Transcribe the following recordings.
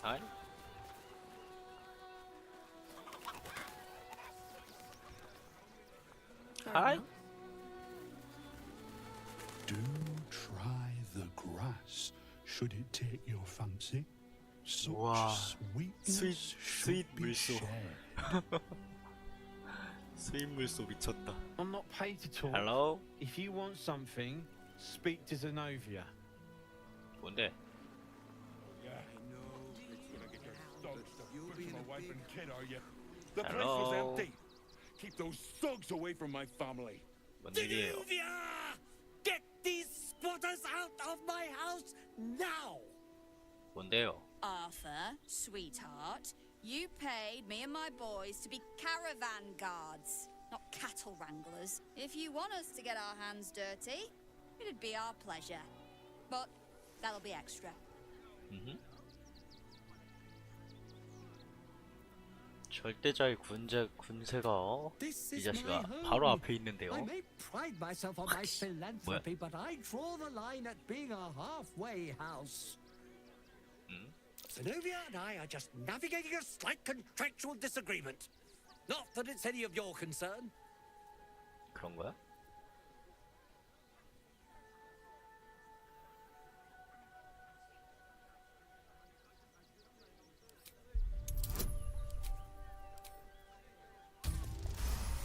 하이. 하이. Do try the grass, should it take your fancy. Such Wow. sweetness sweet should be 물소. shared. 수입물소 미쳤다. I'm not paid to talk. Hello? If you want something, speak to Zenobia. 뭔데? Yeah, I know. It's gonna get your thugs to push my wife and kid, are you? The place Hello? was empty. Keep those thugs away from my family. 뭔 일이에요? Zenobia! Get these squatters out of my house now! 뭔데요? Arthur, sweetheart, you paid me and my boys to be caravan guards, not cattle wranglers. If you want us to get our hands dirty, it'd be our pleasure. But that'll be extra. 절대자의 군세가 This 이 is 자식아 my 바로 home. 앞에 있는데요. I may pride myself on my philanthropy, but I draw the line at being a halfway house. Zenobia and I are just navigating a slight contractual disagreement. Not that it's any of your concern. 그런 거야?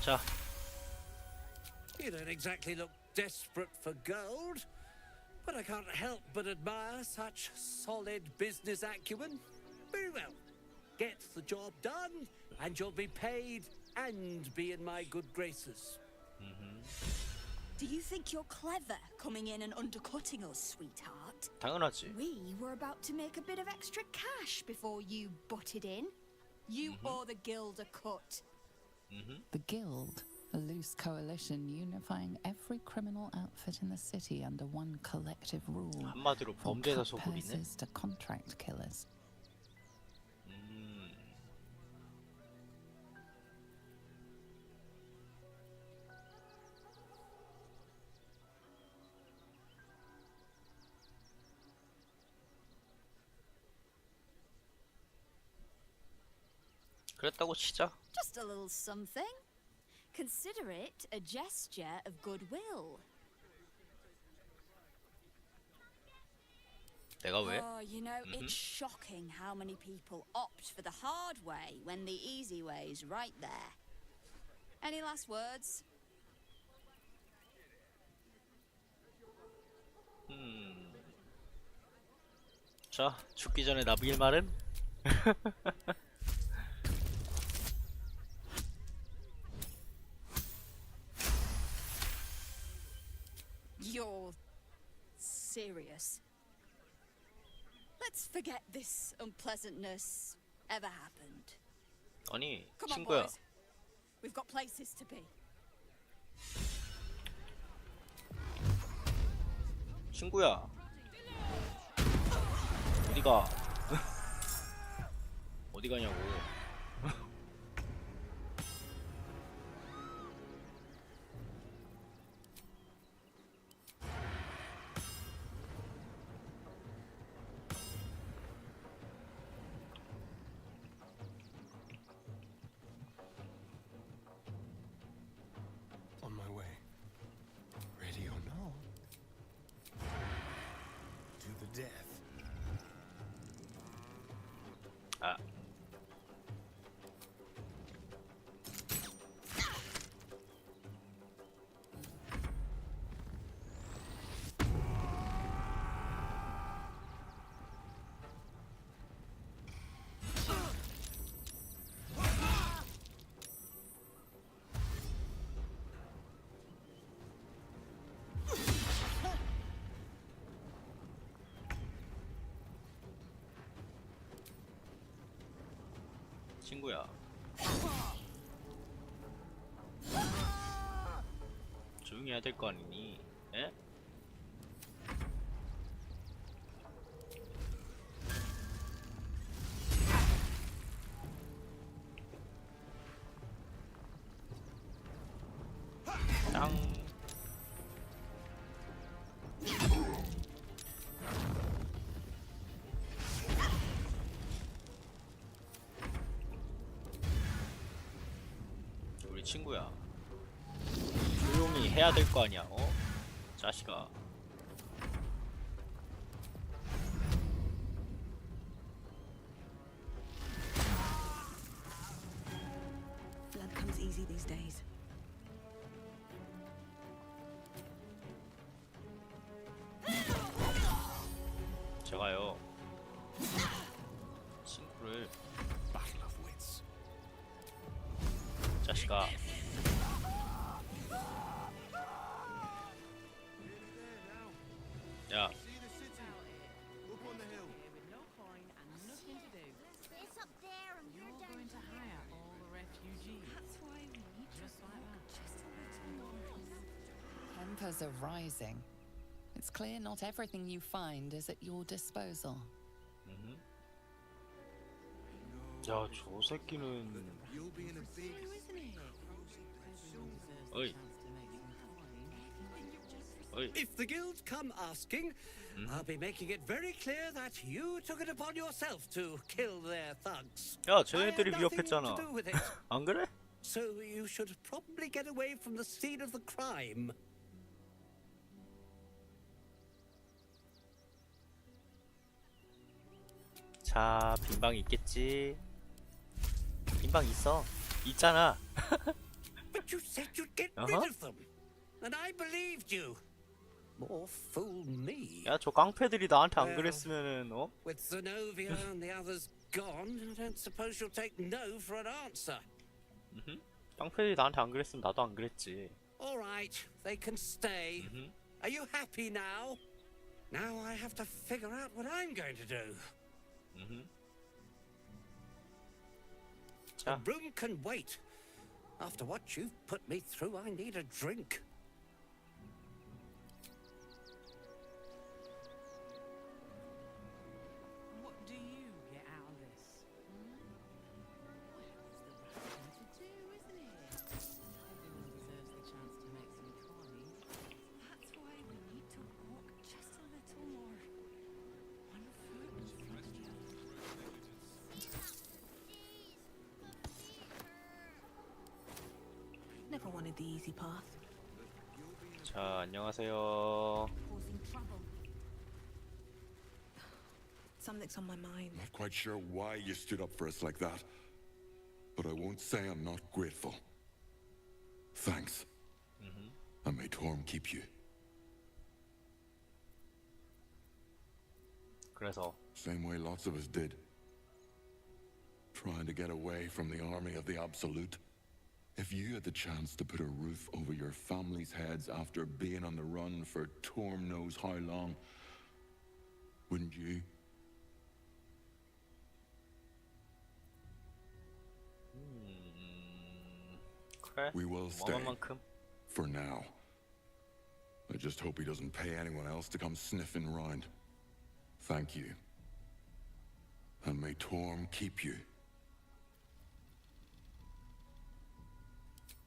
자, You don't exactly look desperate for gold, but I can't help but admire such solid business acumen. Very well. Get the job done, and you'll be paid and be in my good graces. Do you think you're clever coming in and undercutting us, sweetheart? 당연하지. We were about to make a bit of extra cash before you butted in. You owe the guild a cut. The Guild, a loose coalition unifying every criminal outfit in the city under one collective rule. 한마디로 From 범죄자 cut 소굴이네. purses to contract killers. 그랬다고 치자. Just a little something. Consider it a gesture of goodwill. 내가 왜? Oh, you know, it's shocking how many people opt for the hard way when the easy way's right there. Any last words? 자, 죽기 전에 남길 말은? You're serious. Let's forget this unpleasantness ever happened. 아니, Come on, 친구야. boys. We've got places to be. 친구야. 어디가? 어디 가냐고. On my way. Ready or not. To the death. 아. 친구야. 조용히 해야 될 거 아니니? 에? 짱. 우리 친구야. 조용히 해야 될 거 아니야, 어? 자식아. Blood comes easy these days. 제가요. 친구를 Battle of wits. 자식아. 야, It's up there and you're down to hire all the refugees. That's why we need Just to like walk that. just a little more. Tempers are rising. It's clear not everything you find is at your disposal. 야, 저 새끼는. You'll be in a big 어이, 어이. If the guild come asking, I'll be making it very clear that you took it upon yourself to kill their thugs. 야, I had 쟤네들이 nothing 위협했잖아. to do with it. 안 그래? So you should probably get away from the scene of the crime. 자, 빈방 있겠지. 빈방 있어. 있잖아. But you said you'd get rid of them. And I believed you. More fool me. 야, 저 깡패들이 나한테 안 Well. 그랬으면은, 어? With Zenobia and the others gone, I don't suppose you'll take no for an answer. 깡패들이 나한테 안 그랬으면 나도 안 그랬지. All right, they can stay. Are you happy now? Now I have to figure out what I'm going to do. The 자, room can wait. After what you've put me through, I need a drink. What do you get out of this? Well, it's the right thing to do, isn't it? Everyone deserves the chance to make some coin. That's why we need to walk just a little more. One foot in front of the other. Never wanted the easy path. 자, 안녕하세요. Causing trouble. Something's on my mind. Not quite sure why you stood up for us like that, but I won't say I'm not grateful. Thanks. And may Torm keep you. 그래서 Same way lots of us did. Trying to get away from the army of the Absolute. If you had the chance to put a roof over your family's heads after being on the run for Torm knows how long, wouldn't you? 그래. We will stay. 원한 만큼. For now. I just hope he doesn't pay anyone else to come sniffing round. Thank you. And may Torm keep you.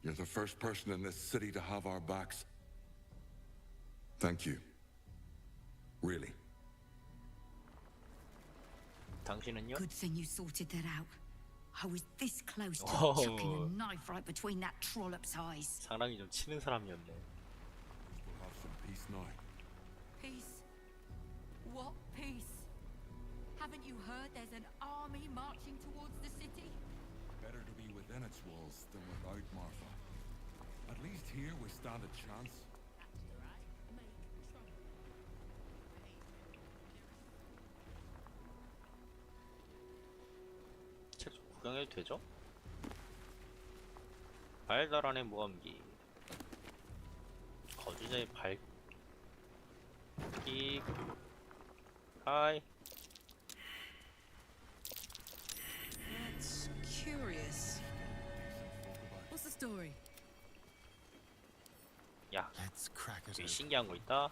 You're the first person in this city to have our backs. Thank you. Really. 당신은요? Good thing you sorted that out. I was this close to Oh. chucking a knife right between that trollop's eyes. 사랑이 좀 치는 사람이었네. We'll have some peace now. Peace? What peace? Haven't you heard there's an army marching towards the city? Better to be within its walls than without, Martha. At least here we stand a chance. 책 좀 구경해도 되죠? 발달한의 모험기. 거주자의 발기. 하이. That's curious. What's the story? 야, Let's crack it 되게 open. 신기한 거 있다.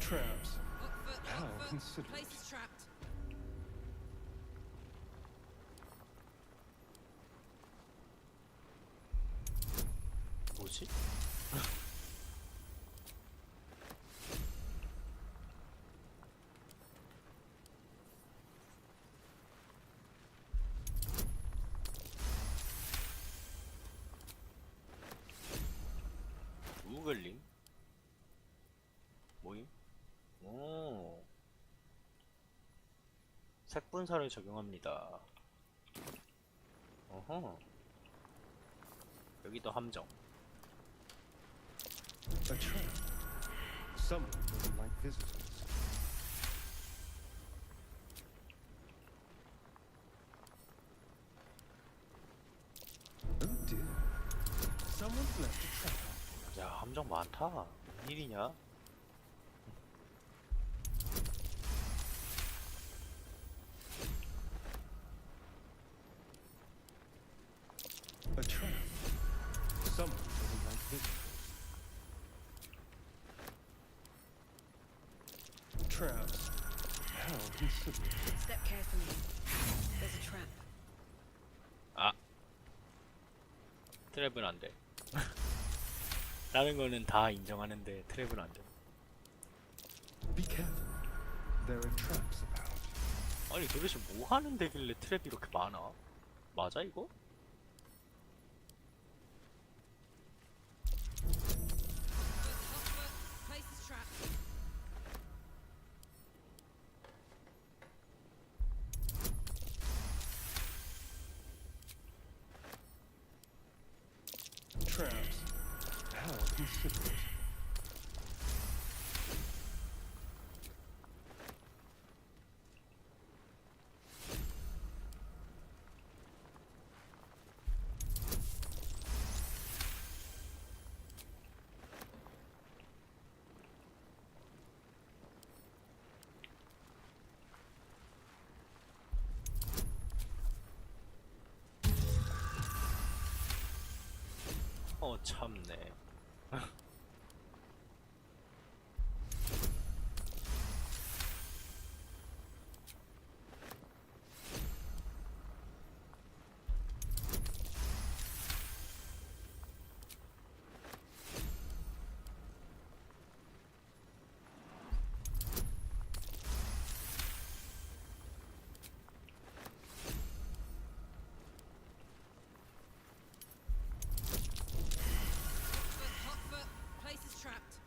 Traps. Look How foot. considerate. Place is trapped. 뭐지? 스무글링? 뭐임? 오. 색분사를 적용합니다. 어허. 여기도 함정. A trap. Someone doesn't like visitors. Oh dear. Someone's left a trap. 야, 함정 많다. 뭔 일이냐? A trap. Someone doesn't like visitors. Traps. How considerate. Step carefully. There's a trap. 아. 트랩은 안 돼. 다른 거는 다 인정하는데 트랩은 안 돼. Be careful. There are traps about. 아니 도대체 뭐 하는 데길래 트랩이 이렇게 많아? 맞아 이거? Place is trapped. Traps. How considerate. 참네. Hot foot. Place is trapped.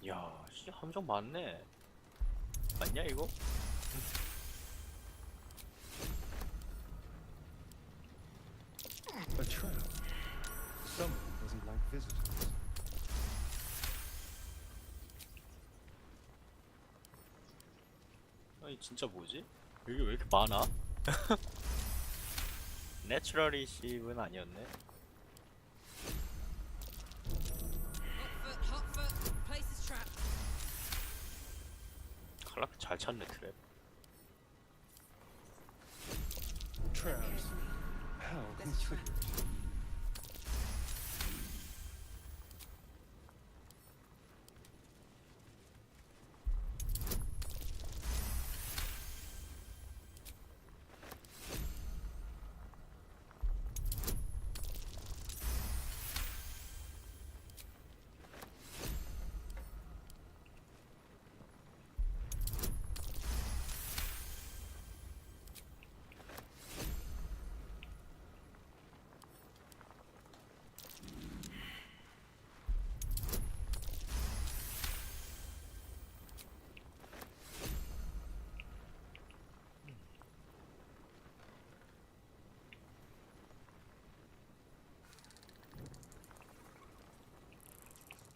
야, 씨 함정 많네. 맞냐 이거? A trap. Someone doesn't like visitors. 아니 진짜 뭐지? 여기 왜 이렇게 많아? 내추럴리 씹은 아니었네. Hot foot. Place is trapped. 칼라크 잘 찾네 트랩. Traps. How considerate.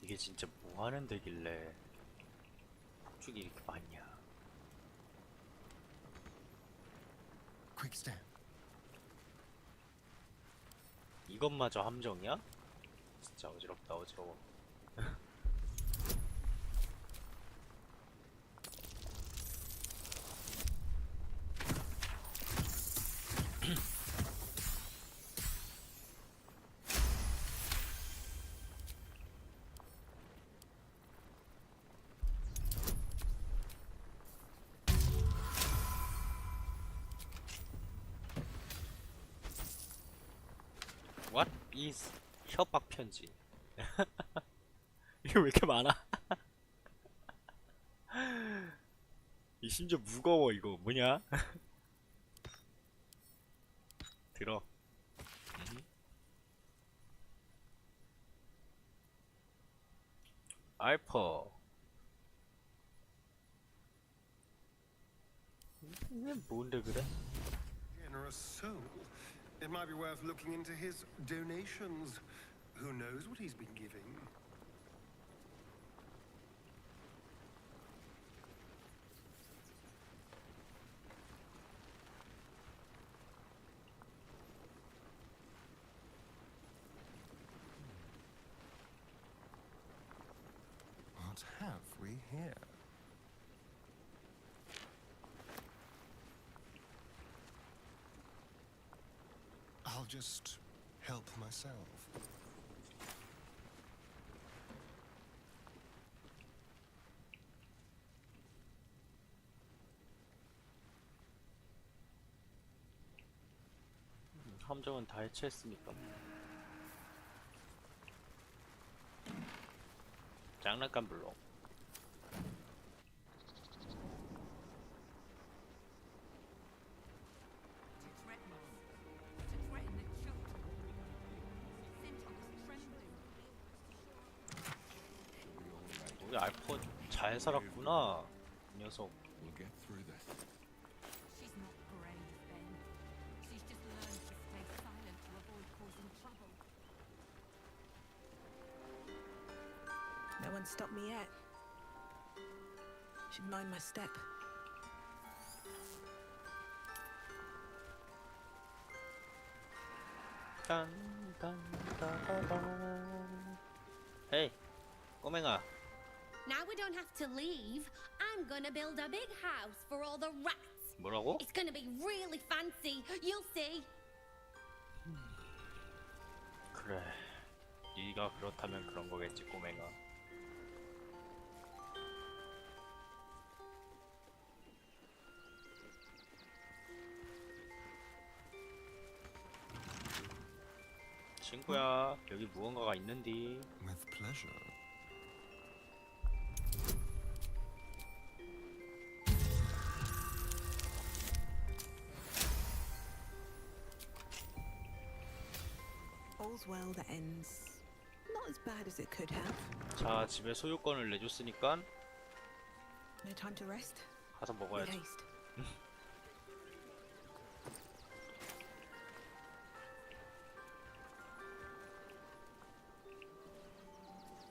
이게 진짜 뭐 하는 데길래 폭죽이 이렇게 많냐? Quick step. 이것마저 함정이야? 진짜 어지럽다 어지러워. What is 협박 편지? 이게 왜 이렇게 많아? 이 심지어 무거워 이거 뭐냐? 들어. 알퍼. 이게 뭔데 그래? Generous soul. It might be worth looking into his donations. Who knows what he's been giving? What have we here? I'll just help myself. 함정은 다 해체했으니까. 장난감 블록. 우리 알퍼 잘 살았구나. 이 녀석. We'll get through this. She's not brave, Ben. She's just learned to stay silent to avoid causing trouble. No one stopped me yet. Should mind my step. 딴딴따다단. 헤이, 꼬맹아. Now we don't have to leave. I'm gonna build a big house for all the rats. 뭐라고? It's gonna be really fancy. You'll see. 그래. 네가 그렇다면 그런 거겠지, 꼬맹아. 친구야, 여기 무언가가 있는디. With pleasure. All's well that ends. Not as bad as it could have. 자, 집에 소유권을 내줬으니까 No time to rest. 가서 With 먹어야지. haste.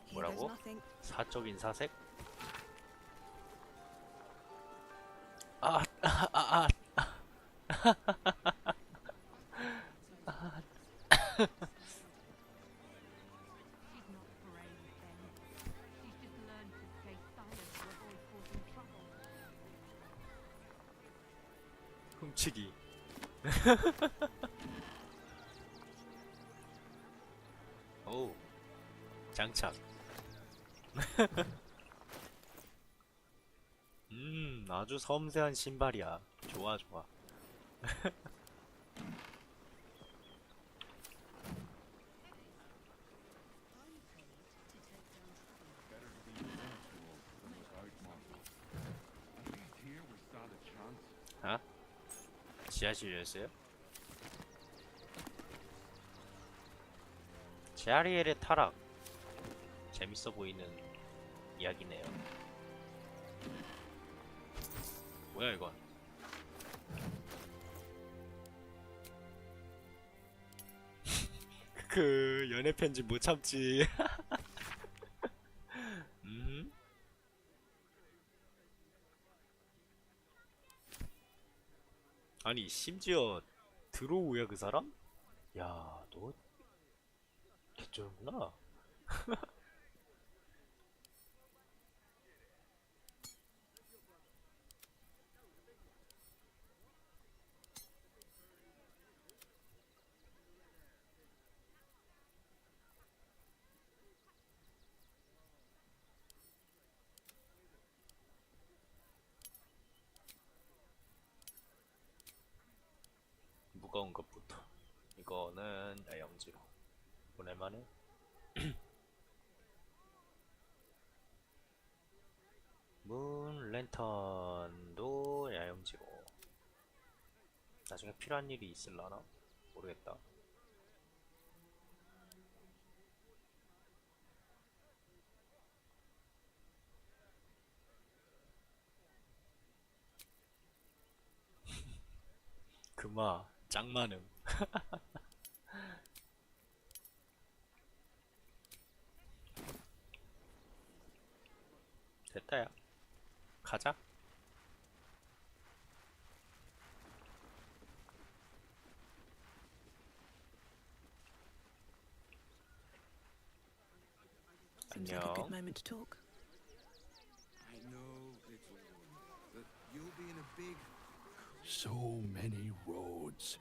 Here goes 뭐라고? nothing. 사적 인사색? 아, 아, 아, 아. She's not brave, Ben. She's just learned to stay silent to avoid causing trouble. 훔치기. 오, 장착. 아주 섬세한 신발이야. 좋아, 좋아. 아? 지하실이었어요? 제아리엘의 타락. 재밌어 보이는 이야기네요. 뭐야 이건? 그 연애 편지 못 참지. 아니 심지어 드로우야 그 사람? 야, 너 개쩔구나. 무거운 것부터. 이거는 야영지로 보낼만해. 문 랜턴도 야영지로. 나중에 필요한 일이 있을라나? 모르겠다. 그마 짱 많음. 됐다 야. 가자. Seems like a good 안녕. moment to talk. I know, little one, but you'll be in a big... So many roads.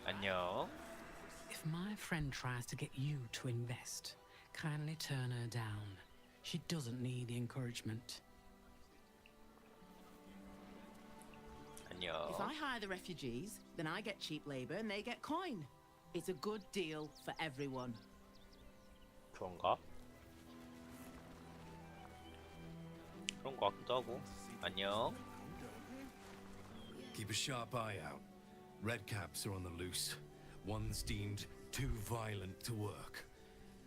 안녕. If my friend tries to get you to invest, kindly turn her down. She doesn't need the encouragement. 안녕. If I hire the refugees, then I get cheap labor and they get coin. It's a good deal for everyone. 그런가? 그런 거 같기도 하고. 안녕. Keep a sharp eye out. Redcaps are on the loose. One's deemed too violent to work.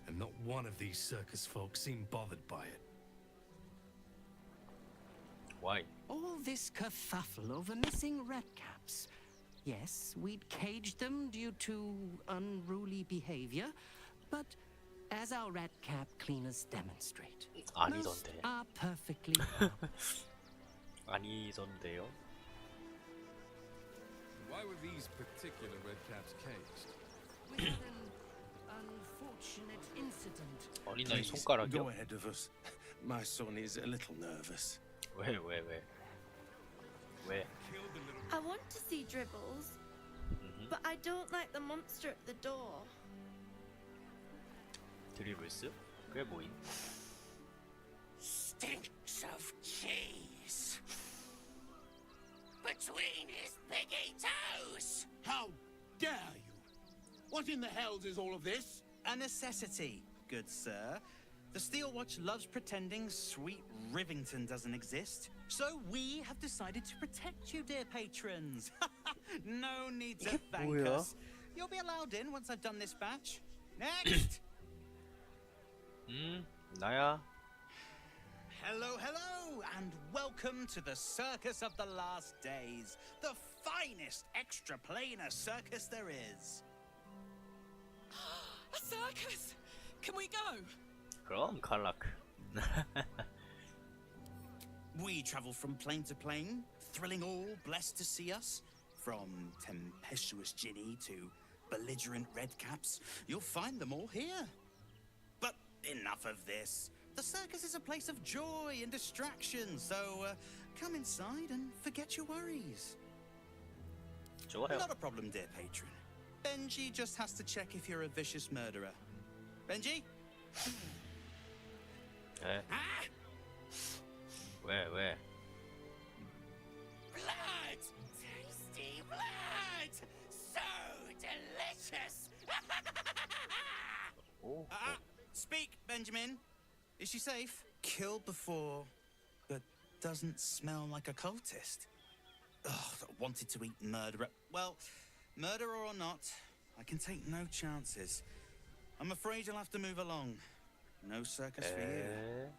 And not one of these circus folk seem bothered by it. Why? All this kerfuffle over missing redcaps. Yes, we'd caged them due to unruly behavior, but as our redcap cleaners demonstrate, most 아니던데. are perfectly 아니던데요. Why were these particular redcaps caged? We had an unfortunate incident. 어린아이 Please, 손가락이요? go ahead of us. My son is a little nervous. 왜? I want to see Dribbles, but I don't like the monster at the door. 드리블스? 그게 뭐임? Stinks of cheese between his piggy toes. How dare you? What in the hells is all of this? A necessity, good sir. The Steel Watch loves pretending sweet Rivington doesn't exist. So we have decided to protect you, dear patrons. No need to thank 뭐야? us. You'll be allowed in once I've done this batch. Next! 나야. Hello, hello, and welcome to the Circus of the Last Days, the finest extra-planar circus there is. A circus! Can we go? 그럼 칼라크. We travel from plane to plane, thrilling all blessed to see us. From tempestuous Ginny to belligerent redcaps, you'll find them all here. But enough of this. The circus is a place of joy and distraction, so come inside and forget your worries. 좋아요. Not a problem, dear patron. Benji just has to check if you're a vicious murderer. Benji? 에? 왜? Blood! Tasty blood! So delicious! Speak, Benjamin. Is she safe? Killed before, but doesn't smell like a cultist. Ugh, wanted to eat murderer. Well, murderer or not, I can take no chances. I'm afraid you'll have to move along. No circus for you.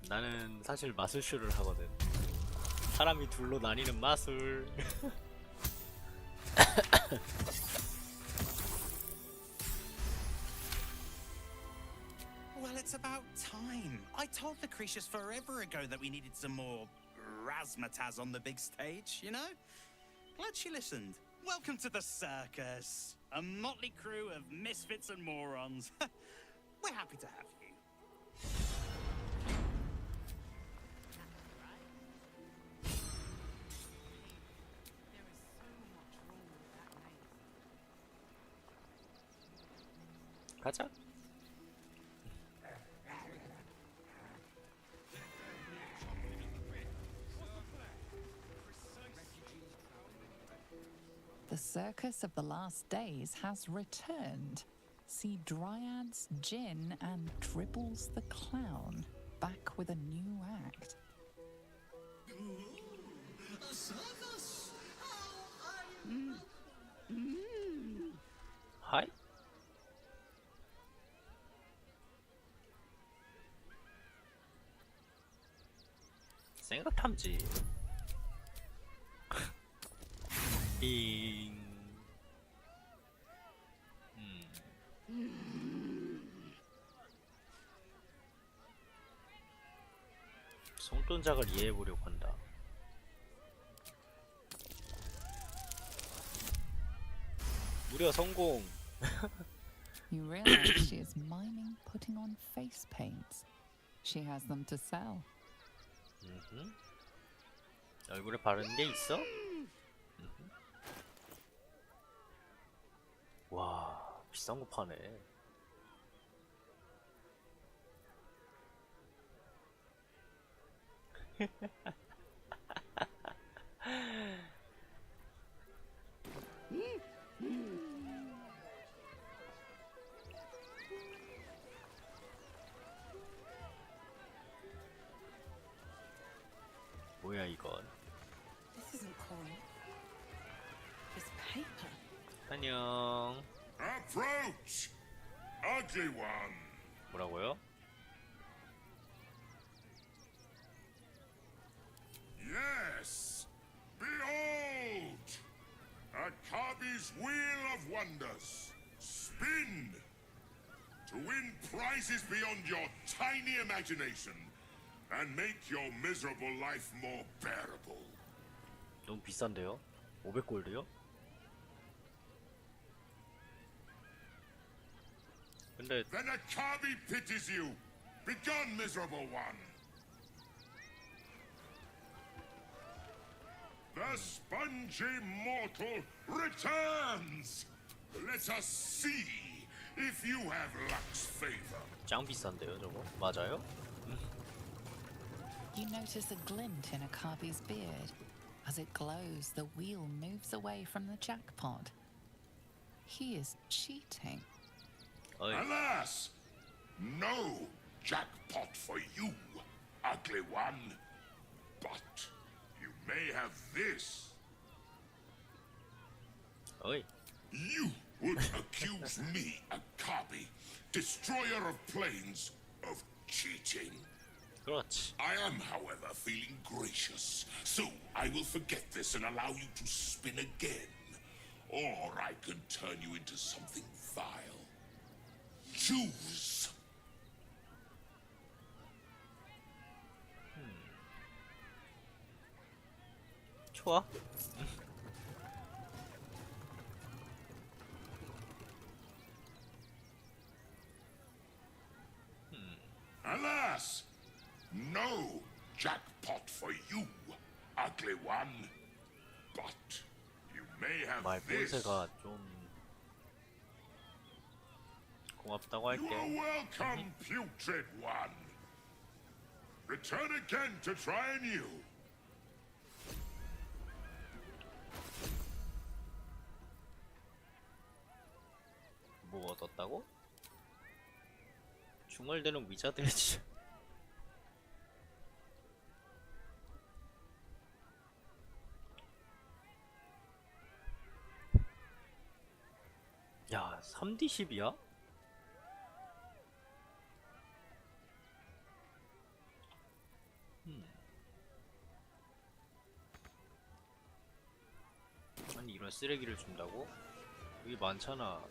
나는 사실 마술쇼를 하거든. 사람이 둘로 나뉘는 마술. Well, it's about time. I told Lucretius forever ago that we needed some more razzmatazz on the big stage, you know? Glad she listened. Welcome to the circus. A motley crew of misfits and morons. We're happy to have you. 가자. The Circus of the Last Days has returned. See Dryads, Jin, and Dribbles the Clown back with a new act. A circus? How 하이? 생각 탐지. 빙. 손동작을 이해해보려고 한다. 무려 성공. You realize she is miming putting on face paints. She has them to sell. 얼굴에 바르는 게 있어? 와, 비싼 거 파네. 뭐야 이건? This isn't coin. It's paper. 안녕. Approach, ugly one. 뭐라고요? Yes, behold, Akabi's wheel of wonders. Spin to win prizes beyond your tiny imagination and make your miserable life more bearable. 너무 비싼데요? 500골드요? 근데 Then Akabi pities you. Begone, miserable one. The spongy mortal returns. Let us see if you have luck's favor. 짱 비싼데요, 저거? 맞아요? You notice a glint in Akabi's beard. As it glows, the wheel moves away from the jackpot. He is cheating. Alas, no jackpot for you, ugly one. But you may have this. Oi. You would accuse me, Akabi, destroyer of planes, of cheating. 그렇지. I am, however, feeling gracious, so I will forget this and allow you to spin again. Or I can turn you into something vile. Choose. 좋아. Alas, no jackpot for you, ugly one. But you may have this. 말본새가 좀 고맙다고 You 할게. are welcome, putrid one. Return again to try anew. 뭐 얻었다고? 중얼대는 위자들이지. 야, 3D10이야? 아니 이런 쓰레기를 준다고? 여기 많잖아.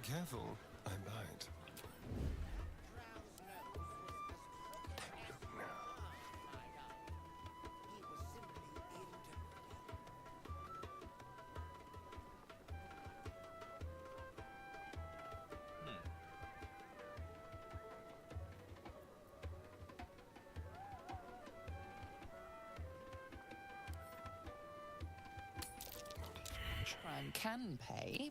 Careful, I might. Don't look now. And can pay.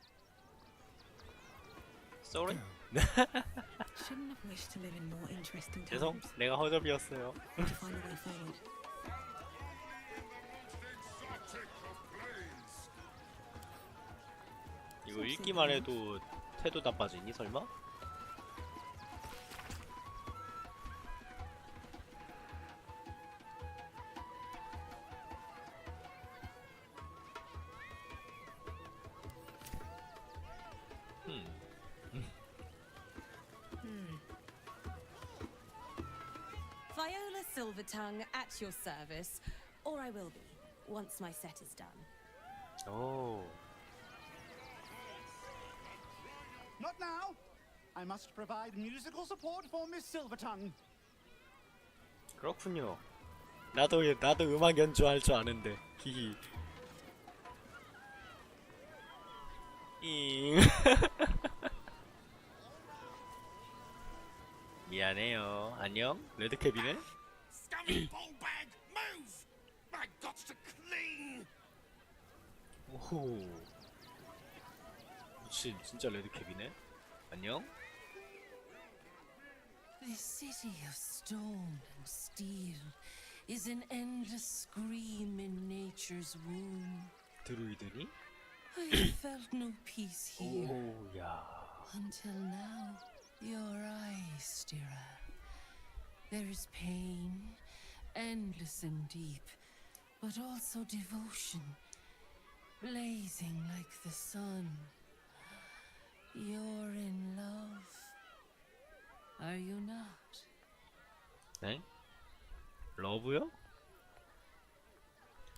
Sorry? Shouldn't have wished to live in more interesting 죄송, times. 내가 허접이었어요. To find a way forward. 이거 읽기만 해도 태도 나빠지니 설마? Viola Silvertongue at your service, or I will be, once my set is done. 오. Not now. I must provide musical support for Miss Silvertongue. 그렇군요. 나도 음악 연주할 줄 아는데. 히히. 잉. 미안해요. 안녕. 레드캡이네. Scummy ball bag, move! I got to clean. 오호. 미친 진짜 레드캡이네. 안녕. This city of stone and steel is an endless scream in nature's womb. 드루이드니? I have felt no peace here 오야. until now. Your eyes, Stira. There is pain, endless and deep, but also devotion, blazing like the sun. You're in love. Are you not? 네? 러브요?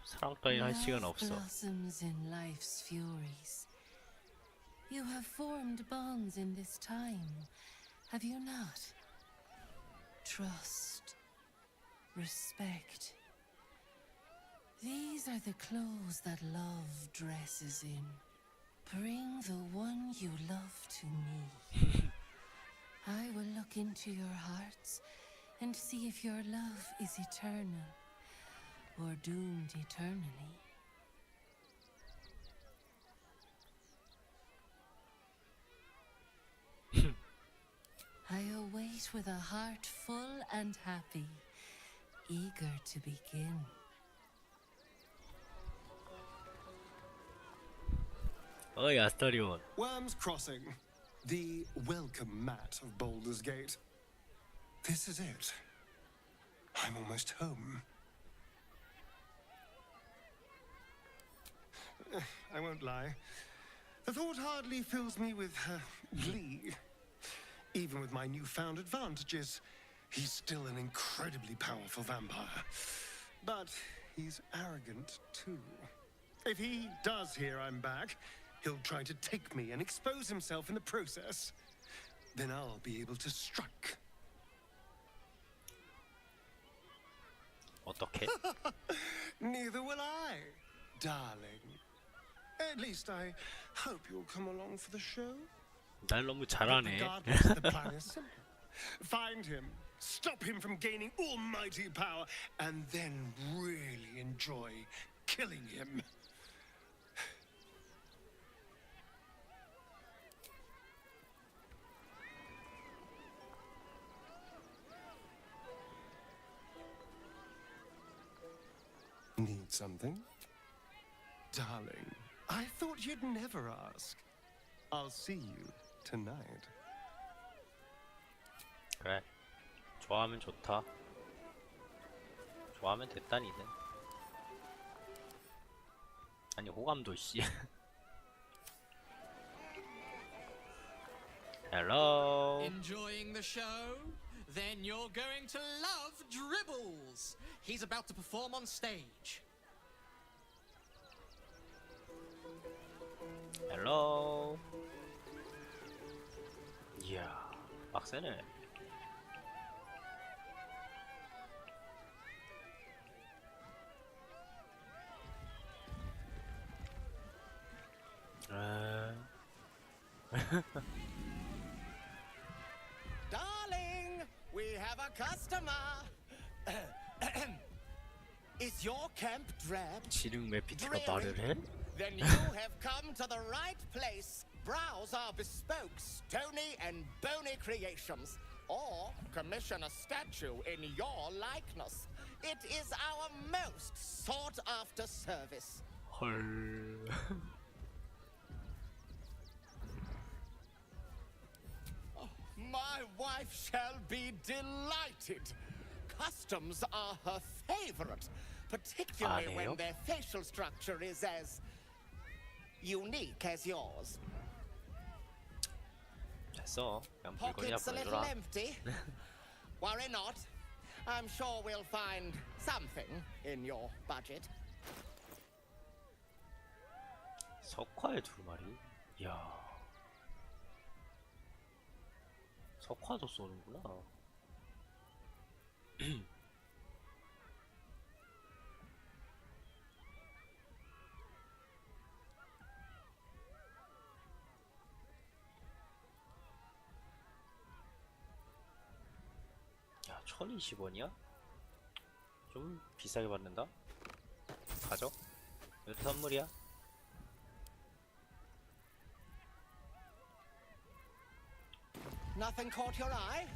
사랑 따윈 할 시간 Love 없어. blossoms in life's furies. You have formed bonds in this time, have you not? Trust, respect. These are the clothes that love dresses in. Bring the one you love to me. I will look into your hearts and see if your love is eternal or doomed eternally. I await with a heart full and happy, eager to begin. 어이 아스타리온. Worm's Crossing, the welcome mat of Baldur's Gate. This is it. I'm almost home. I won't lie. The thought hardly fills me with glee. Even with my newfound advantages, he's still an incredibly powerful vampire. But he's arrogant too. If he does hear I'm back, he'll try to take me and expose himself in the process. Then I'll be able to strike. 어떻게? Neither will I, darling. At least I hope you'll come along for the show. 날 너무 잘하네. Regardless, the plan is simple. Find him, stop him from gaining almighty power, and then really enjoy killing him. Need something? Darling, I thought you'd never ask. I'll see you tonight. 그래. 좋아하면 좋다. 좋아하면 됐다 니는. 아니 호감도 씨. Hello. Enjoying the show? Then you're going to love Dribbles. He's about to perform on stage. Hello. 이야, 빡세네. Darling, we have a customer. Is your camp drab? 지능 매피티가 말을 해? Then you have come to the right place. Browse our bespoke, stony and bony creations, or commission a statue in your likeness. It is our most sought-after service. 헐. my wife shall be delighted. Customs are her favorite, particularly when their facial structure is as unique as yours. 됐어. 그냥 물건이나 Pockets a little 보여줘라. empty. Worry not. I'm sure we'll find something in your budget. 석화의 2마리? 이야. 석화도 쏘는구나. 야, 1020원이야? 좀 비싸게 받는다? 가져? 이것도 선물이야? Nothing caught your eye?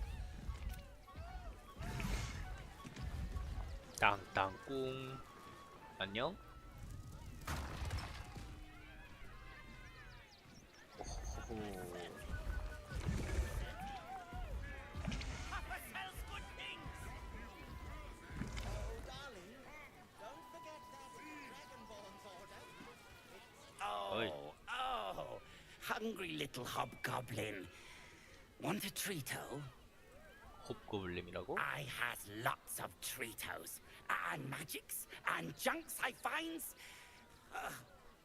땅땅꿍. 안녕? 오호호. Oh, hungry little hobgoblin. Want a treato? 홉고블림이라고? I has lots of treatos and magics and junks I finds.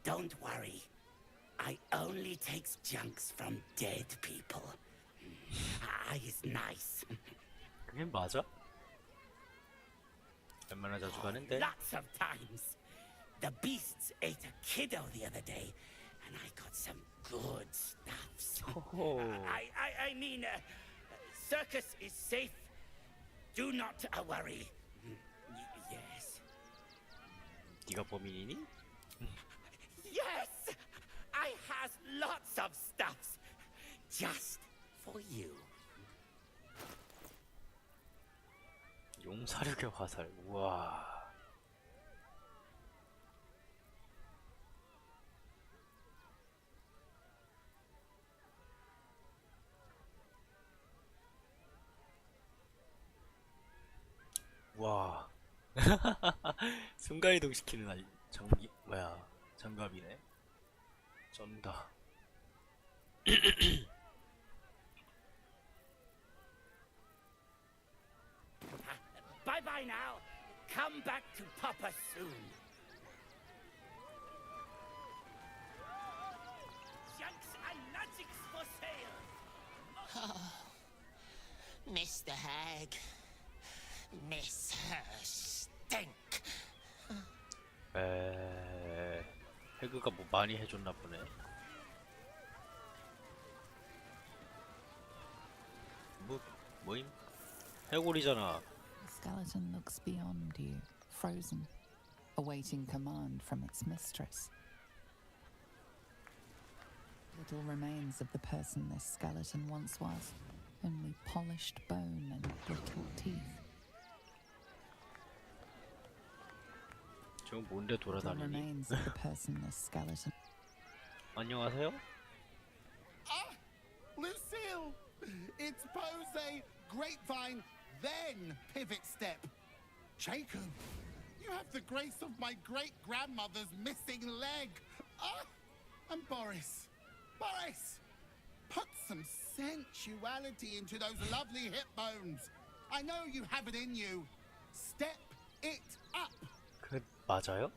Don't worry. I only takes junks from dead people. I is nice. 그게 맞아? 얼마나 자주 가는데? Lots of times. The beasts ate a kiddo the other day, and I got some good stuffs. Oh. I mean, circus is safe. Do not worry. Yes. 네가 범인이니? Yes! I has lots of stuffs. Just for you. 용사력의 화살. 우와. 와. 순간이동 시키는 장비 뭐야? 장갑이네. 쩐다. Bye bye now. Come back to Papa soon. Junks and magics for sale. Mr. Hag. Miss her stink. 해그가 뭐 많이 해줬나 보네. 뭐임? 해골이잖아. The skeleton looks beyond you, frozen, awaiting command from its mistress. Little remains of the person this skeleton once was, only polished bone and brittle teeth. 지금 뭔데 Little 돌아다니니? remains of the person this skeleton. 안녕하세요? Ah! Lucille! It's pose, grapevine, then pivot step. Jacob, you have the grace of my great-grandmother's missing leg. Ah! And Boris. Boris! Put some sensuality into those lovely hip bones. I know you have it in you. Step it up. 그 맞아요?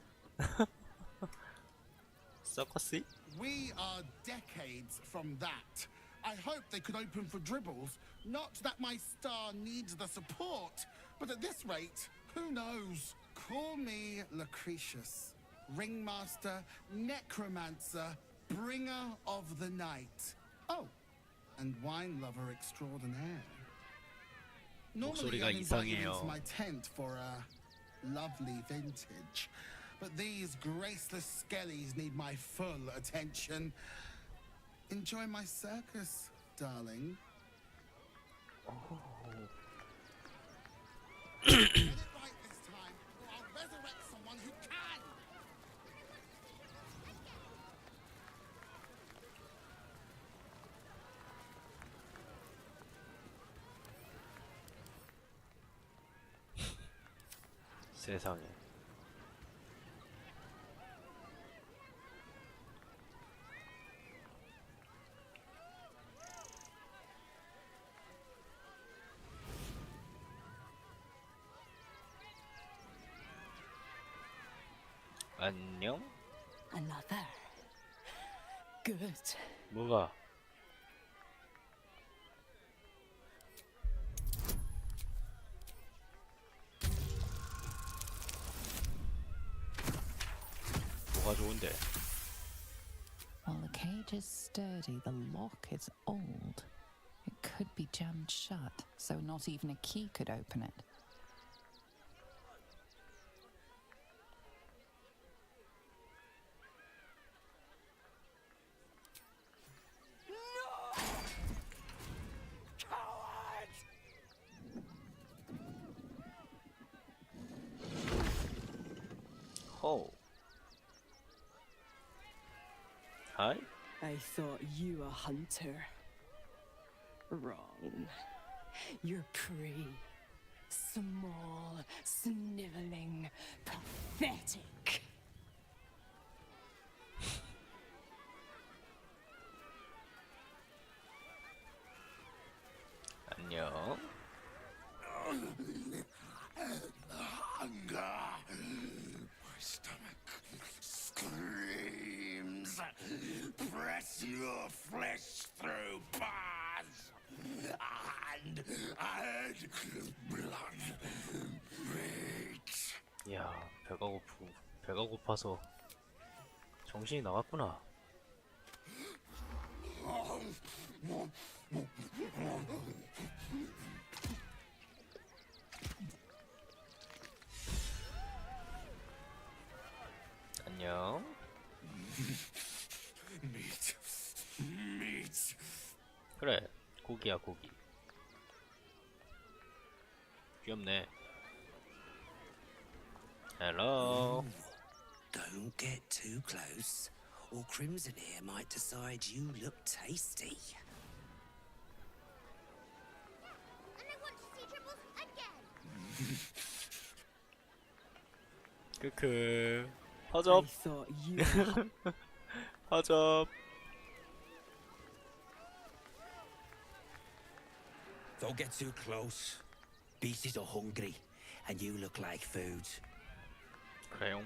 서커스? We are decades from that. I hope they could open for dribbles. Not that my star needs the support, but at this rate, who knows? Call me Lucretius, ringmaster, necromancer, bringer of the night. Oh, and wine lover extraordinaire. Normally I'd invite you into my tent for a lovely vintage, but these graceless skellies need my full attention. Enjoy my circus, darling. Get it right this time, or I'll resurrect someone who can! 세상에. 안녕? Another. Good. 뭐가? 뭐가 좋은데? While the cage is sturdy, the lock is old. It could be jammed shut, so not even a key could open it. Oh. Hi? I thought you a hunter. Wrong. You're prey. Small, sniveling, pathetic. 안녕. Hunger. My stomach screams. Press your flesh through bars. And blood beats. 야, 배가 고파서 정신이 나갔구나. 안녕. Meat. Meat. 그래, 고기야 고기. 귀엽네. Hello. Don't get too close, or Crimson here might decide you look tasty. And I want to see Dribbles again. 크크. 허접. 허접. Don't get too close. Beasties are hungry, and you look like food. 그래요.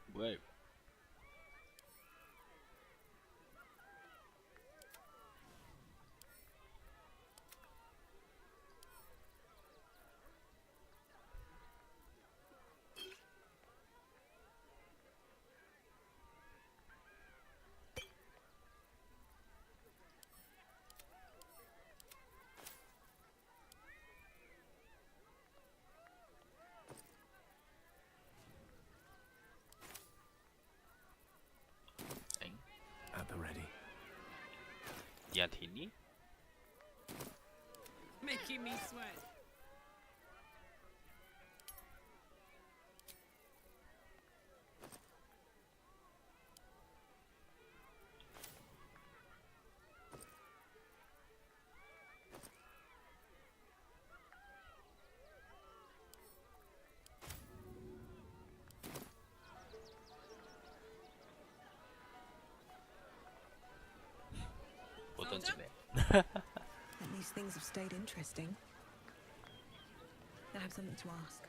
뭐야 이거? At the ready. 니한테 있니? Making me sweat. 못 던지네. At least things have stayed interesting. I have something to ask.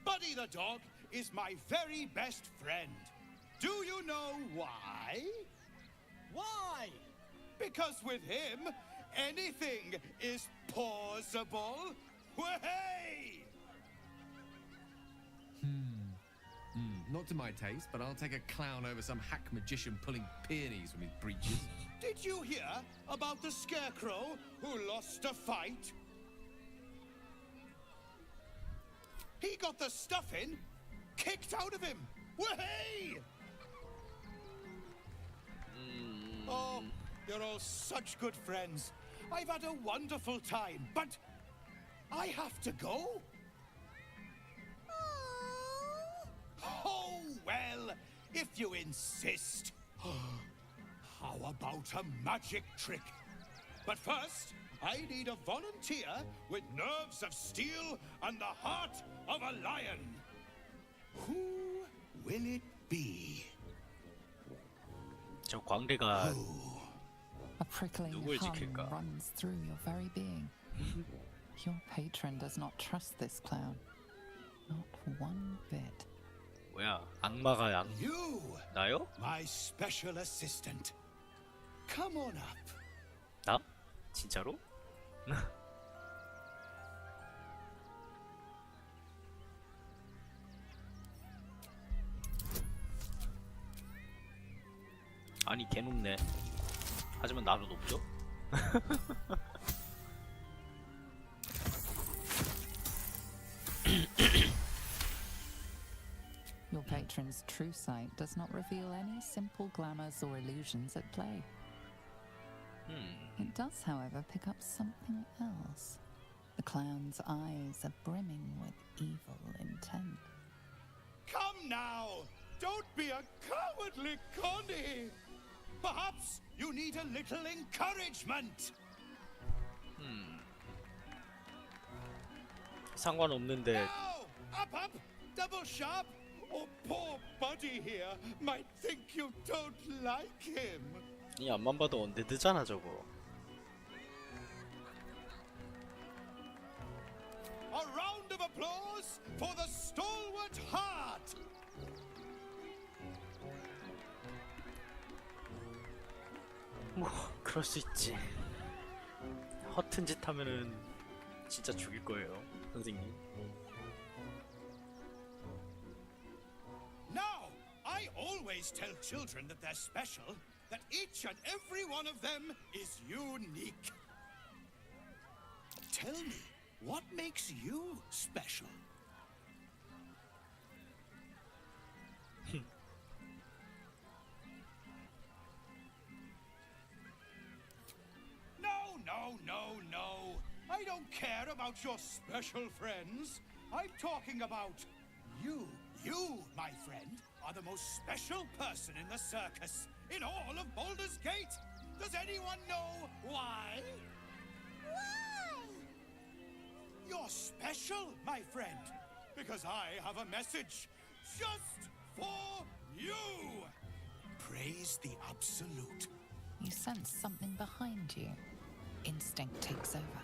Buddy the dog is my very best friend. Do you know why? Why? Because with him, anything is possible. Way! Not to my taste, but I'll take a clown over some hack magician pulling peonies from his breeches. Did you hear about the scarecrow who lost a fight? He got the stuffing kicked out of him. Way! Oh, You're all such good friends. I've had a wonderful time, but I have to go? Oh, well, if you insist. How about a magic trick? But first, I need a volunteer with nerves of steel and the heart of a lion. Who will it be? 저 광대가 A prickling 누굴 hum 지킬까? runs through your very being. Your patron does not trust this clown. Not one bit. 뭐야? 악마가 You, 나요? my special assistant. Come on up. 나? 진짜로? 아니 개 높네. 하지만 나도 높죠? Your patron's true sight does not reveal any simple glamours or illusions at play. It does, however, pick up something else. The clown's eyes are brimming with evil intent. Come now! Don't be a cowardly Connie! Perhaps you need a little encouragement! 상관없는데 Now! Up! Double sharp! Or poor Buddy here might think you don't like him. 이 앞만 봐도 언데드잖아 저거. A round of applause for the stalwart heart! 뭐 그럴 수 있지. 허튼 짓 하면은 진짜 죽일 거예요, 선생님. Now, I always tell children that they're special, that each and every one of them is unique. Tell me, what makes you special? No. I don't care about your special friends. I'm talking about you. You, my friend, are the most special person in the circus, in all of Baldur's Gate. Does anyone know why? Why? You're special, my friend, because I have a message just for you. Praise the Absolute. You sense something behind you. Instinct takes over.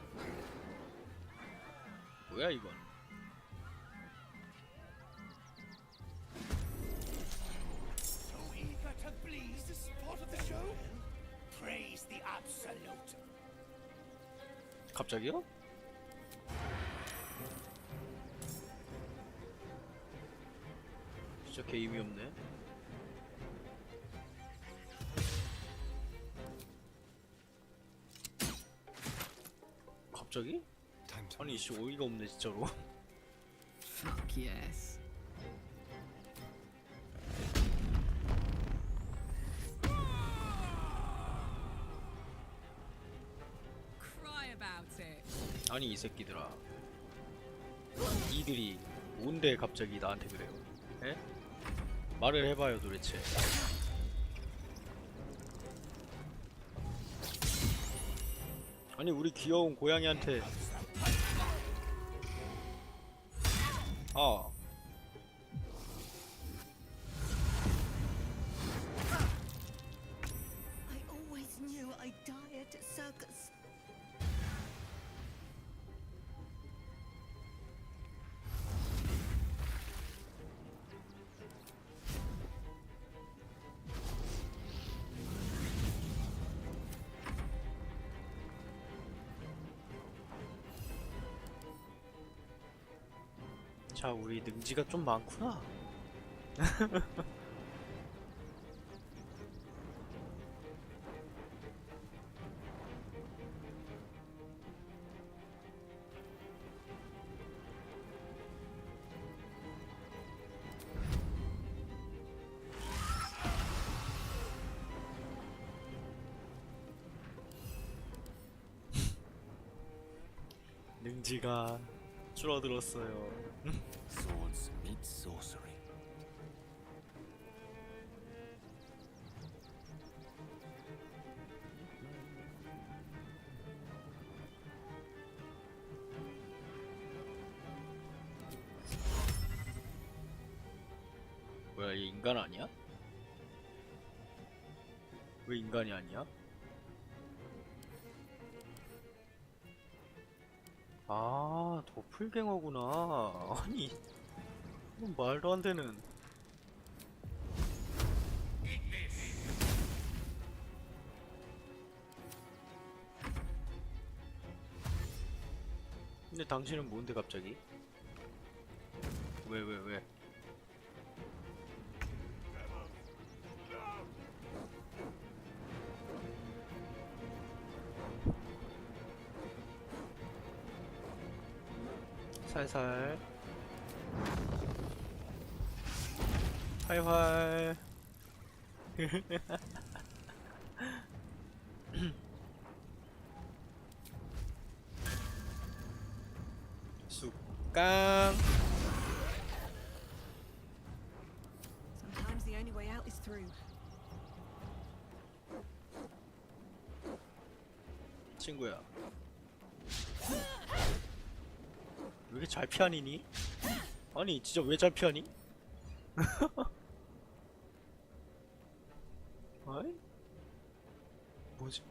뭐야 이건? So eager to please the sport of the show? Praise the Absolute. 갑자기요? 진짜 개 의미 없네. 갑자기? 아니 씨 어이가 없네 진짜로. Fuck yes. Cry about it. 아니 이 새끼들아. 이들이 뭔데 갑자기 나한테 그래요? 에? 말을 해봐요 도대체. 아니 우리 귀여운 고양이한테 아 I always knew I'd die at a circus. 자 우리 능지가 좀 많구나. 먼지가 줄어들었어요. Swords meet sorcery. 뭐야, 얘 인간 아니야? 왜 인간이 아니야? 아, 도플갱어구나. 아니, 이건 말도 안 되는. 근데 당신은 뭔데 갑자기? 왜? 살살 활활 쑥깡. Sometimes the only way out is through. 친구야, 왜 이렇게 잘 피하니? 아니 진짜 왜 잘 피하니? 아이? 뭐지?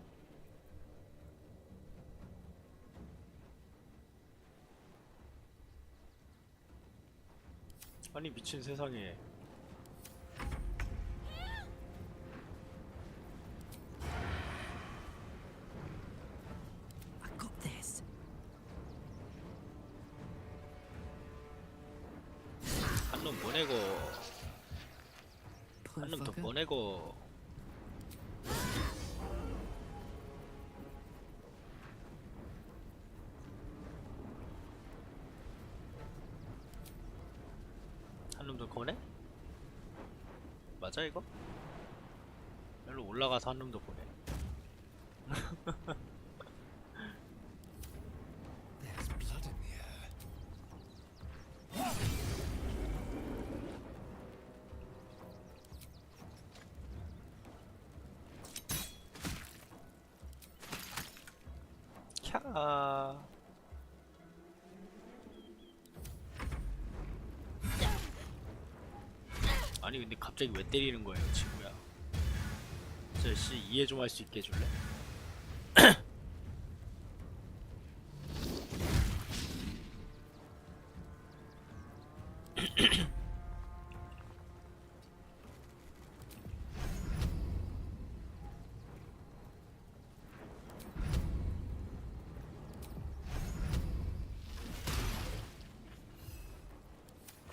아니 미친 세상에. I got this. 한 놈 보내고 한 놈 더 보내고. 한 놈 더 보내? 맞아 이거? 여기로 올라가서 한 놈 더 보내. There's blood in the air. 캬. 아니 근데 갑자기 왜 때리는 거예요, 친구야? 저 씨 이해 좀 할 수 있게 해줄래?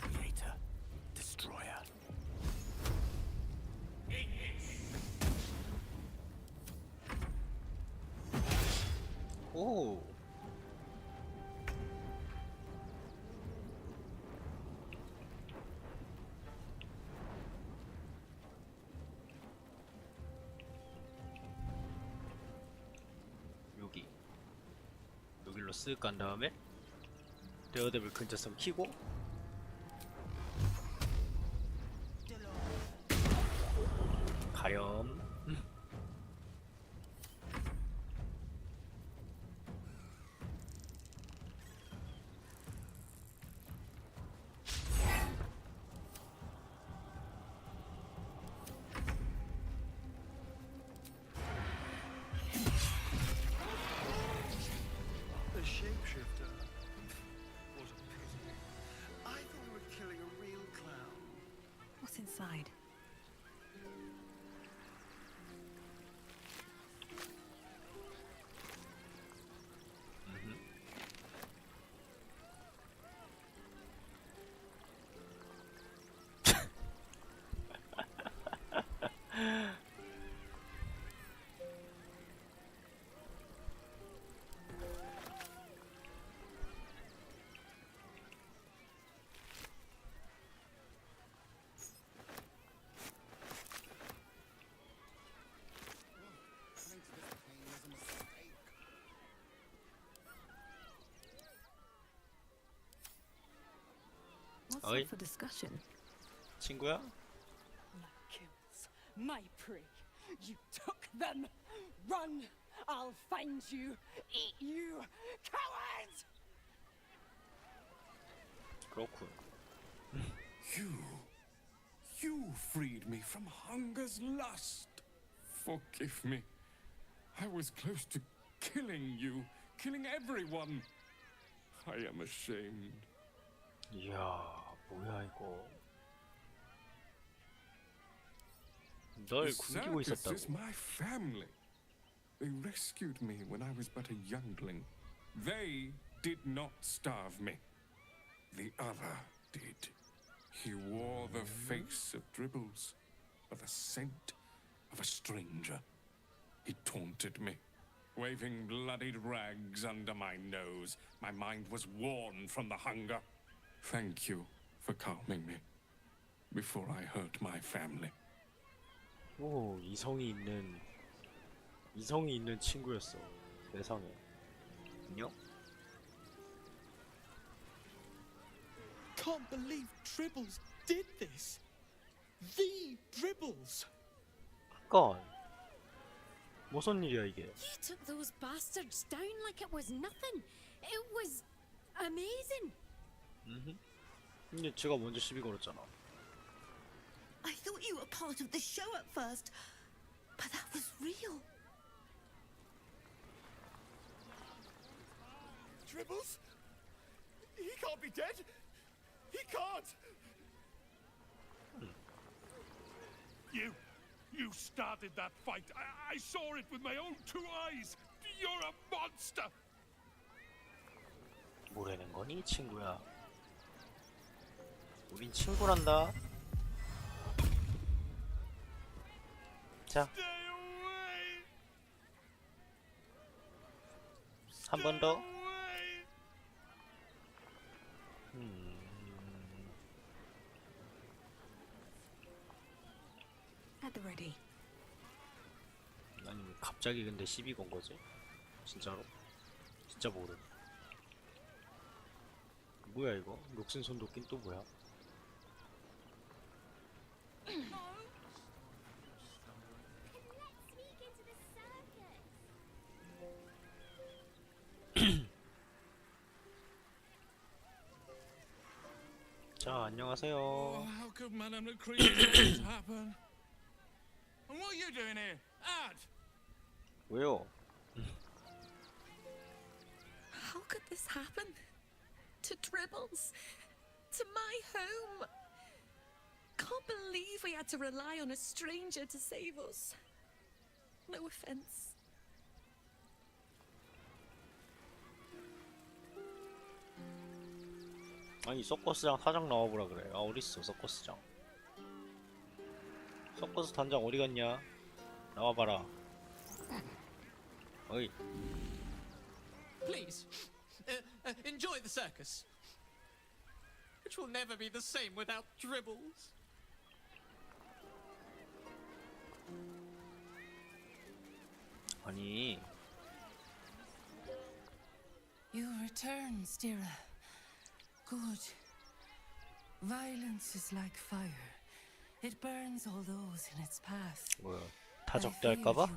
Creator, destroyer. 오. 여기로 쓱 간 다음에 데어데블 근처성 키고 가렴. The shapeshifter. What a pity. I thought we were killing a real clown. What's inside? What's Oi. up for discussion? 친구야? My kills, my prey. You took them. Run! I'll find you. Eat you, cowards! 그렇군. You freed me from hunger's lust. Forgive me. I was close to killing you, killing everyone. I am ashamed. 이야, 뭐야 이거. 널 The 굶기고 circus is 있었다고. my family. They rescued me when I was but a youngling. They did not starve me. The other did. He wore the face of Dribbles, or the scent of a stranger. He taunted me, waving bloodied rags under my nose. My mind was worn from the hunger. Thank you for calming me before I hurt my family. 오, 이성이 있는 친구였어. 세상에. 안녕? Can't believe Dribbles did this. The Dribbles. 잠깐. 무슨 일이야 이게? You took those bastards down like it was nothing. It was amazing. 근데 제가 먼저 시비 걸었잖아. I thought you were part of the show at first, but that was real. Dribbles? He can't be dead. He can't. You started that fight. I saw it with my own 2 eyes. You're a monster. 뭐라는 거니, 친구야? 우린 친구란다. 자, 한 번 더. At the ready. 아니 갑자기 근데 시비 건 거지? 진짜로? 진짜 모름. 뭐야 이거? 녹슨 손도끼는 또 뭐야? 자, 안녕하세요. How could Madame Lucrece let this happen? And what are you doing here? Ad! 왜요? How could this happen? To Dribbles? To my home? Can't believe we had to rely on a stranger to save us. No offense. 아니 서커스장 사장 나와보라 그래. 아 어딨어 서커스장. 서커스 단장 어디 갔냐? 나와봐라. 어이. Please, enjoy the circus, which will never be the same without Dribbles. 아니. You return, Stira. Good. Violence is like fire. It burns all those in its path. 뭐야? 다 적대할까봐?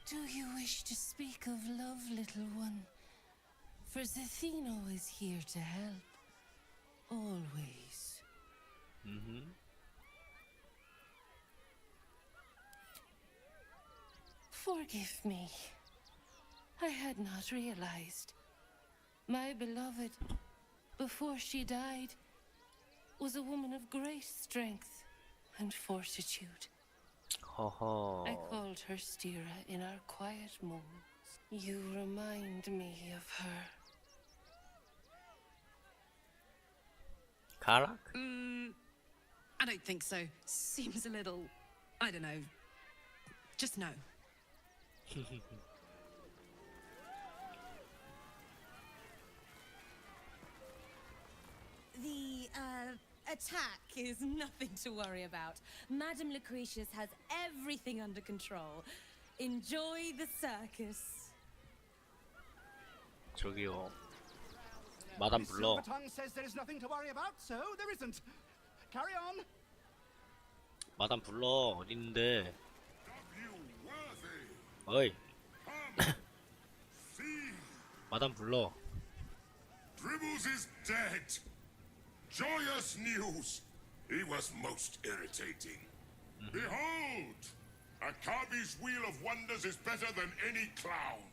Do you wish to speak of love, little one? For Zethino is here to help. Always. Forgive me. I had not realized. My beloved, before she died, was a woman of great strength and fortitude. I called her Stira in our quiet moments. You remind me of her. 가락? I don't think so. Seems a little, I don't know. Just no. The attack is nothing to worry about. Madame Lucretius has everything under control. Enjoy the circus. 저기요. 마담 Miss 불러. Silvertongue says there is nothing to worry about, so there isn't. Carry on. 마담 불러. 어디 있는데? 어이. 마담 불러. Dribbles is dead. Joyous news. He was most irritating. Behold, a Kabi's wheel of wonders is better than any clown.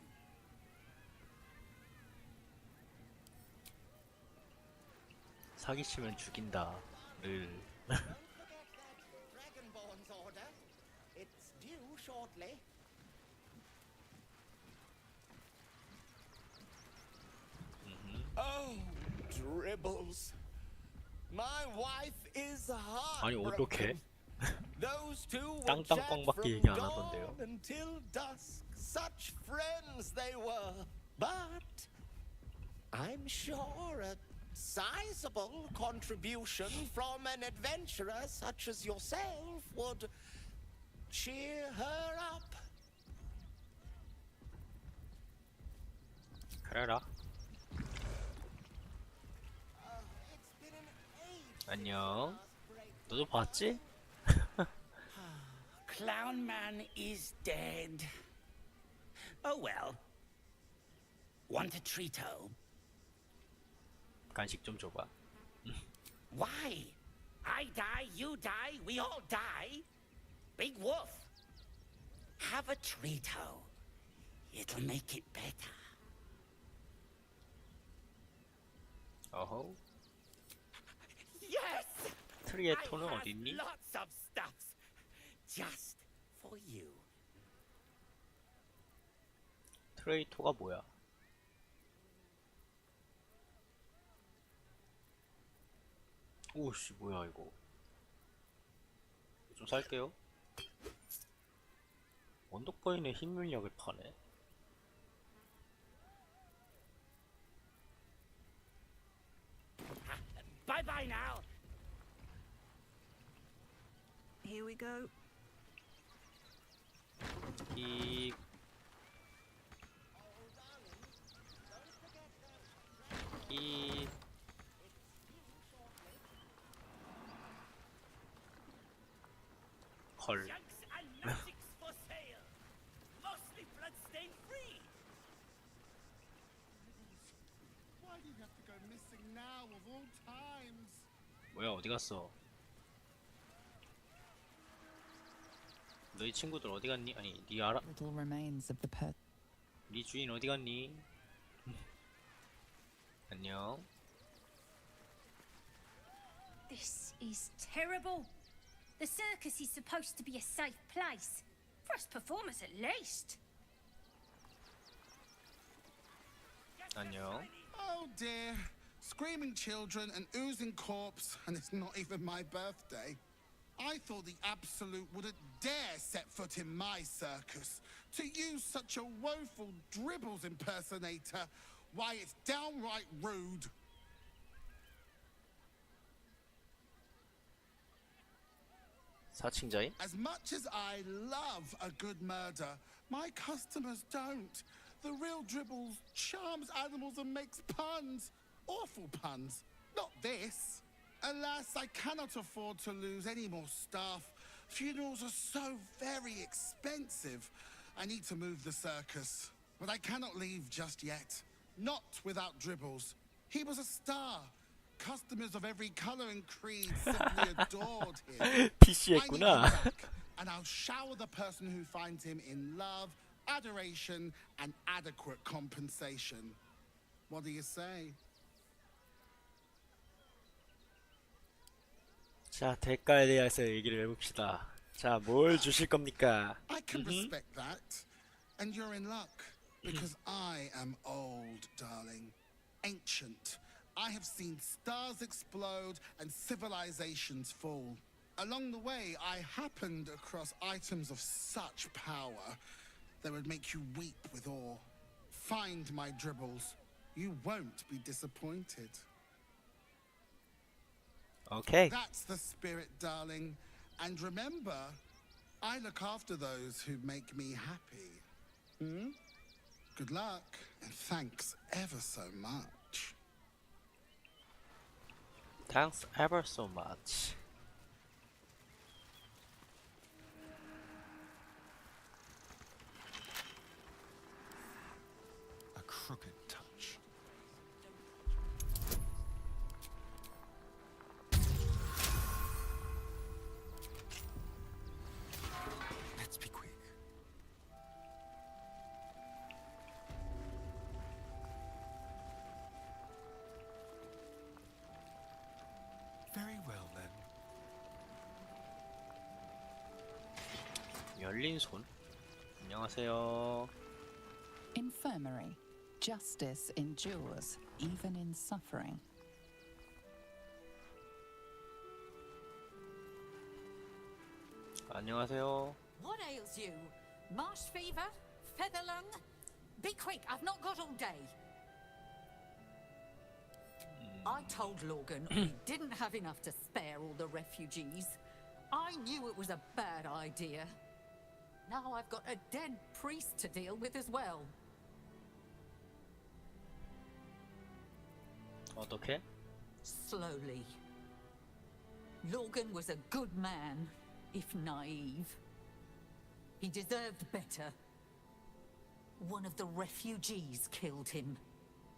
사기치면 죽인다. 을. Dragonborn's order. It's due shortly. Oh, Dribbles. My wife is 아니 heartbroken. 어떡해? Those two were 땅땅꽝밖에 chat 얘기 안 from 하던데요. dawn until dusk. Such friends they were. But I'm sure a sizable contribution from an adventurer such as yourself would cheer her up. 그래라. 안녕. 너도 봤지? Clown Man is dead. Oh well. Want a treato? 간식 좀 줘봐. Why? I die, you die, we all die. Big Wolf. Have a treato. It'll make it better. 어허. Yes! 트리에토는 I 어디 있니? have lots of stuffs just for you. 트레이토가 뭐야? 오씨 뭐야 이거? 좀 살게요. 언덕거인의 힘 물약을 파네. Bye bye now. Here we go. 이 헐. Junks and magics for sale. Mostly bloodstain free. Why do you have to go missing now of all times? 뭐야 어디 갔어? 너희 친구들 어디 갔니? 아니 네 알아? Little remains of the pet. 네 주인 어디 갔니? 안녕. This is terrible. The circus is supposed to be a safe place. For us performers at least. 안녕. Oh dear. Screaming children, an oozing corpse, and it's not even my birthday. I thought the Absolute wouldn't dare set foot in my circus. To use such a woeful Dribbles impersonator, why, it's downright rude. 사칭자인? As much as I love a good murder, my customers don't. The real Dribbles charms animals and makes puns. Awful puns. Not this. Alas, I cannot afford to lose any more staff. Funerals are so very expensive. I need to move the circus. But I cannot leave just yet. Not without Dribbles. He was a star. Customers of every color and creed simply adored him. PC했구나. I need him back, and I'll shower the person who finds him in love, adoration, and adequate compensation. What do you say? 자 대가에 대해서 얘기를 해봅시다. 자 뭘 주실 겁니까? I can respect that. And you're in luck, because I am old, darling. Ancient. I have seen stars explode and civilizations fall. Along the way, I happened across items of such power that would make you weep with awe. Find my Dribbles. You won't be disappointed. Okay. That's the spirit, darling. And remember, I look after those who make me happy. Good luck, and thanks ever so much. Thanks ever so much. A crooked touch. Let's be quick. Very well then. 열린 손. 안녕하세요. Infirmary. Justice endures, even in suffering. 안녕하세요. What ails you? Marsh fever? Feather lung? Be quick, I've not got all day. I told Logan we didn't have enough to spare all the refugees. I knew it was a bad idea. Now I've got a dead priest to deal with as well. 어떻게? Slowly. Logan was a good man, if naive. He deserved better. One of the refugees killed him.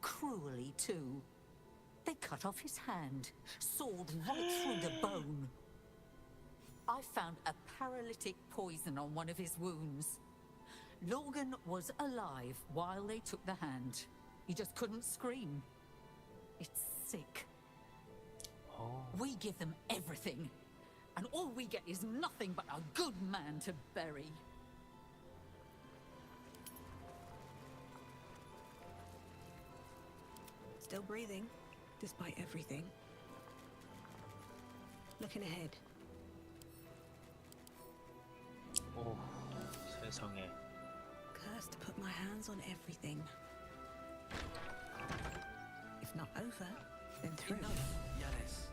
Cruelly, too. They cut off his hand, sawed right through the bone. I found a paralytic poison on one of his wounds. Logan was alive while they took the hand. He just couldn't scream. It's sick. Oh. We give them everything, and all we get is nothing but a good man to bury. Still breathing, despite everything. Looking ahead. 오, 세상에. Cursed to put my hands on everything. If not over, then through. Yanis.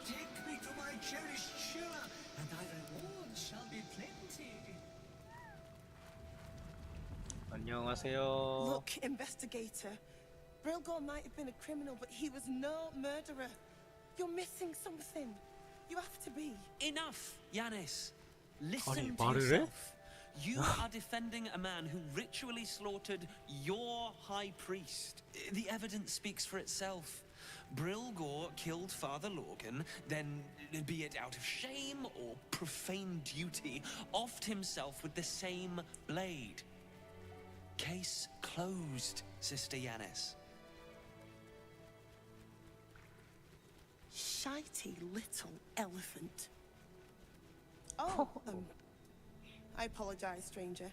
Take me to my cherished Shira, and thy rewards shall be plenty. 안녕하세요. Look, investigator. Brilgor might have been a criminal, but he was no murderer. You're missing something. You have to be. Enough, Yanis. Listen 아니, to 말을 해? yourself. You are defending a man who ritually slaughtered your high priest. The evidence speaks for itself. Brilgor killed Father Logan, then, be it out of shame or profane duty, offed himself with the same blade. Case closed, Sister Yanis. Shitey little elephant. Oh, I apologize, stranger.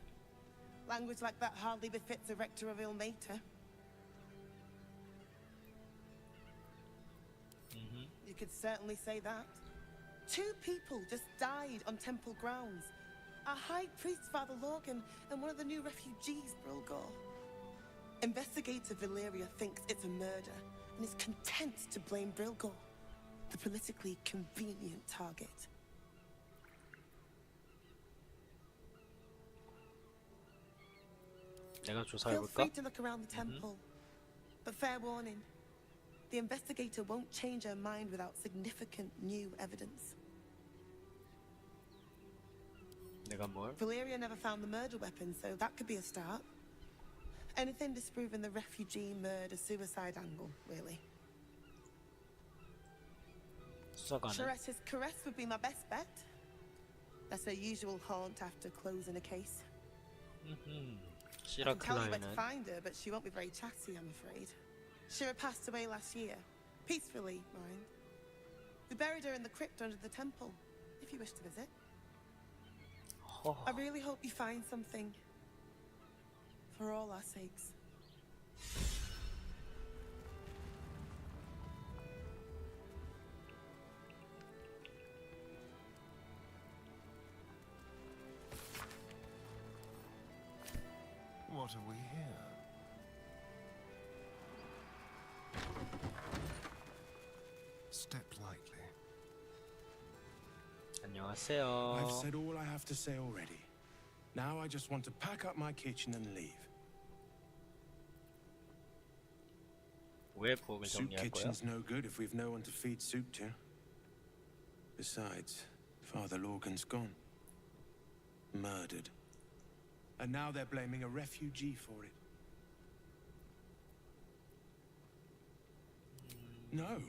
Language like that hardly befits a rector of Ilmater. You could certainly say that. 2 people just died on temple grounds. Our high priest, Father Logan, and one of the new refugees, Brilgor. Investigator Valeria thinks it's a murder and is content to blame Brilgor, the politically convenient target. 내가 Feel 조사해볼까? free to look around the temple. But fair warning, the investigator won't change her mind without significant new evidence. 내가 뭘? Valeria never found the murder weapon, so that could be a start. Anything disproving the refugee murder-suicide angle, really. 수사관은? Chares's caress would be my best bet. That's her usual haunt after closing a case. I can tell you where to 시라클라에는 find her, but she won't be very chatty, I'm afraid. Shira passed away last year. Peacefully, mind. We buried her in the crypt under the temple, if you wish to visit. I really hope you find something. For all our sakes. What are we here? Step lightly. 안녕하세요. I've said all I have to say already. Now I just want to pack up my kitchen and leave. 왜 부엌을 Soup 정리할 거야? kitchen's no good if we've no one to feed soup to. Besides, Father Lorgan's gone. Murdered. And now they're blaming a refugee for it. No.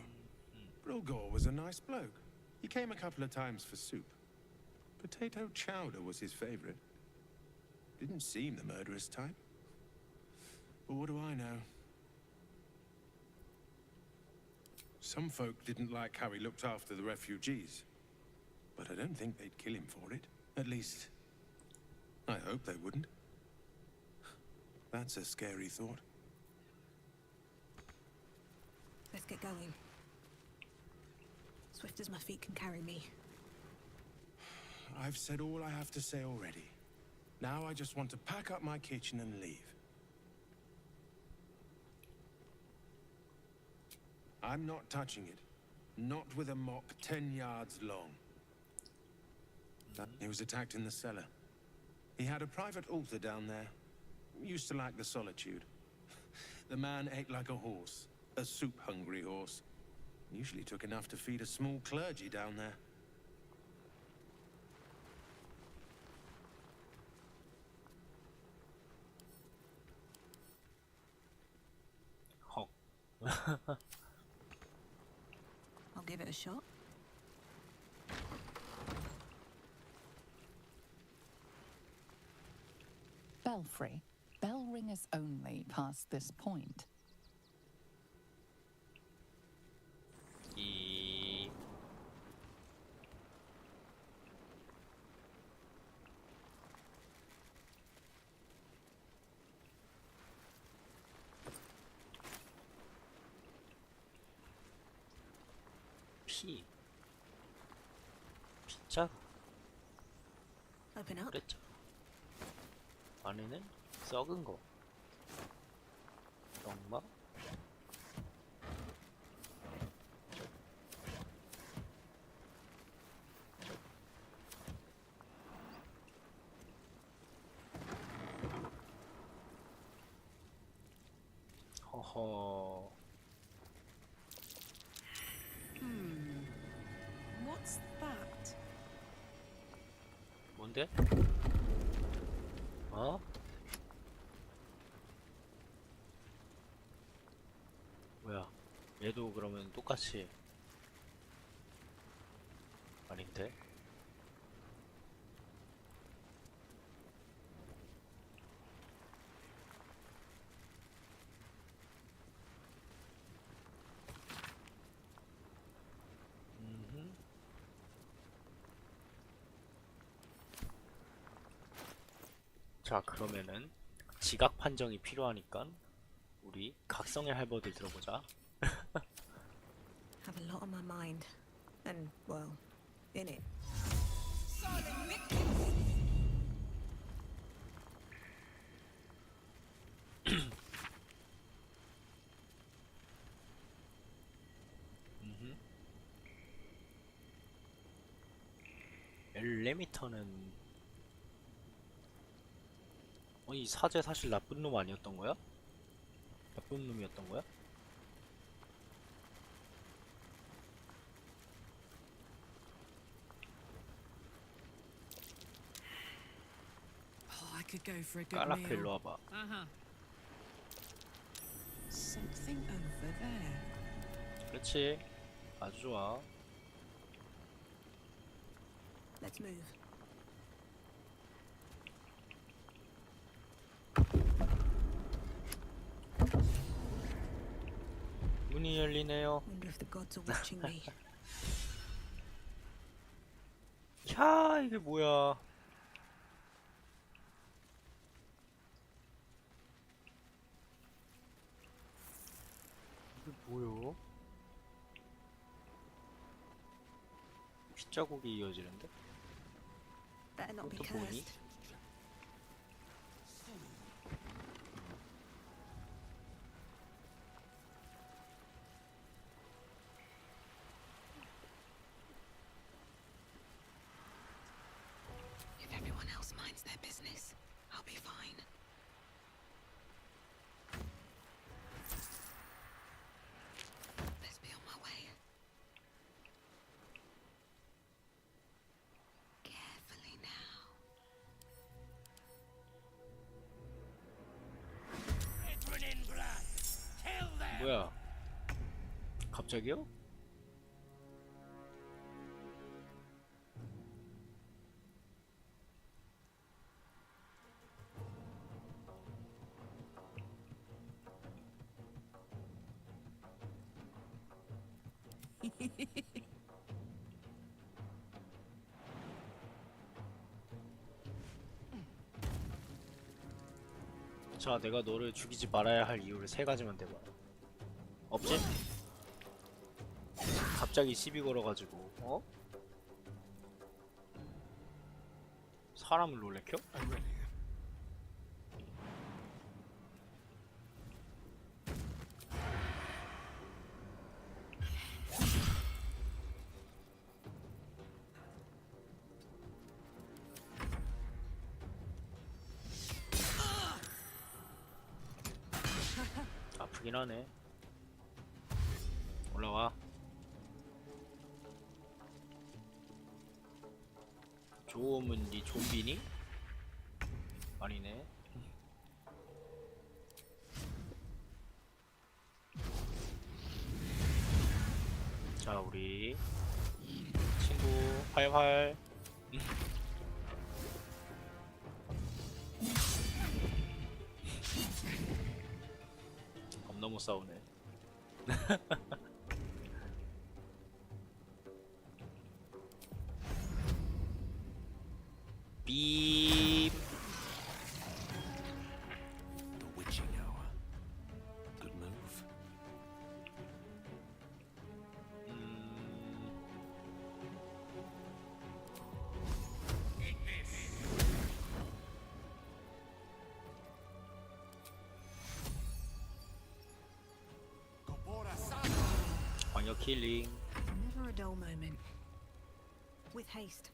Brilgor was a nice bloke. He came a couple of times for soup. Potato chowder was his favorite. Didn't seem the murderous type. But what do I know? Some folk didn't like how he looked after the refugees. But I don't think they'd kill him for it. At least, I hope they wouldn't. That's a scary thought. Let's get going. Swift as my feet can carry me. I've said all I have to say already. Now I just want to pack up my kitchen and leave. I'm not touching it. Not with a mop 10 yards long. He was attacked in the cellar. He had a private altar down there. Used to like the solitude. The man ate like a horse. A soup-hungry horse. Usually took enough to feed a small clergy down there. I'll give it a shot. Belfry. Bell ringers only past this point. 진짜로 Open up. 그랬죠. 안에는 썩은 거. 엄마? 허허. What's that? 뭔데? 어? 뭐야? 얘도 그러면 똑같이 아닌데? 자, 그러면은 지각 판정이 필요하니까 우리 각성의 할버들 들어보자. Have a lot on my mind. And, well, in it. 엘레미터는 이 사제 사실 나쁜 놈 아니었던 거야? 나쁜 놈이었던 거야? Oh, I could go for a good 까라크 meal. 일로 와봐. Something over there. 그렇지. 아주 좋아. Let's move. 문이 열리네요. Wonder if the gods are watching me. 야, 이게 뭐야? 이게 뭐요? 핏자국이 이어지는데? Better not be 또 보니? cursed. If everyone else minds their business, I'll be fine. 갑자기요? 자, 내가 너를 죽이지 말아야 할 이유를 세 가지만 대봐. 없지? 갑자기 시비 걸어가지고, 어? 사람을 놀래켜? 아프긴 하네. 올라와. 좋으면 니 좀비니? 아니네. 자, 우리 친구 활활. 겁나 못 싸우네. 빔. The witching hour. Good move. 광역 킬링. Never a dull moment. With haste.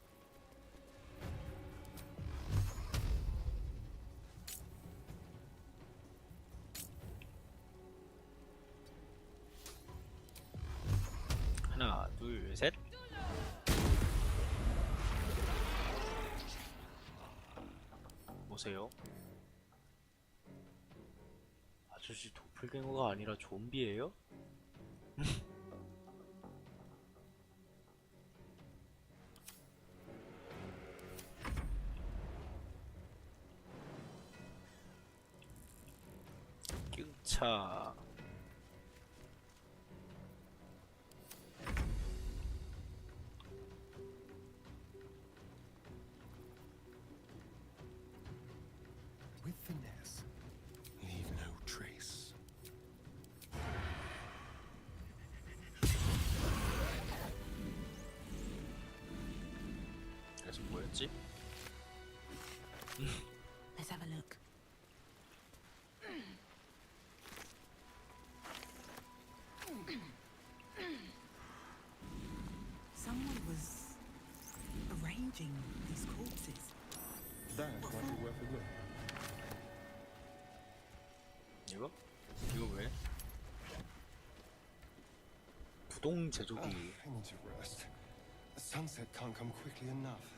하나, 둘, 셋. 보세요. 아저씨 도플갱어가 아니라 좀비예요? 차. With finesse, leave no trace. 그래서 뭐였지? Let's have a look. Someone was arranging these corpses. That might be worth a look. 이거? 이거 왜? 부동 제조기. I need to rest. The sunset can't come quickly enough.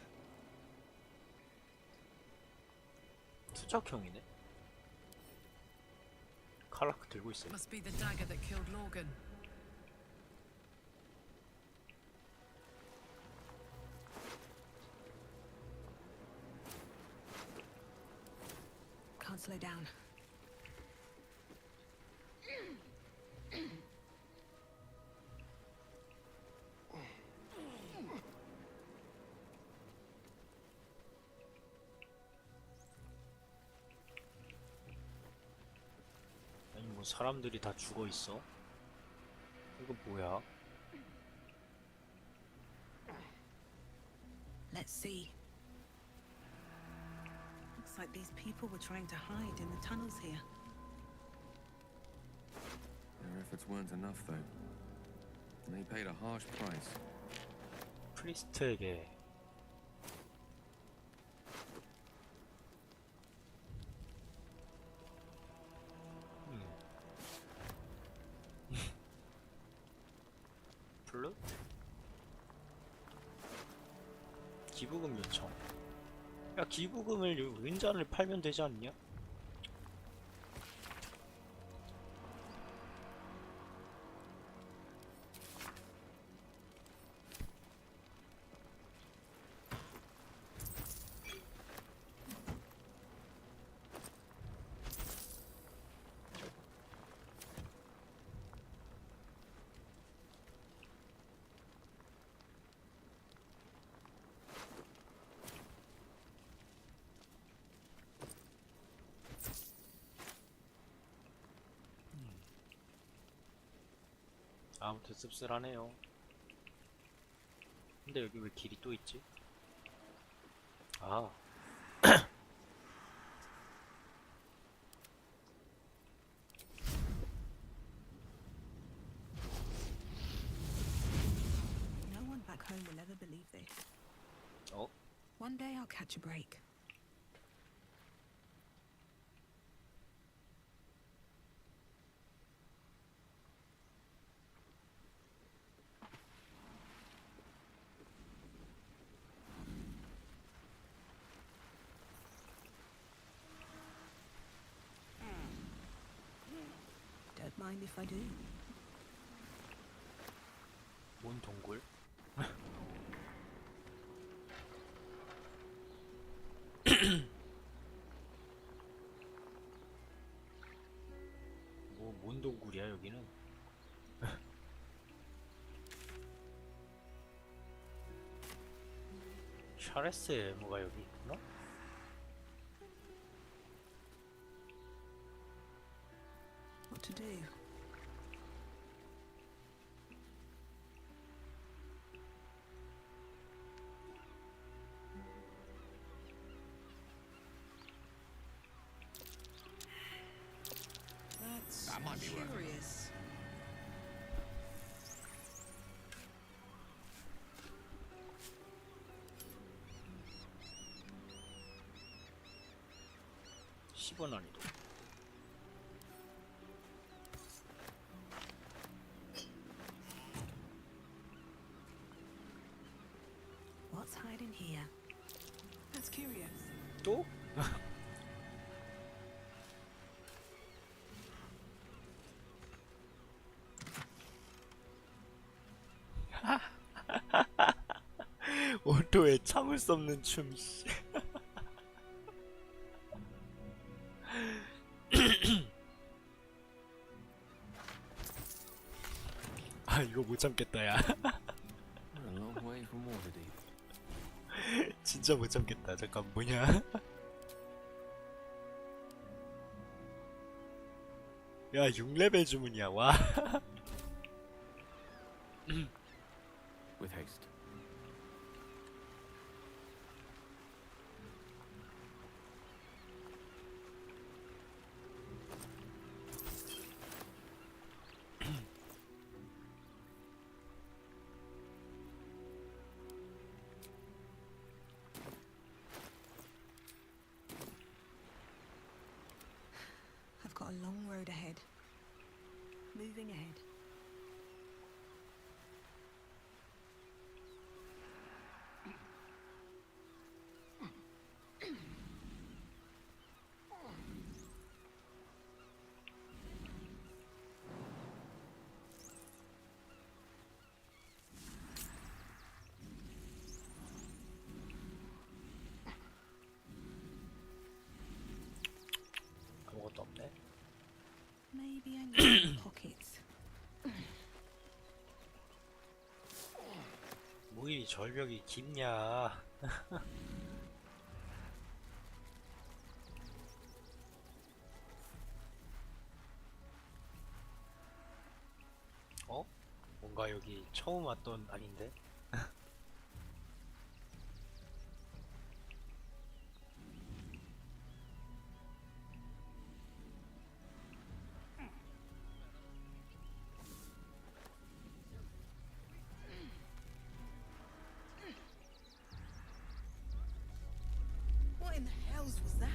투적형이네. 칼라크 들고 있어요. Must be the dagger that killed Logan. Can't slow down. 아니 뭐 사람들이 다 죽어 있어? 이거 뭐야? Let's see. Looks like these people were trying to hide in the tunnels here. Their efforts weren't enough, though. And they paid a harsh price. 프리스트에게 플룻? 기부금 요청. 야, 기부금을 은잔을 팔면 되지 않냐? 아무튼 씁쓸하네요. 근데 여기 왜 길이 또 있지? 아. No one back home will ever believe this. Oh. One day I'll catch a break. Don't mind if I do. 뭔 동굴? 뭔 동굴이야 여기는? 샤레스의 뭐가 여기 있구나? What to do? That's That might be worth it. curious. (10원) 난이도. What's hiding here? That's curious. 또? 오토에 참을 수 없는 춤. 씨. 아 이거 못 참겠다 야. 진짜 못 참겠다. 잠깐 뭐냐? 야 6레벨 주문이야 와. With haste. I've got a long road ahead. Moving ahead. 아무것도 없네. Maybe I need more pockets. 뭐 이리 절벽이 깊냐? 어? 뭔가 여기 처음 왔던 아닌데? What in the hells was that?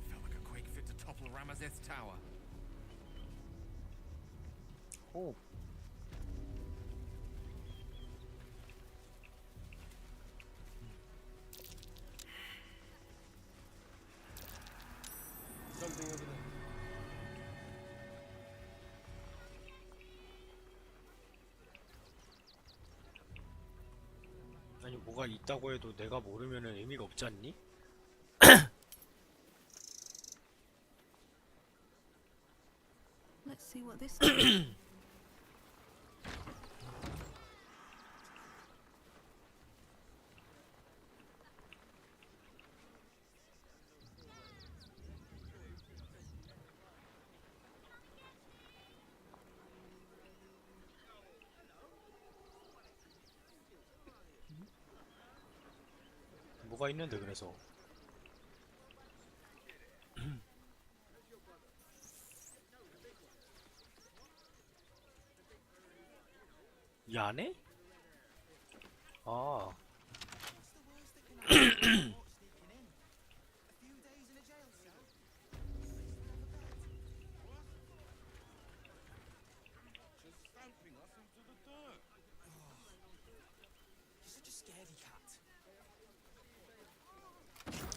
Felt like a quake fit to topple Ramazeth's tower. 오. Something over there. 아니 뭐가 있다고 해도 내가 모르면은 의미가 없지 않니? Let's see what this is. 뭐가 있는데 그래서. 이 안에? 아.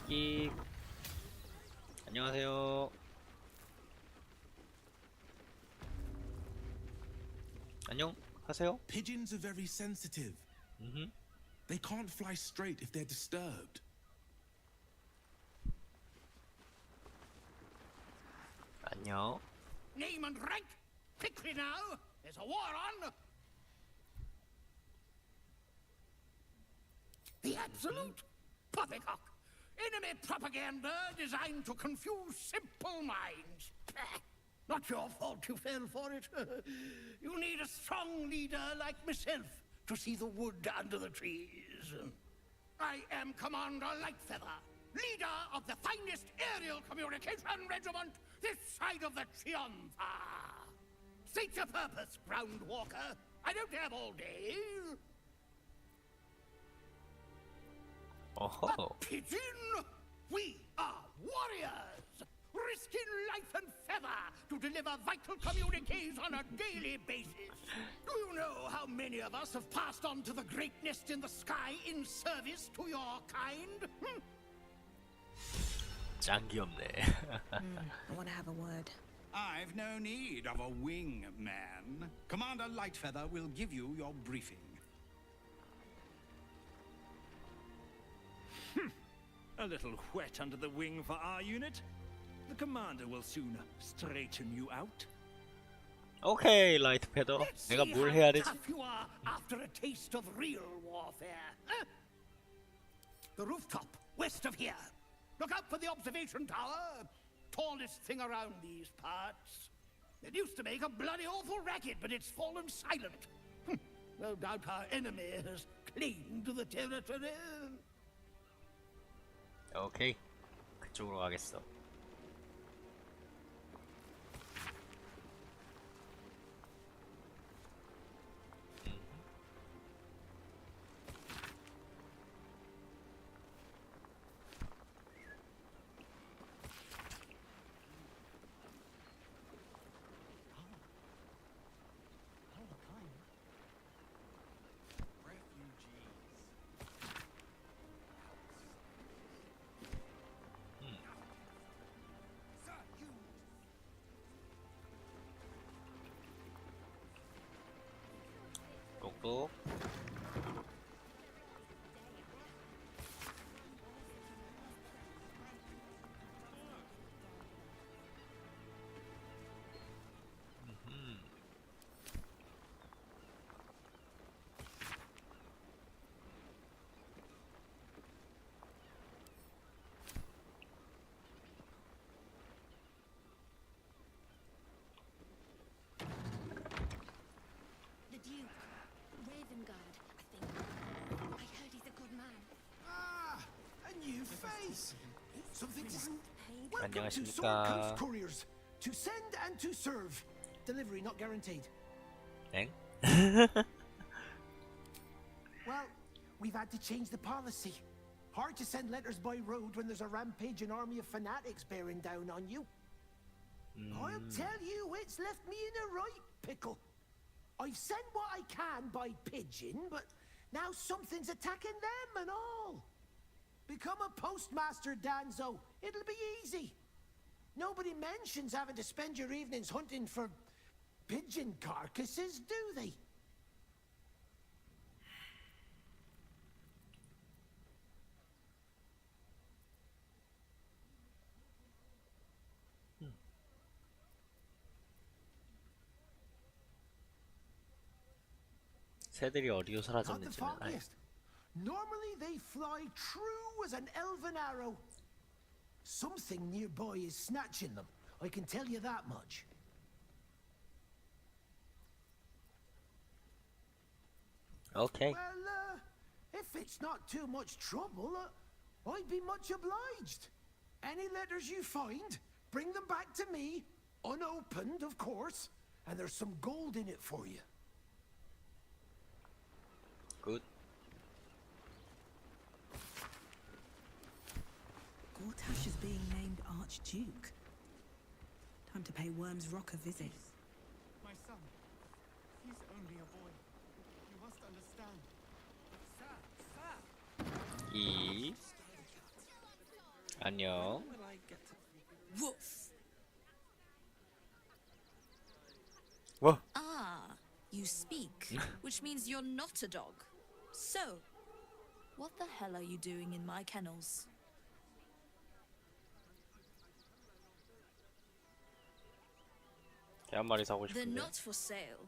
이 안녕하세요. 안녕하세요. Pigeons are very sensitive. They can't fly straight if they're disturbed. 안녕. Name and rank. Quickly now. There's a war on. The absolute poppycock. Enemy propaganda designed to confuse simple minds. Not your fault you fell for it. You need a strong leader like myself to see the wood under the trees. I am Commander Lightfeather, leader of the finest aerial communication regiment this side of the Triumpha. State your purpose, Groundwalker. I don't have all day. Oh. A pigeon? We are warriors, risking life and feather to deliver vital communiques on a daily basis. Do you know how many of us have passed on to the great nest in the sky in service to your kind? 짱 귀엽네. I want to have a word. I've no need of a wing man. Commander Lightfeather will give you your briefing. A little wet under the wing for our unit. The commander will soon straighten you out. 오케이 라이트 패더. 내가 뭘 해야 되지? Tough you are after a taste of real warfare. The rooftop west of here. Look out for the observation tower. Tallest thing around these parts. It used to make a bloody awful racket, but it's fallen silent. No doubt our enemy has claimed the territory. 오케이. 그쪽으로 가겠어. 똑똑. The Duke. Ravengard, I think. I heard he's a good man. Ah, a new face. Something to Welcome to Sword 안녕하십니까. Coast Couriers. To send and to serve. Delivery not guaranteed. 엥? Well, we've had to change the policy. Hard to send letters by road when there's a rampaging army of fanatics bearing down on you. I'll tell you, it's left me in a right pickle. I've sent what I can by pigeon, but now something's attacking them and all. Become a postmaster, Danzo. It'll be easy. Nobody mentions having to spend your evenings hunting for pigeon carcasses, do they? 새들이 어디로 Not the 사라졌는지는 아니. foggiest. Normally they fly true as an elven arrow. Something nearby is snatching them. I can tell you that much. Okay. Well, if it's not too much trouble, I'd be much obliged. Any letters you find, bring them back to me, unopened, of course, and there's some gold in it for you. Good. Gortash is being named Archduke. Time to pay Worm's Rock a visit. My son. He's only a boy. You must understand. 이 안녕. Woof. 뭐? Ah, you speak, which means you're not a dog. So, what the hell are you doing in my kennels? 개 한 마리 사고 They're 싶은데. not for sale.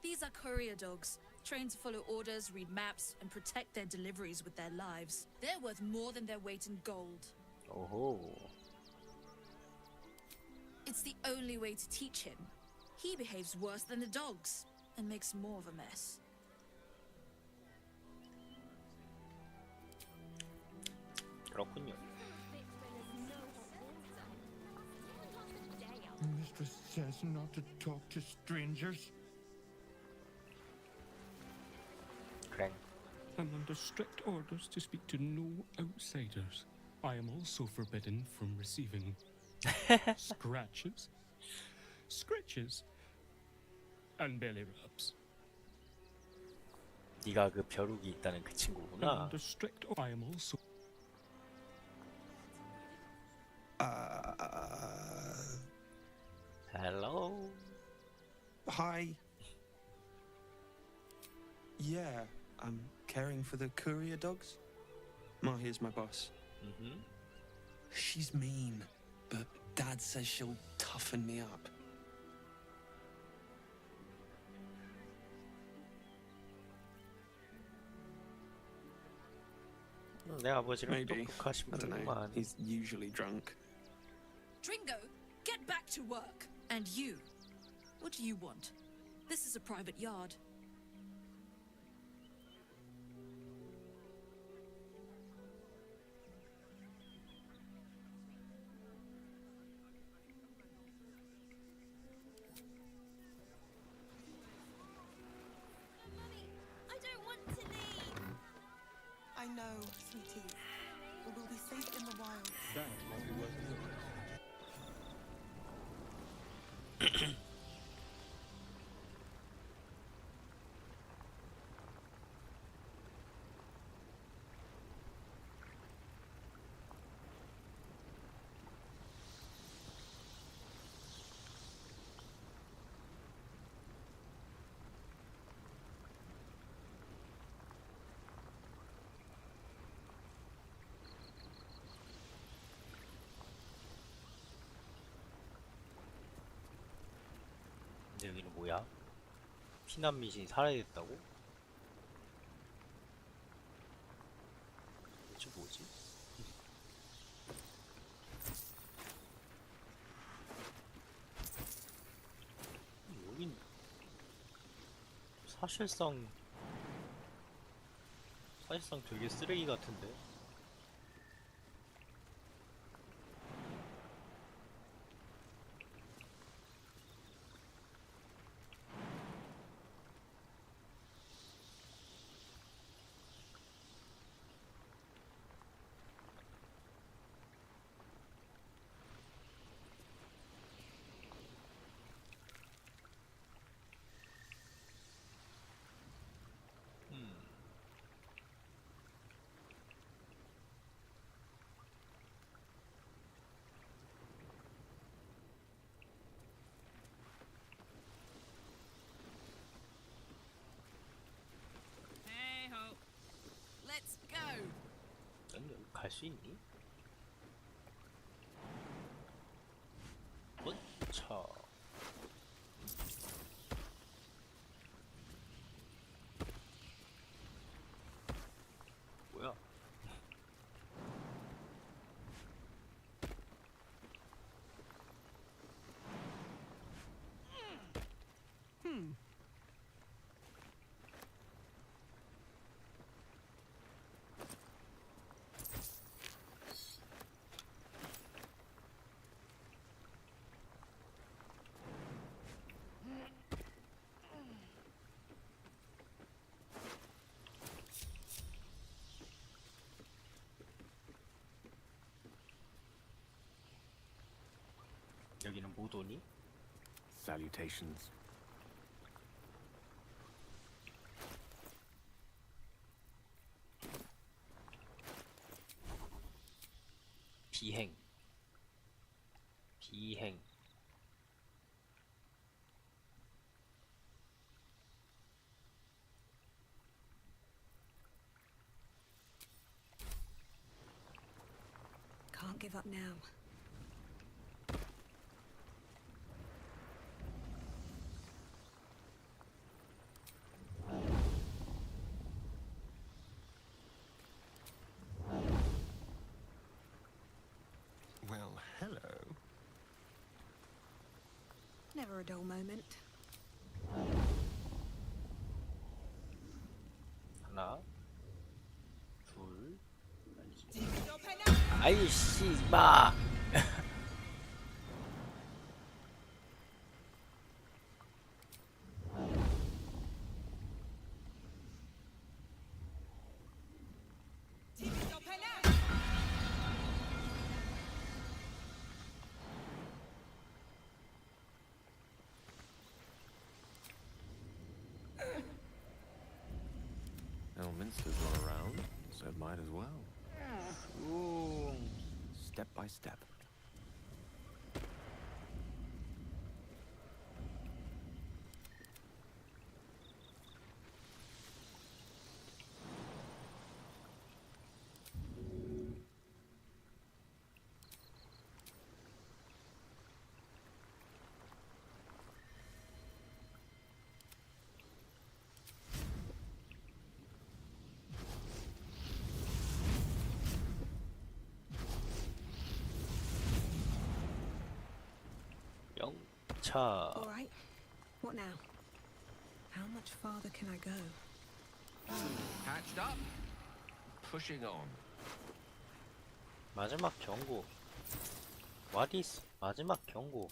These are courier dogs, trained to follow orders, read maps, and protect their deliveries with their lives. They're worth more than their weight in gold. 오호. It's the only way to teach him. He behaves worse than the dogs, and makes more of a mess. 그렇군요. Mistress says not to talk to strangers. 그래. I'm under strict orders to speak to no outsiders. I am also forbidden from receiving scratches, scritches, and belly rubs. 네가 그 벼룩이 있다는 그 I'm 친구구나. under strict. I am also. Hello. Hi. Yeah, I'm caring for the courier dogs. Mahia's my boss. Mm-hmm. She's mean, but Dad says she'll toughen me up. 내 아버지는 Maybe. 똑똑하신 I don't know. 분이구만. He's usually drunk. Dringo, get back to work. And you, what do you want? This is a private yard. I don't want to leave. I know, sweetie. But we'll be safe in the wild. That might be worth it. 근데 여기는 뭐야? 피난 미신이 살아있다고? 대체 뭐지? 여긴 사실상 되게 쓰레기 같은데. Hey ho. Let's go. 넌 여기 갈 수 있니? 차. 뭐야? 여기는 못 오니? Salutations. 비행. 비행. Can't give up now. Well, hello. Never a dull moment. 하나, 둘, 아이 씨마. Elminster's not around, so might as well. Ooh. Step by step. 영차. All right. What now? How much farther can I go? Patched up. Pushing on. 마지막 경고. What is 마지막 경고?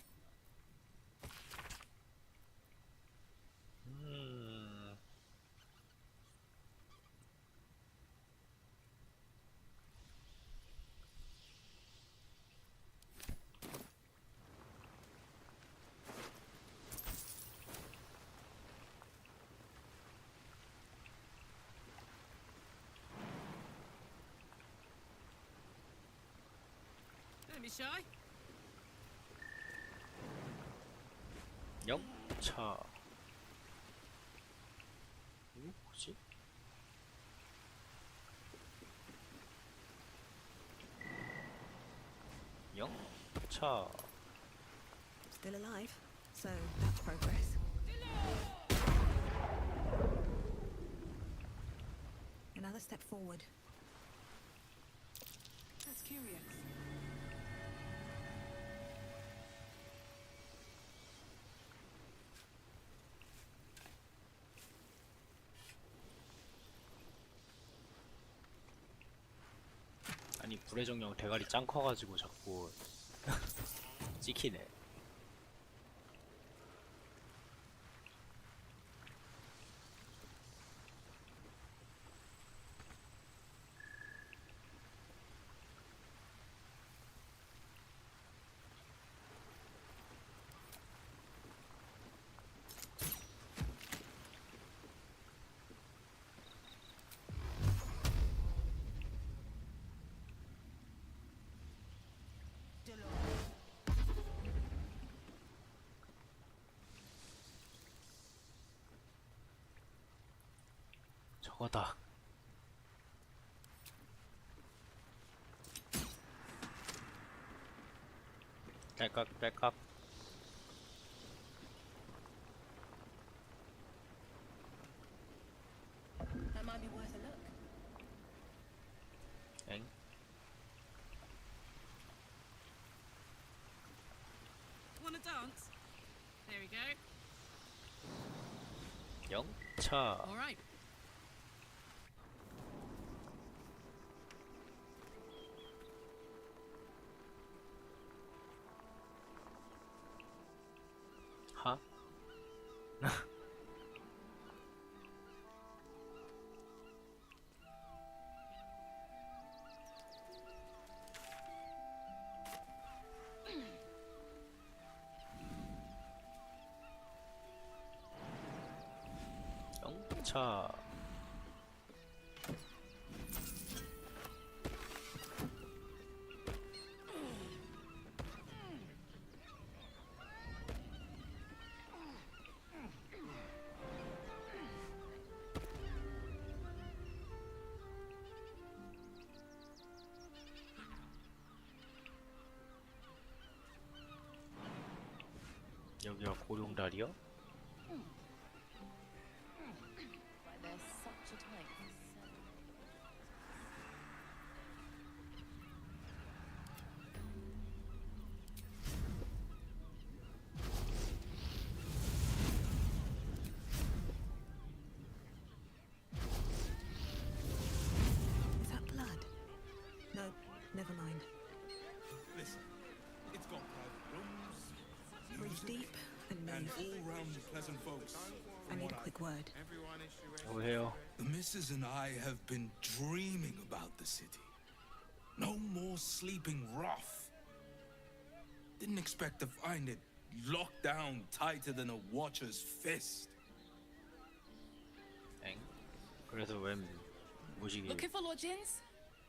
Don't be shy. 영차. 이거 뭐지? 영차. Still alive, so that's progress. Another step forward. That's curious. 아니 불의 정령 대가리 짱 커가지고 자꾸 찍히네. 저거다. 딸깍 딸깍. That might be worth a look. 엥? Wanna dance? There we go. 영차. All right. 하? 차. 여기가 고룡다리요? Is that blood? No, never mind. Listen, it's got private rooms, Breathe deep and and move. all-round pleasant folks. I need a quick word. 왜요? The missus and I have been dreaming about the city. No more sleeping rough. Didn't expect to find it locked down tighter than a watcher's fist. 엥? 그래서 웬 무식이? Looking for lodgings?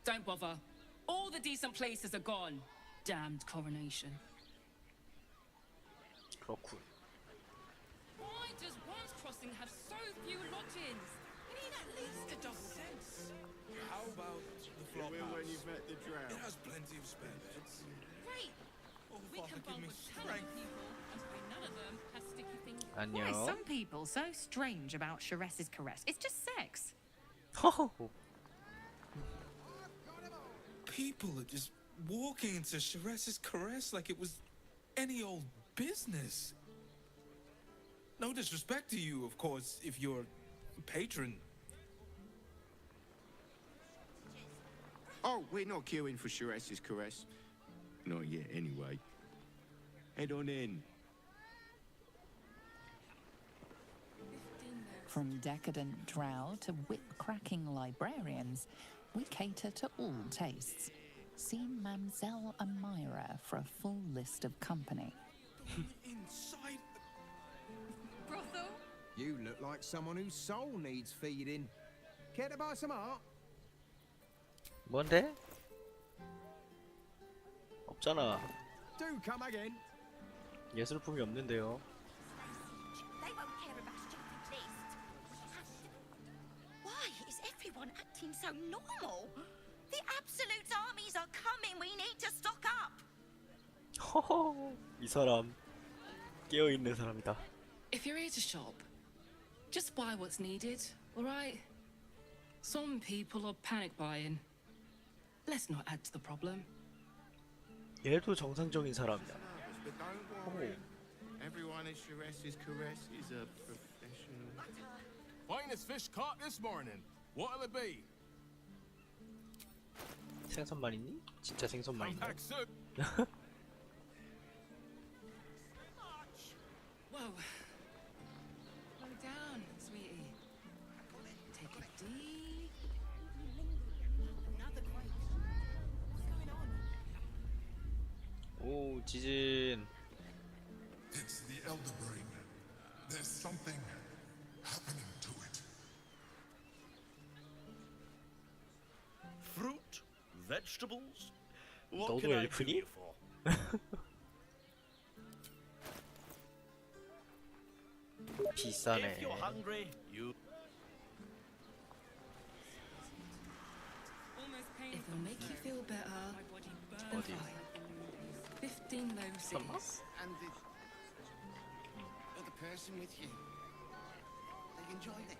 Don't bother. All the decent places are gone. Damned coronation. 그렇군. Why does Once Crossing have so few lodgings? We need at least a dozen. How about the flop house? It has plenty of spare beds. Great. Oh, We Father, can give bunk me with talented strength. people and pay none of them has sticky fingers. Why are 안녕. some people so strange about Sharess's caress? It's just sex. People are just walking into Sharess's caress like it was any old business. No disrespect to you, of course, if you're a patron. Oh, we're not queuing for Sharess's caress. Not yet, anyway. Head on in. From decadent drow to whip-cracking librarians, we cater to all tastes. See Mamselle Amira for a full list of company. Inside Brothel? You look like someone whose soul needs feeding. Care to buy some art? 뭔데? 없잖아. Do come again. 예술품이 없는데요. They won't care about a stupid list. Why is everyone acting so normal? The Absolute armies are coming. We need to stock up. 허허. 이 사람 깨어 있는 사람이다. If you're here to shop, just buy what's needed, alright? Some people are panic buying. Let's not add to the problem. 얘도 정상적인 사람이야. But don't worry. Everyone at Sharess's caress is a professional. Finest fish caught this morning. What'll it be? 생선만 있니? 진짜 생선만 있네. Pack soup. Whoa. Slow down, sweetie. Take it deep. Another crate. What's going on? 오 지진. It's the Elder Brain. There's something happening to it. Fruit? Vegetables? What 너도 can I do 엘프니? you for? 비싸네. If you're hungry, you... It'll make you feel better. Then 어디? fine. 15 roses. And the other person with you. They enjoyed it.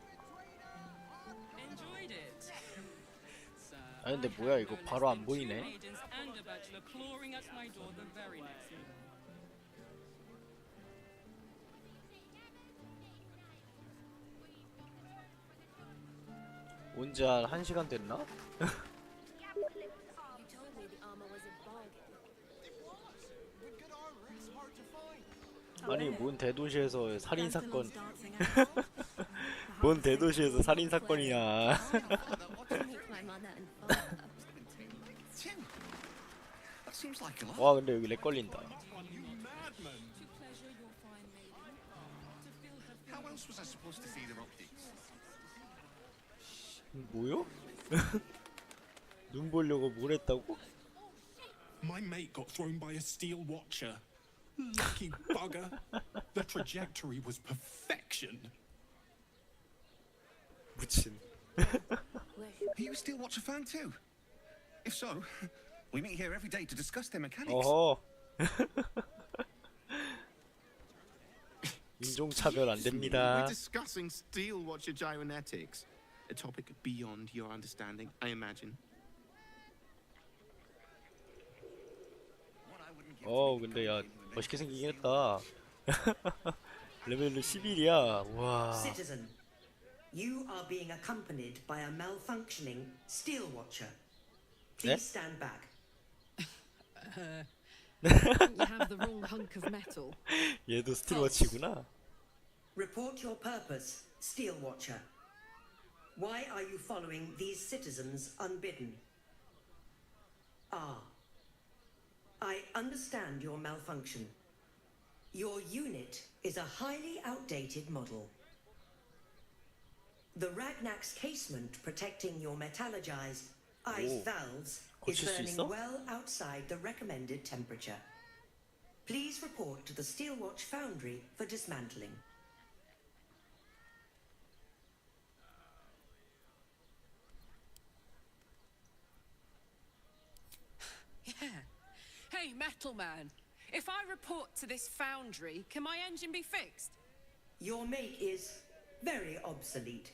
Enjoyed it. Sir, 아 근데 뭐야 이거 바로 안 보이네. maidens and a bachelor clawing at my door the very next morning. 온지 한 1시간 됐나? You told me the armor was a bargain. With good armor, it's hard to find. 아니 뭔 대도시에서 살인 사건. 뭔 대도시에서 살인 사건이야. My mother and father. Tim, that seems like a lot. 와 근데 여기 렉 걸린다. How else was I supposed to see their optics? 뭐요? 눈 보려고 뭘 했다고? My mate got thrown by a steel watcher. Lucky bugger. The trajectory was perfection. 무친. Are you a steel watcher fan too? If so, we meet here every day to discuss their mechanics. 어허. 인종차별 안 됩니다. We're discussing steel watcher gyromatics. A topic beyond your understanding, I imagine. 근데 야 멋있게 생기긴 했다. 레벨 11이야. 와. Citizen, you are being accompanied by a malfunctioning steel watcher. Please stand back. You have the wrong hunk of metal. 얘도 스틸워치구나. Report your purpose, steel watcher. Why are you following these citizens unbidden? I understand your malfunction. Your unit is a highly outdated model. The Ragnak's casement protecting your metallurgized ice valves is burning well outside the recommended temperature. Please report to the Steelwatch Foundry for dismantling. Yeah. Hey, Metal Man. If I report to this foundry, can my engine be fixed? Your mate is very obsolete.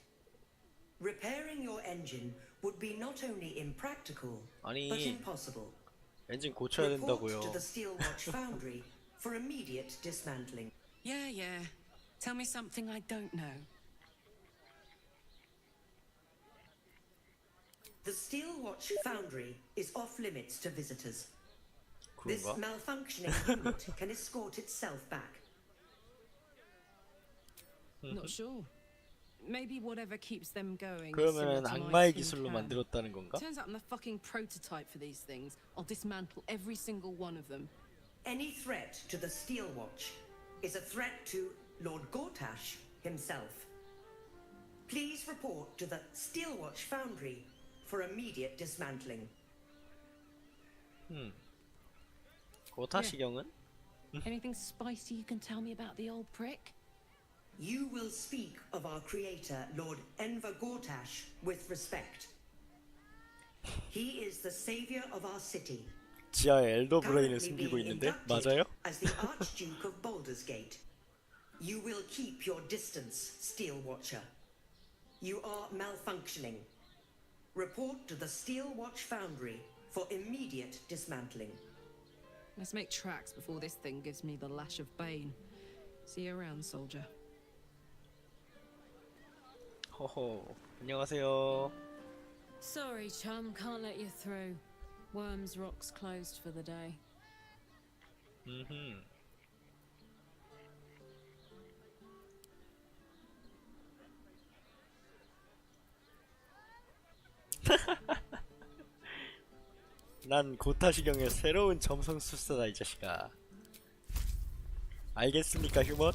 Repairing your engine would be not only impractical, but impossible. 엔진 고쳐야 된다고요. Report to the Steelwatch Foundry for immediate dismantling. Yeah. Tell me something I don't know. The Steelwatch Foundry is off limits to visitors. This malfunctioning unit can escort itself back. Not sure. Maybe whatever keeps them going. 그러면은 악마의 기술로 만들었다는 건가? Turns out I'm the fucking prototype for these things. I'll dismantle every single one of them. Any threat to the Steelwatch is a threat to Lord Gortash himself. Please report to the Steelwatch Foundry for immediate dismantling. 고타시경은? Anything spicy you can tell me about the old prick? You will speak of our creator, Lord Enver Gortash, with respect. He is the savior of our city. 지하에 엘더 브레인을 숨기고 있는데 맞아요? As the Archduke of Baldur's Gate. You will keep your distance, Steel Watcher. You are malfunctioning. Report to the Steel Watch Foundry for immediate dismantling. Let's make tracks before this thing gives me the lash of Bane. See you around, soldier. 호호. 안녕하세요. Sorry, chum, can't let you through. Worms Rock's closed for the day. 난 고타시경의 새로운 점성술사다 이 자식아. 알겠습니까 휴먼?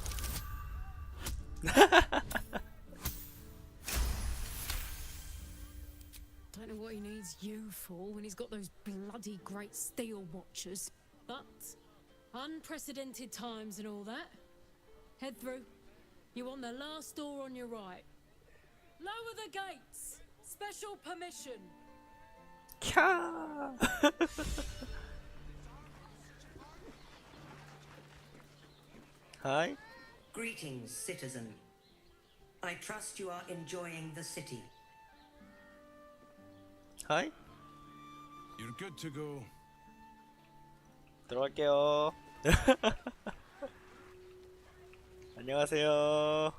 Don't know what he needs you for when he's got those bloody great steel watchers. But unprecedented times and all that. Head through. You want the last door on your right. Lower the gates. Special permission. 캬. Hi. Greetings, citizen. I trust you are enjoying the city. Hi. You're good to go. 들어갈게요. 안녕하세요.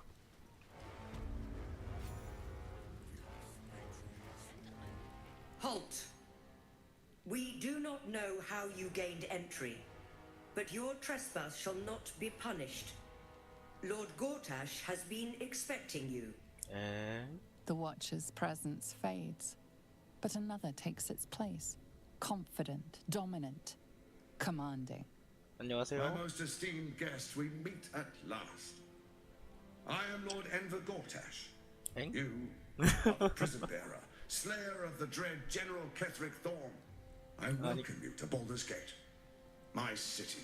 Halt! We do not know how you gained entry, but your trespass shall not be punished. Lord Gortash has been expecting you. The Watcher's presence fades, but another takes its place. Confident, dominant, commanding. 안녕하세요. My most esteemed guest, we meet at last. I am Lord Enver Gortash. You of prison bearer, slayer of the dread General Ketheric Thorm. I welcome you to Baldur's Gate, my city.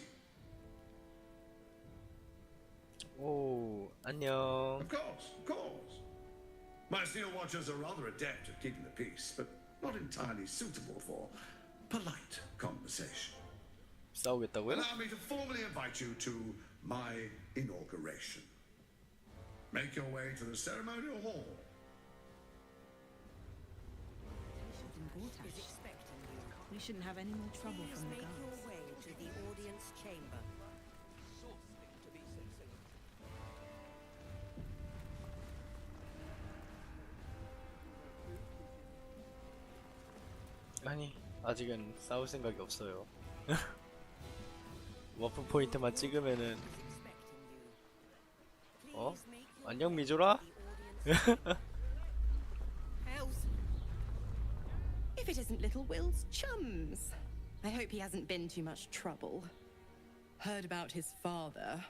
오, 안녕. Of course, of course. My Steel Watchers are rather adept at keeping the peace, but not entirely suitable for polite conversation. 싸우겠다고요? Allow me to formally invite you to my inauguration. Make your way to the ceremonial hall. We shouldn't have any more trouble from the guards. Your way to the audience chamber. 아니, 아직은 싸울 생각이 없어요. 워프 포인트만 찍으면은 어? 안녕 미조라? If it isn't little Will's chums. I hope he hasn't been too much trouble. Heard about his father.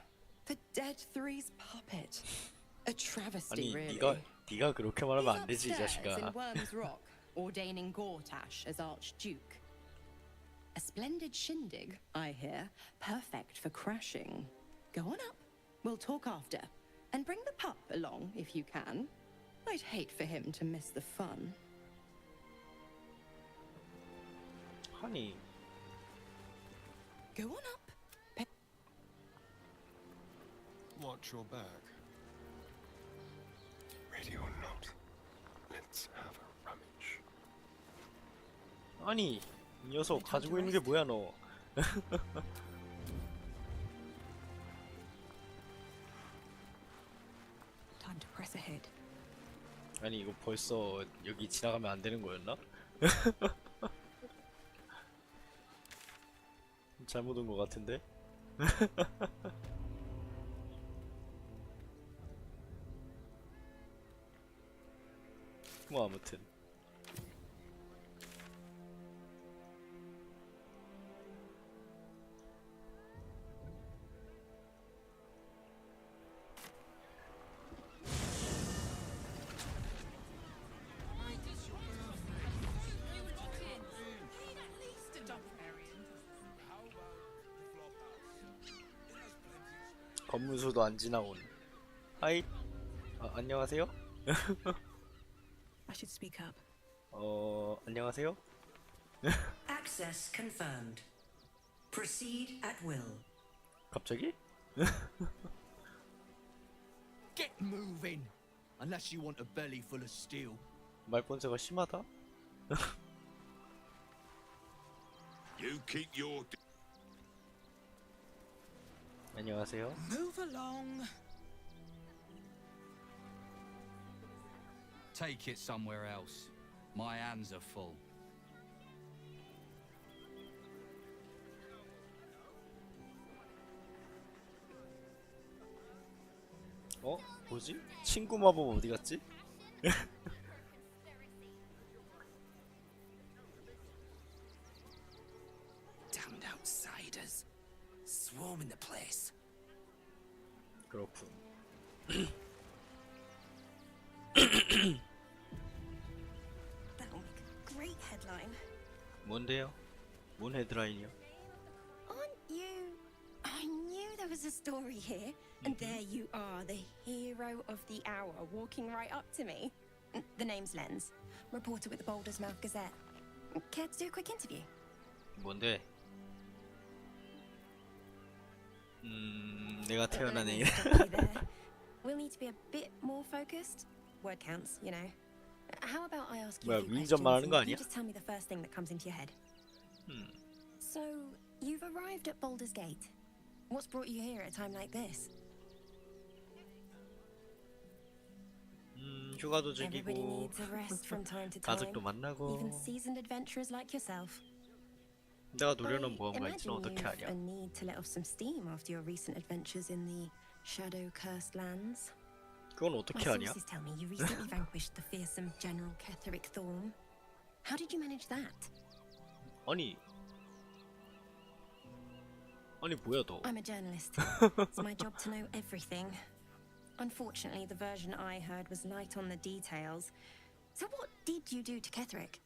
The Dead Three's puppet. A travesty, 아니, really. 네가 그렇게 말하면 안 되지, 이 Upstairs in 자식아. Worm's Rock, ordaining Gortash as Archduke. A splendid shindig, I hear. Perfect for crashing. Go on up. We'll talk after. And bring the pup along, if you can. I'd hate for him to miss the fun. 아니, Go on up. Watch your back. Ready or not, let's have a rummage. 아니, 이 녀석 가지고 있는 게 뭐야 너? Time to press ahead. 아니 이거 벌써 여기 지나가면 안 되는 거였나? 잘못 온 거 같은데? 뭐 아무튼 검문소도 안 지나온. 하이. 안녕하세요? I should speak up. 안녕하세요? Access confirmed. Proceed at will. 갑자기? Get moving! Unless you want a belly full of steel. 말본새가 심하다? You keep your. 안녕하세요? Move along. Take it somewhere else. My hands are full. 어? 뭐지? 친구 마법 어디 갔지? Damned outsiders. Swarming the place. 그렇군. That'll make a great headline. 뭔데요? 뭔 헤드라인이요? Aren't you? I knew there was a story here, and there you are, the hero of the hour, walking right up to me. The name's Lens, reporter with the Baldur's Mouth Gazette. Care to do a quick interview? 뭔데? 내가 태어난 애. We'll need to be a bit more focused. Word counts, you know. How about I ask you 뭐야, a few 위인전 questions 말하는 거 and you 아니야? just tell me the first thing that comes into your head. So, you've arrived at Baldur's Gate. What's brought you here at a time like this? 휴가도 Everybody 즐기고 needs a rest from time to time. 가족도 만나고. Even seasoned adventurers like yourself. 내가 노려놓은 뭐가 Imagine 있지는 어떻게 you've 하냐? a need to let off some steam after your recent adventures in the shadow-cursed lands. 그건 My 어떻게 하냐? sources tell me you recently vanquished the fearsome General Ketheric Thorm. How did you manage that? 아니 뭐야 너? I'm a journalist. It's my job to know everything. Unfortunately, the version I heard was light on the details. So what did you do to Ketherick?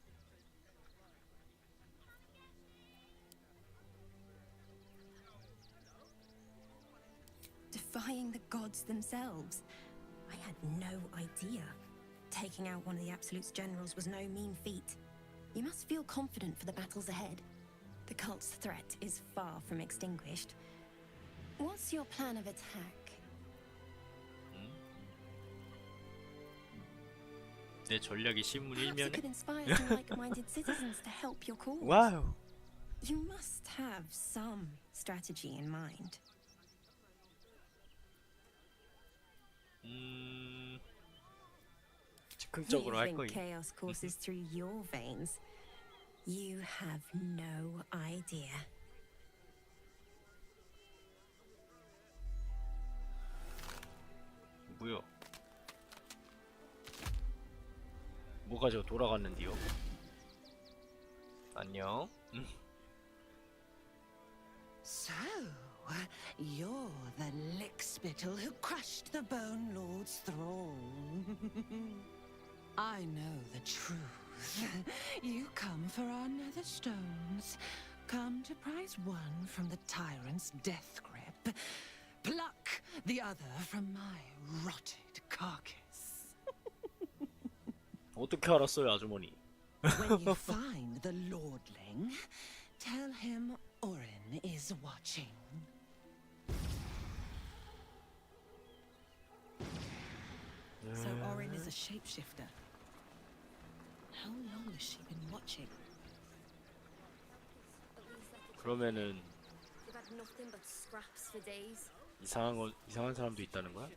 Defying the gods themselves. I had no idea. Taking out one of the Absolute's generals was no mean feat. You must feel confident for the battles ahead. The cult's threat is far from extinguished. What's your plan of attack? 내 전략이 신문 Perhaps you 1면에? could inspire some like-minded citizens to help your cause. 와우. You must have some strategy in mind. 즉흥적으로 할 You 거임. think chaos courses through your veins. You have no idea. 뭐야? 뭐가 저 돌아갔는데요? 안녕. So, you're the lickspittle who crushed the Bone Lord's throne. I know the truth. You come for our nether stones. Come to prize one from the tyrant's death grip. Pluck the other from my rotted carcass. 어떻게 알았어요, 아주머니? When you find the lordling, tell him Orin is watching. So Orin is a shapeshifter. How long has she been watching? 그러면은 We've had nothing but scraps for days. 이상한 사람도 있다는 거야?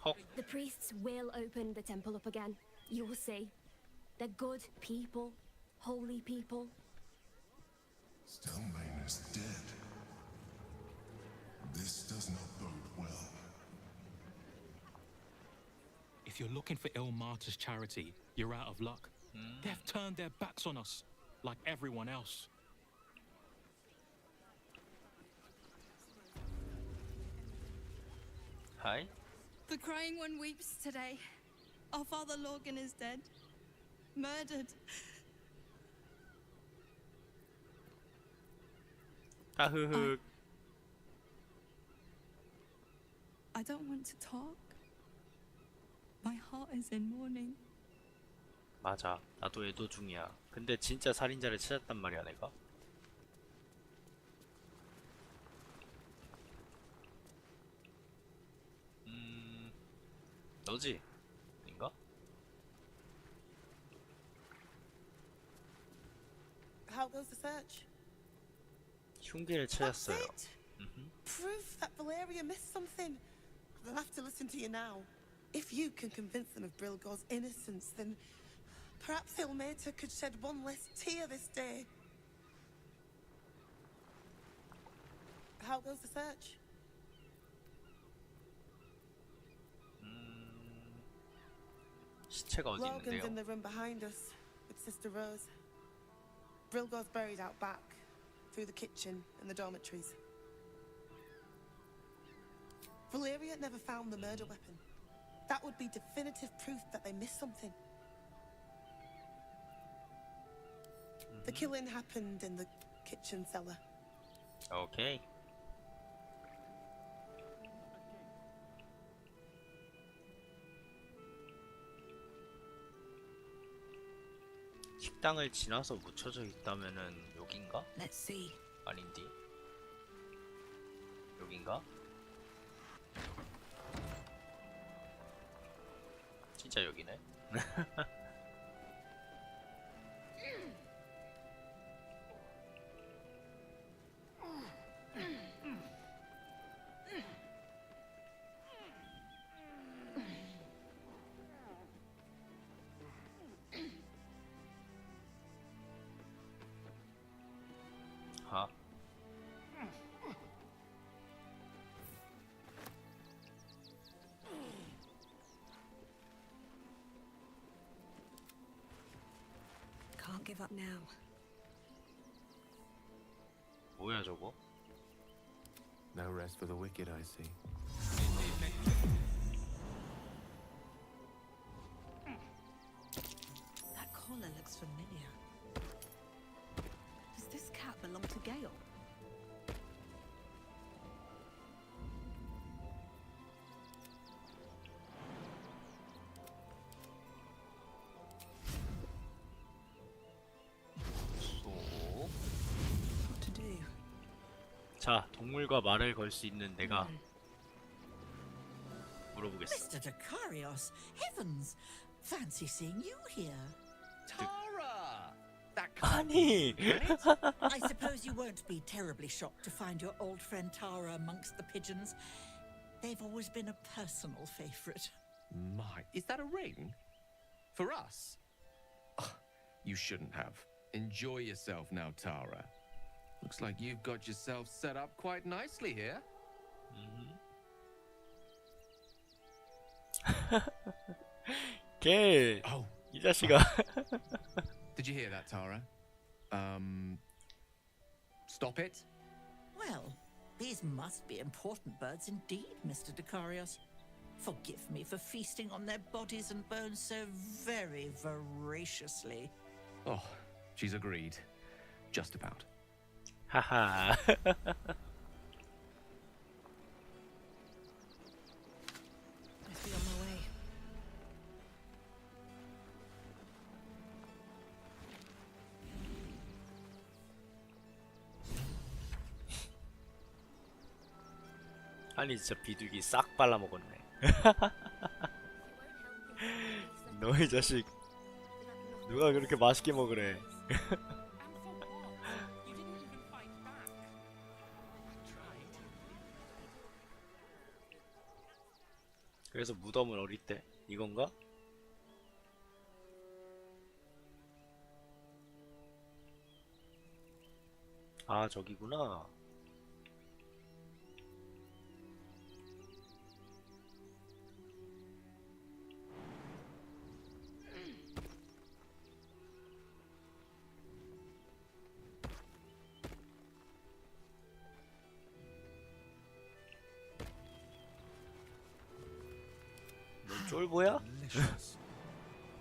헉. The priests will open the temple up again. You'll see. They're good people, holy people. Stelmane is dead. This does not bode well. If you're looking for Ilmater's charity, you're out of luck. They've turned their backs on us, like everyone else. Hi. The Crying One weeps today. Our father Lorgan is dead. Murdered. 아흐흐. I don't want to talk. My heart is in mourning. 맞아. 나도 애도 중이야. 근데 진짜 살인자를 찾았단 말이야, 내가. 너지? 아닌가? How goes the search? 흉기를 찾았어요. Proof that Valeria missed something. They'll have to listen to you now. If you can convince them of Brilgor's innocence, then perhaps Ilmater could shed one less tear this day. How goes the search? 시체가 어디 Logan's 있는데요? in the room behind us with Sister Rose. Brilgor's buried out back, through the kitchen and the dormitories. Valeria never found the murder weapon. That would be definitive proof that they missed something. The killing happened in the kitchen cellar. 오케이. 식당을 지나서 묻혀져 있다면은 여긴가? Let's see. 아닌디. 여긴가? 진짜 여기네. 하. Can't give up now. 뭐야 저거? No rest for the wicked, I see. That collar looks familiar. Does this cat belong to Gale? What to do? 자, 동물과 말을 걸 수 있는 내가 물어보겠어. Mr. Dakarios, heavens! Fancy seeing you here. Tara! That 아니. I suppose you won't be terribly shocked to find your old friend Tara amongst the pigeons. They've always been a personal favorite. My, is that a ring? For us? Ugh, you shouldn't have. Enjoy yourself now, Tara. Looks like you've got yourself set up quite nicely here. 걔, 이 자식아. Did you hear that, Tara? Stop it? Well, these must be important birds indeed, Mr. Dakarios. Forgive me for feasting on their bodies and bones so very voraciously. Oh, she's agreed. Just about. 하하. Must be on my way. 아니 진짜 비둘기 싹 발라먹었네. 너희 자식 누가 그렇게 맛있게 먹으래. 그래서 무덤은 어릴 때 이건가? 아 저기구나. 너 쫄보야?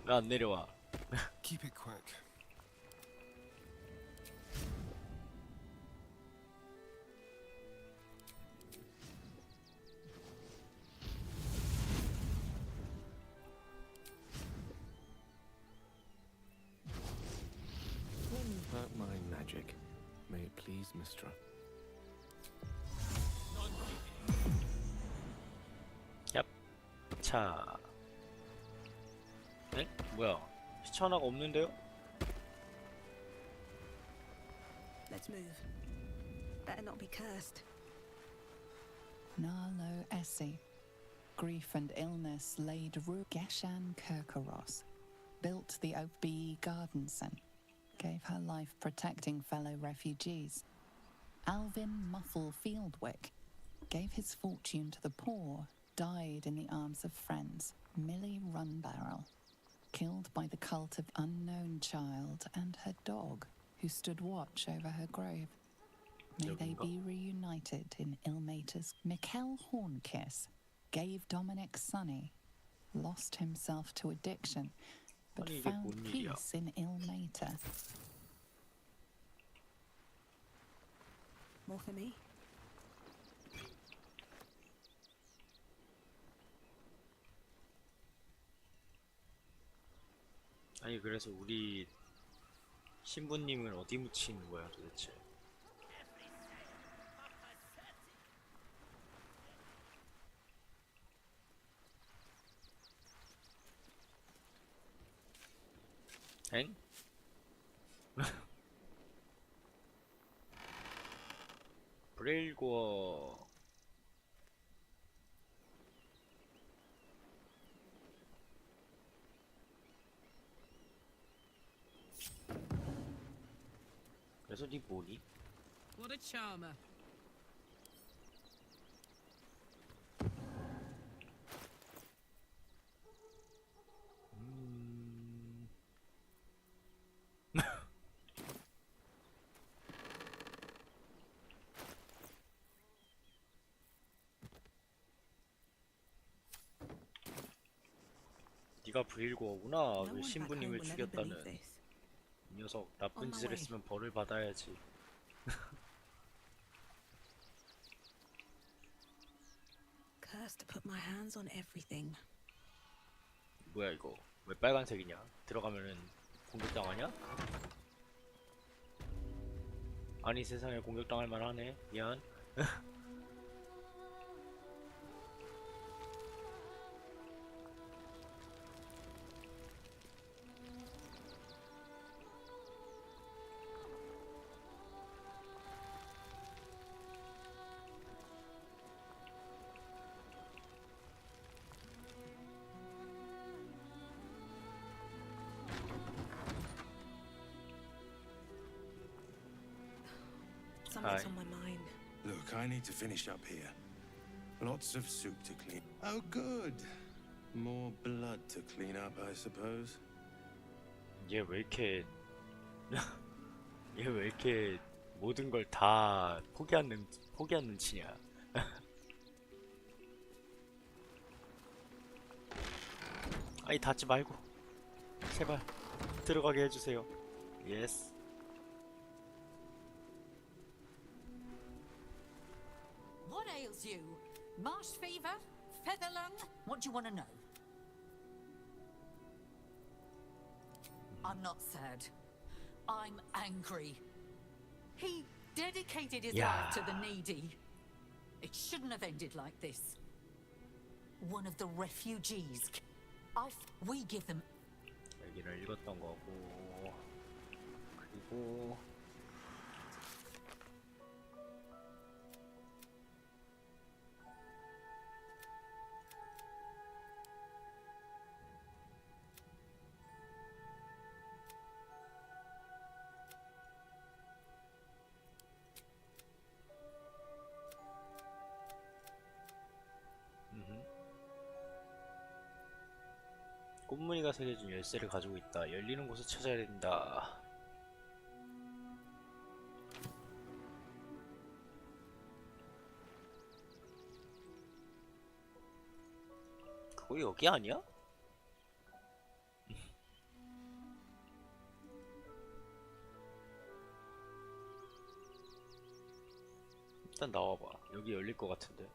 왜 안 내려와? Keep it quick. Without my magic, may it please, Mistra. 얍. 자. 에? 뭐야? 시체 하나가 없는데요? Let's move. Better not be cursed. Narlo Essie. Grief and illness laid Geshan Kirkoros. Built the OBE Gardenson. Gave her life protecting fellow refugees. Alvin Muffle Fieldwick. Gave his fortune to the poor. Died in the arms of friends. Millie Runbarrel. Killed by the cult of unknown child and her dog, who stood watch over her grave. May they be reunited in Ilmater's. Mikkel Hornkiss gave Dominic Sonny, lost himself to addiction, but found peace in Ilmater. More for me? 아니 그래서 우리 신부님은 어디 묻히는 거야 도대체? 엥? 브레일고어 그래서 니 뭐니? What a charmer. 네가 브릴고어구나. No 그 one back home 신부님을 will ever believe 죽였다는. this. 이 녀석 나쁜 On my 짓을 way. 했으면 벌을 받아야지. Cursed to put my hands on everything. 뭐야 이거? 왜 빨간색이냐? 들어가면은 공격당하냐? 아니 세상에 공격당할 만하네. 미안. Something's Hi. on my mind. Look, I need to finish up here. Lots of soup to clean. Oh, good. More blood to clean up, I suppose. 얘 왜 이렇게 얘 왜 이렇게 모든 걸 다 포기하는 눈치냐? 아니 닫지 말고 제발 들어가게 해주세요. 예스. What ails you? Marsh fever? Feather lung? What do you want to know? I'm not sad. I'm angry. He dedicated his life to the needy. It shouldn't have ended like this. One of the refugees. We give them. 여기를 읽었던 거고 그리고 꽃무늬가 새겨진 열쇠를 가지고 있다. 열리는 곳을 찾아야 된다. 그거 여기 아니야? 일단 나와봐. 여기 열릴 것 같은데.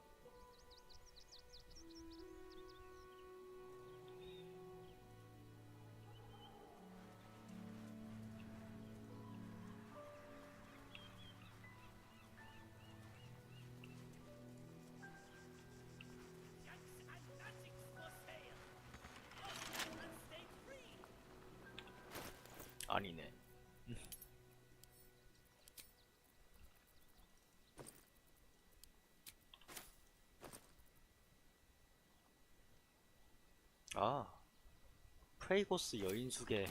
아니네. 아, 프레이고스 여인숙의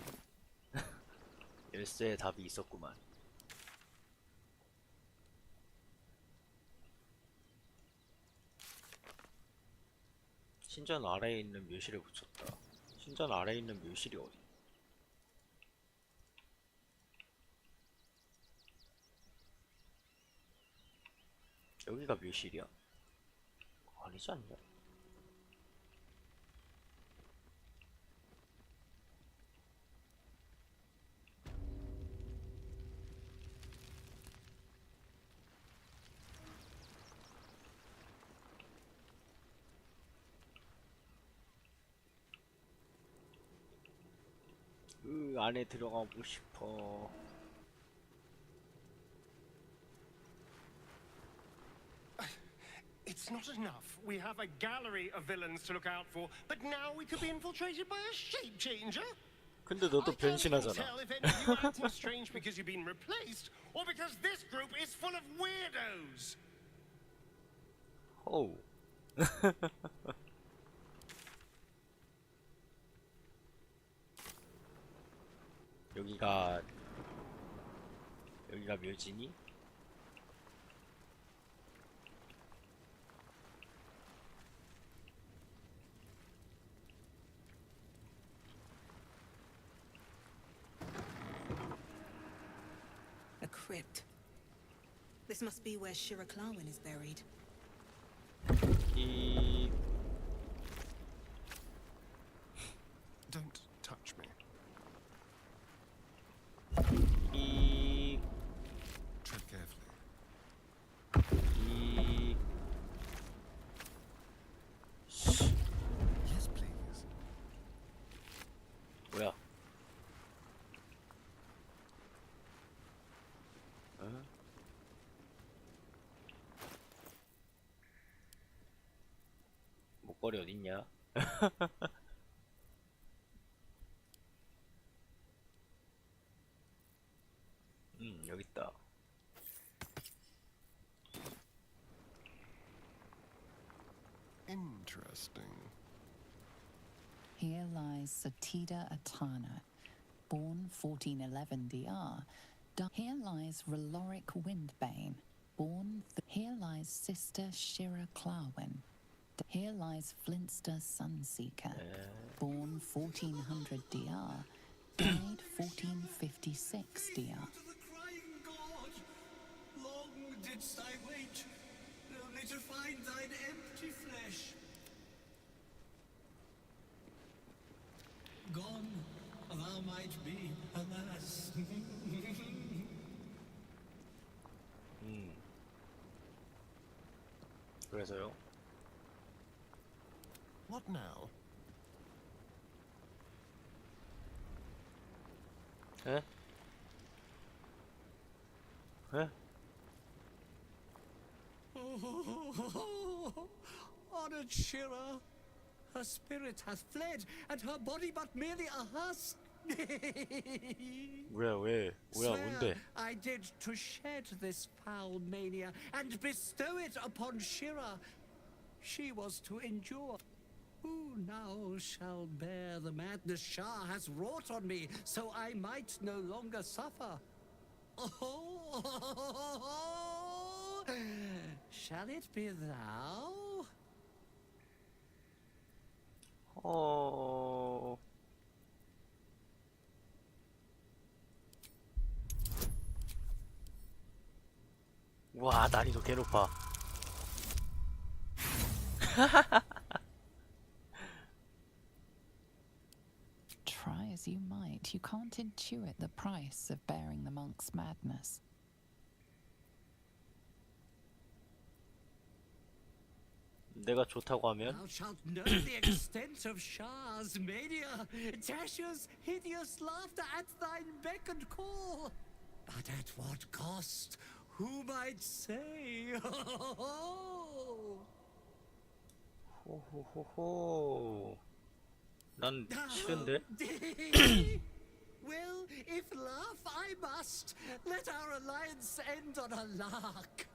열쇠의 답이 있었구만. 신전 아래에 있는 묘실에 붙였다. 신전 아래에 있는 묘실이 어디? 여기가 묘실이야? 아니지 않냐? 안에 들어가고 싶어. It's not enough. We have a gallery of villains to look out for, but now we could be infiltrated by a shape changer? 근데 너도 변신하잖아. Tell if any of you are acting strange because you've been replaced, or because this group is full of weirdos. Oh. 여기가 묘지니? A crypt. This must be where Shira Clarwin is buried. 이 목걸이 어딨냐? 여기 있다. Interesting. Here lies Satida Atana, born 1411 DR. Here lies Reloric Windbane, born. Here lies Sister Shira Clarwin. Here lies Flintster Sunseeker, born 1400 DR, died 1456 DR. Long didst I wait, only to find thine empty flesh. Gone, thou might be, alas. 그래서요? What now? 에? 에? Honored Shira, her spirit hath fled, and her body but merely a husk. 왜? 뭐야, 뭔데? I did to shed this foul mania and bestow it upon Shira. She was to endure. Who now shall bear the madness Shah has wrought on me, so I might no longer suffer? Oh, shall it be thou? 어... 와, 난이도 개 높아. Try as you might, you can't intuit the price of bearing the monk's madness. 내가 좋다고 하면? Thou shalt know the extent of Shah's mania, Tasha's hideous laughter at thine beck and call. But at what cost? Who might say? 호호호호. 난 싫은데? Well, if laugh I must, let our alliance end on a lark.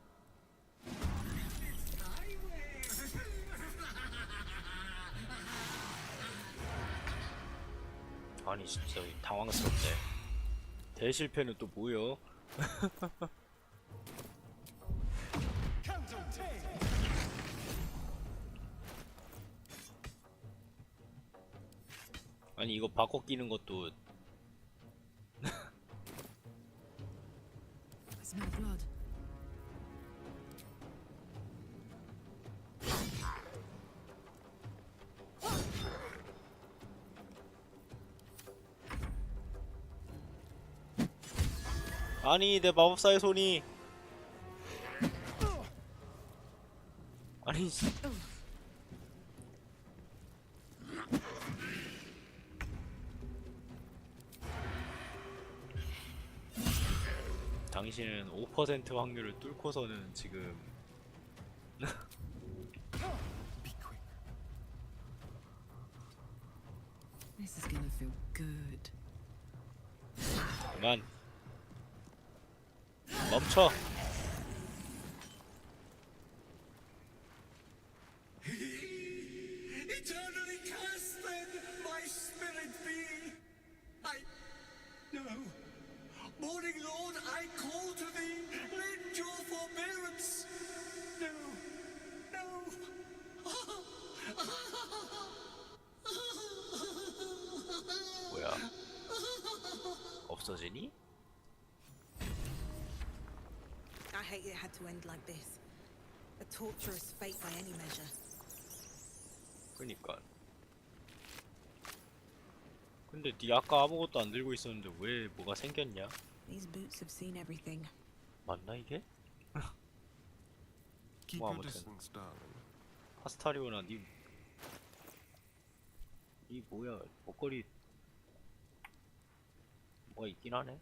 아니 진짜 당황스럽네. 대실패는 또 뭐여? 아니 이거 바꿔 끼는 것도 I smell blood. 아니 내 마법사의 손이 아니 당신은 5% 확률을 뚫고서는 지금 This is gonna feel good. 그만 멈춰. Eternally cast then my spirit be. No. Morning Lord, I call to thee, lend your forbearance. No. 뭐야? 없어지니? I hate it had to end like this. A torturous fate by any measure. 그니까. 근데 니 아까 아무것도 안 들고 있었는데 왜 뭐가 생겼냐? These boots have seen everything. 맞나 이게? Keep 뭐 your 아무튼 distance, darling. 파스타리오나 니 뭐야 목걸이 뭐가 있긴 하네.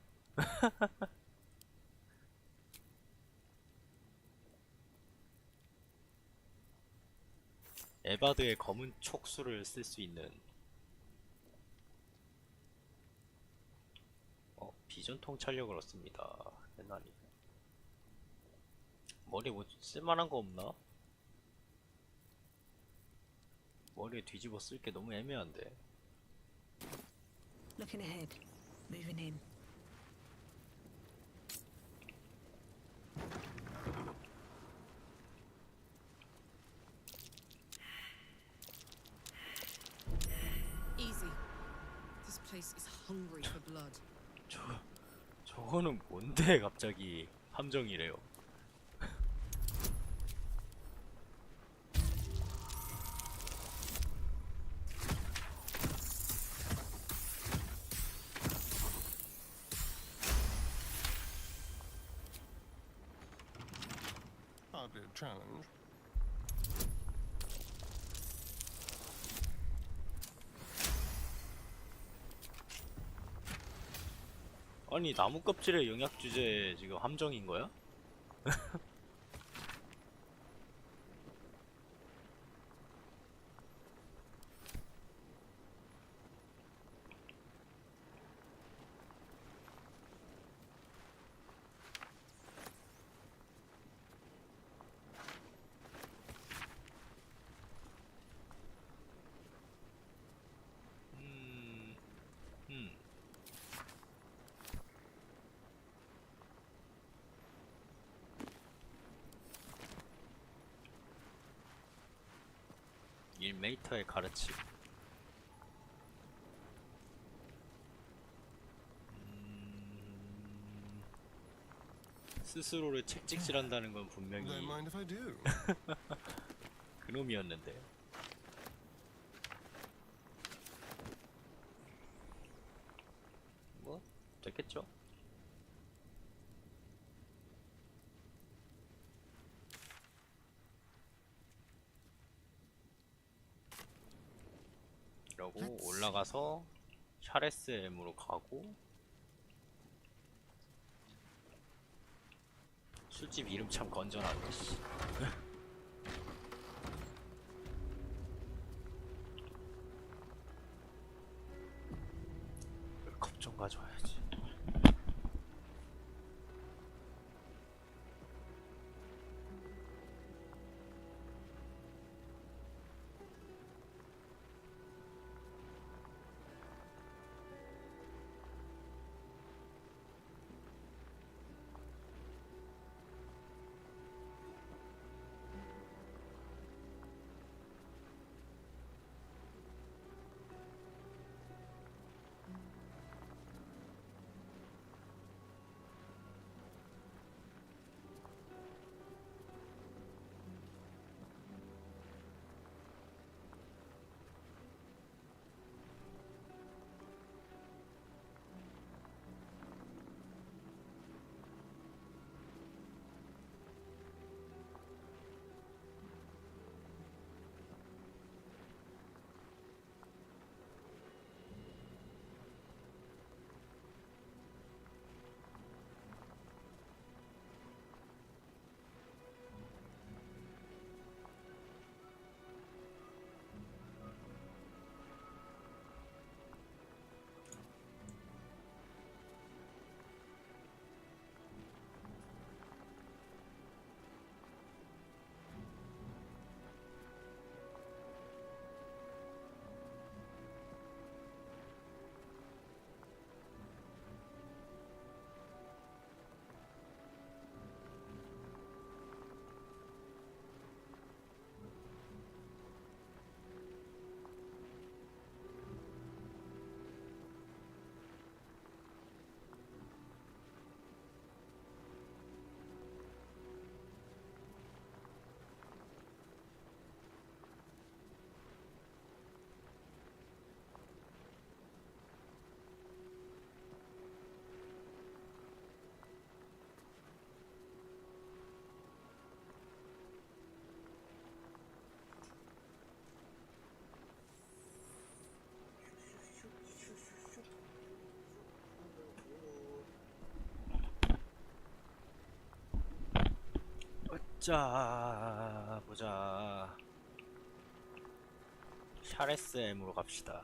에바드의 검은 촉수를 쓸 수 있는 비전 통찰력을 얻습니다. 옛날에 머리 뭐 쓸만한 거 없나? 머리에 뒤집어 쓸 게 너무 애매한데. Looking ahead, moving in. Easy. This place is hungry for blood. 저거는 뭔데 갑자기 함정이래요. Hardly a challenge. 아니 나무 껍질의 영약 주제 지금 함정인 거야? 일메이터의 가르침. 스스로를 책찍질한다는 건 분명히 Don't mind if I do. 그놈이었는데. 뭐 됐겠죠? 이러고 올라가서 샤레스엠으로 가고 술집 이름 참 건전하네. 씨. 컵 좀 가져와야지. 자 보자. 샤레스엠으로 갑시다.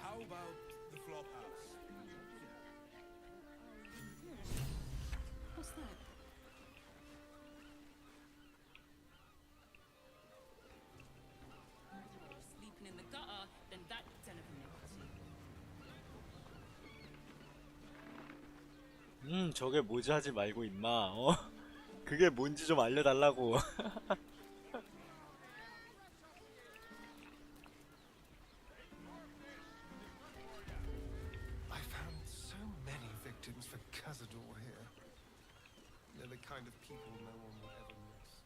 How about the flop house? What's that? Sleeping in the gutter, then that's 저게 뭐지 하지 말고 임마. 그게 뭔지 좀 알려달라고. I found so many victims for Cazador here. They're the kind of people no one would ever miss.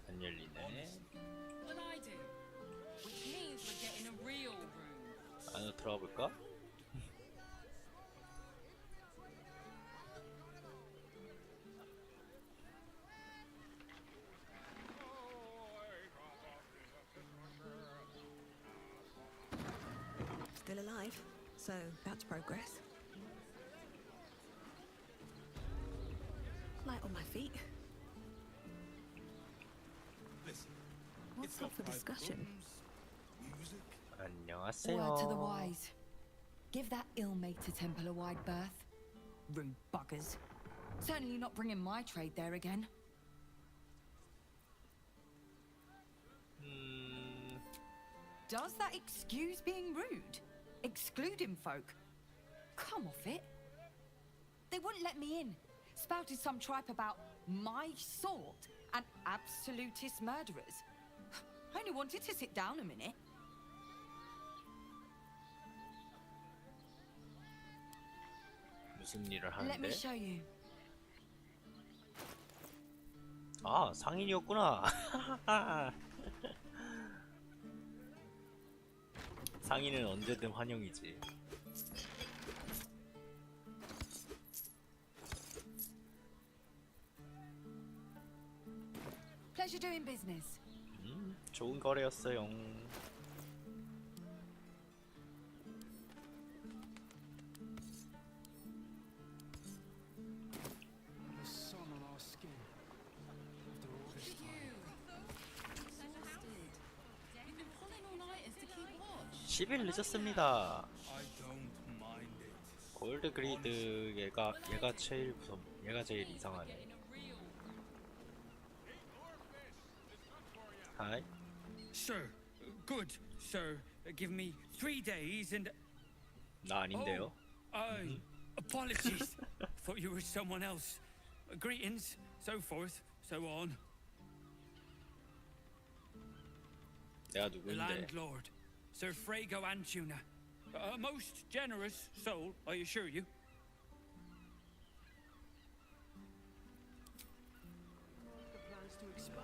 안 열리네. what I do. Which means we're getting a real room. 안으로 들어가 볼까? Still alive, so that's progress. Light on my feet. Listen, What's up for discussion? music. 안녕하세요. Word to the wise. Give that ill-mated temple a wide berth. Rude buggers. Certainly not bringing my trade there again. Does that excuse being rude? Excluding folk? Come off it. They wouldn't let me in. Spouted some tripe about my sort and absolutist murderers. I only wanted to sit down a minute. 무슨 일을 Let me 하는데? show you. 아, 상인이었구나. 상인은 언제든 환영이지. Pleasure doing business. 좋은 거래였어요. The sun on our skin. After all this time. You've been pulling all-nighters to keep watch. 10일 늦었습니다. I don't mind it. 골드 그리드 얘가 제일 이상하네. 하이. Sir, good, sir. Give me 3 days and... 나 아닌데요. Apologies. Thought you were someone else. Greetings, so forth, so on. 내가 The 누구인데? landlord, Sir Frago Antuna. A most generous soul, I assure you.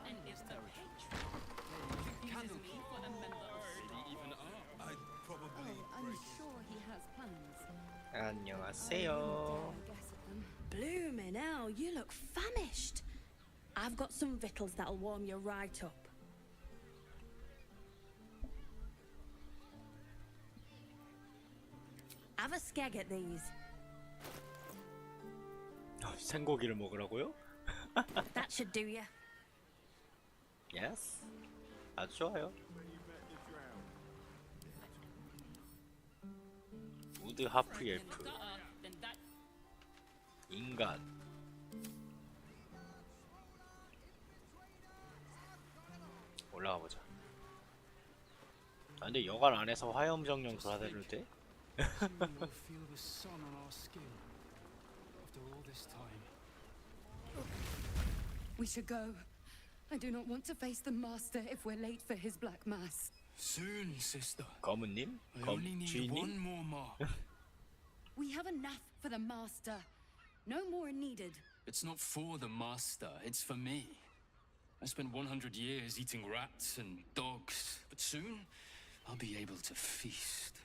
And if the patron refuses me for a member of I'd probably I'm sure he has plans. 안녕하세요. Bloomin' hell, you look famished. I've got some victuals that'll warm you right up. Have a skeg at these. 생고기를 먹으라고요? That should do you. Yes. 아주 좋아요. 우드 하프 엘프. 인간. 올라가 보자. 아, 근데 여관 안에서 화염정령 돌아다닐 때? Soon we'll feel the sun on our skin. After all this time. We should go. I do not want to face the master if we're late for his black mass. Soon, sister. 검은님? I only need 주인님? one more mark. We have enough for the master. No more needed. It's not for the master, it's for me. I spent 100 years eating rats and dogs, but soon I'll be able to feast.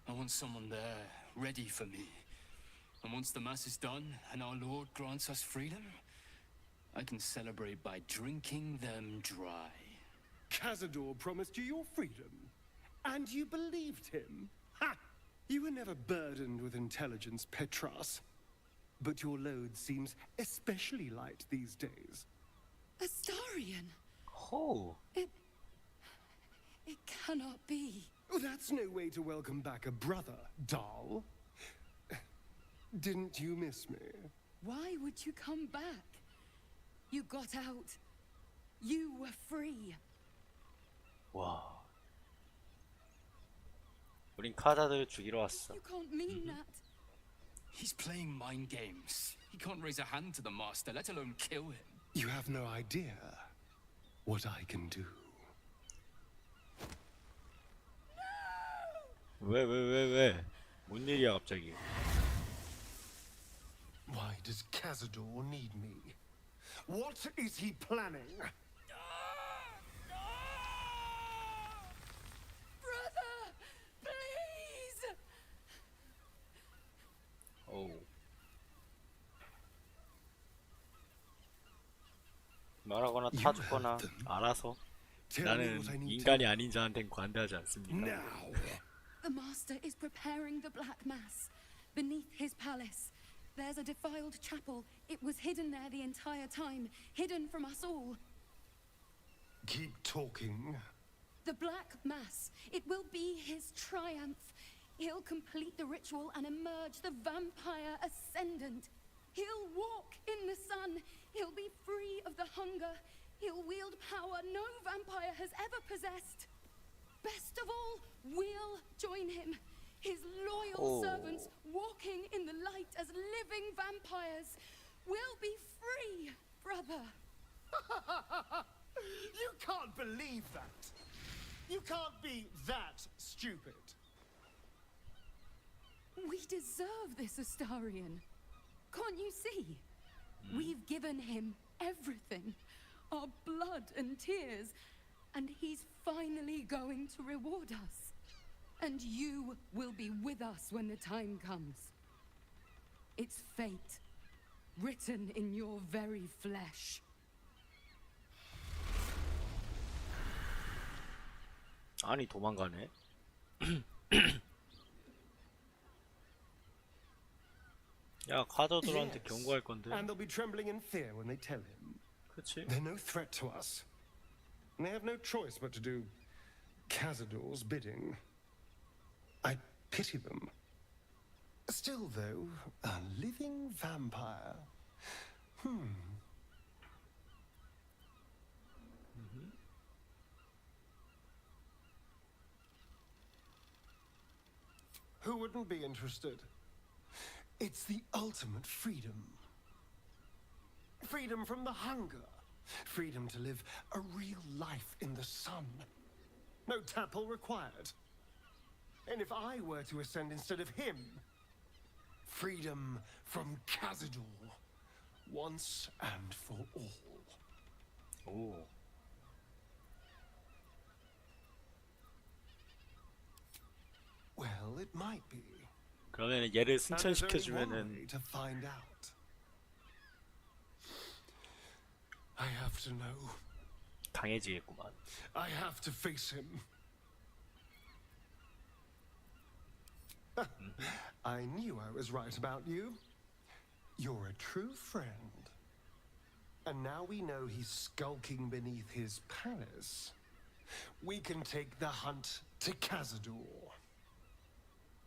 I want someone there, ready for me. And once the mass is done and our Lord grants us freedom, I can celebrate by drinking them dry. Cazador promised you your freedom, and you believed him. Ha! You were never burdened with intelligence, Petras. But your load seems especially light these days. Astarion! Oh. It cannot be. Oh, that's no way to welcome back a brother, doll. Didn't you miss me? Why would you come back? You got out. You were free. 와. 우린 카자들 죽이러 왔어. You can't mean that. He's playing mind games. He can't raise a hand to the master, let alone kill him. You have no idea what I can do. 왜? 뭔 일이야 갑자기? Why does Cazador need me? What is he planning? Brother, please. 오. 말하거나 타주거나 알아서. 나는 인간이 아닌 자한텐 관대하지 않습니다. The master is preparing the black mass beneath his palace. There's a defiled chapel. It was hidden there the entire time, hidden from us all. Keep talking. The black mass. It will be his triumph. He'll complete the ritual and emerge the vampire ascendant. He'll walk in the sun. He'll be free of the hunger. He'll wield power no vampire has ever possessed. Best of all, we'll join him. His loyal servants walking in the light as living vampires. We'll be free, brother. You can't believe that. You can't be that stupid. We deserve this, Astarion. Can't you see? We've given him everything. Our blood and tears. And he's finally going to reward us. And you will be with us when the time comes. It's fate, written in your very flesh. 아니 도망가네. 야 카더들한테 경고할 건데. And they'll be trembling in fear when they tell him. 그렇지. They're no threat to us. And they have no choice but to do Cazador's bidding. I pity them. Still, though, a living vampire. Who wouldn't be interested? It's the ultimate freedom. Freedom from the hunger. Freedom to live a real life in the sun. No temple required. And if I were to ascend instead of him, freedom from Cazador, once and for all. 오. Well, it might be. 그러면 얘를 And there's only one 승천시켜주면은 way to find out. I have to know. 강해지겠구만. I have to face him. I knew I was right about you. You're a true friend. And now we know he's skulking beneath his palace. We can take the hunt to Cazador.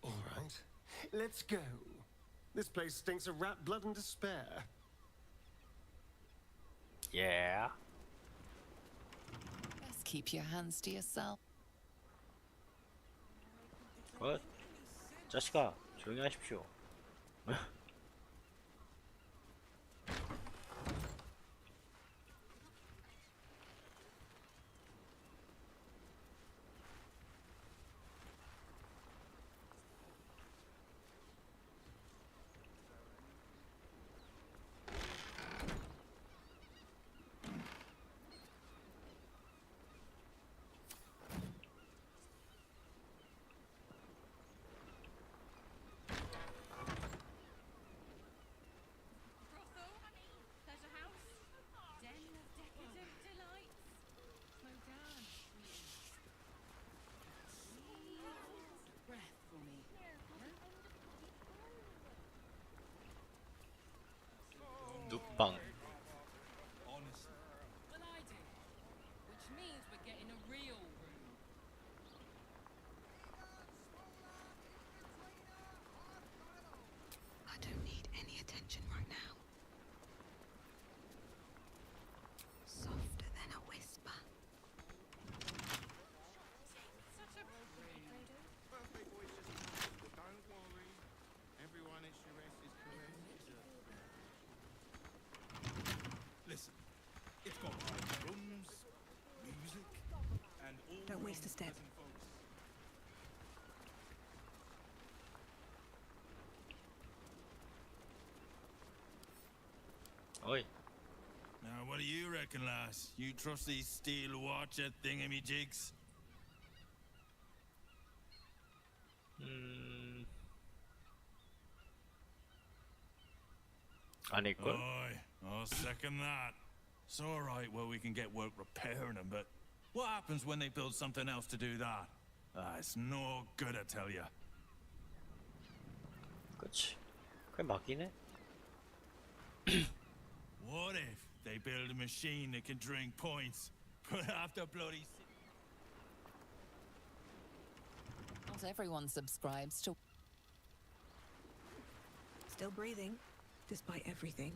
All right, let's go. This place stinks of rat blood and despair. Yeah. Best keep your hands to yourself. 자식아, 조용히 하십시오. 안방. Well, I do. Which means we're getting a real room. I don't need any attention right now. Softer than a whisper. Don't worry. Everyone at Shiraz is correct. Listen, it's got private rooms, music, and all. Don't waste a step. pleasant folks. Oi. Now, what do you reckon, lass? You trust these steel watcher thingamajigs? 아닐걸? Aye, I'll second that. It's all right where we can get work repairing them, but what happens when they build something else to do that? It's no good, I tell you. 그치. 그게 맞긴 해. What if they build a machine that can drink points, but after bloody... Not everyone subscribes to. Still breathing, despite everything.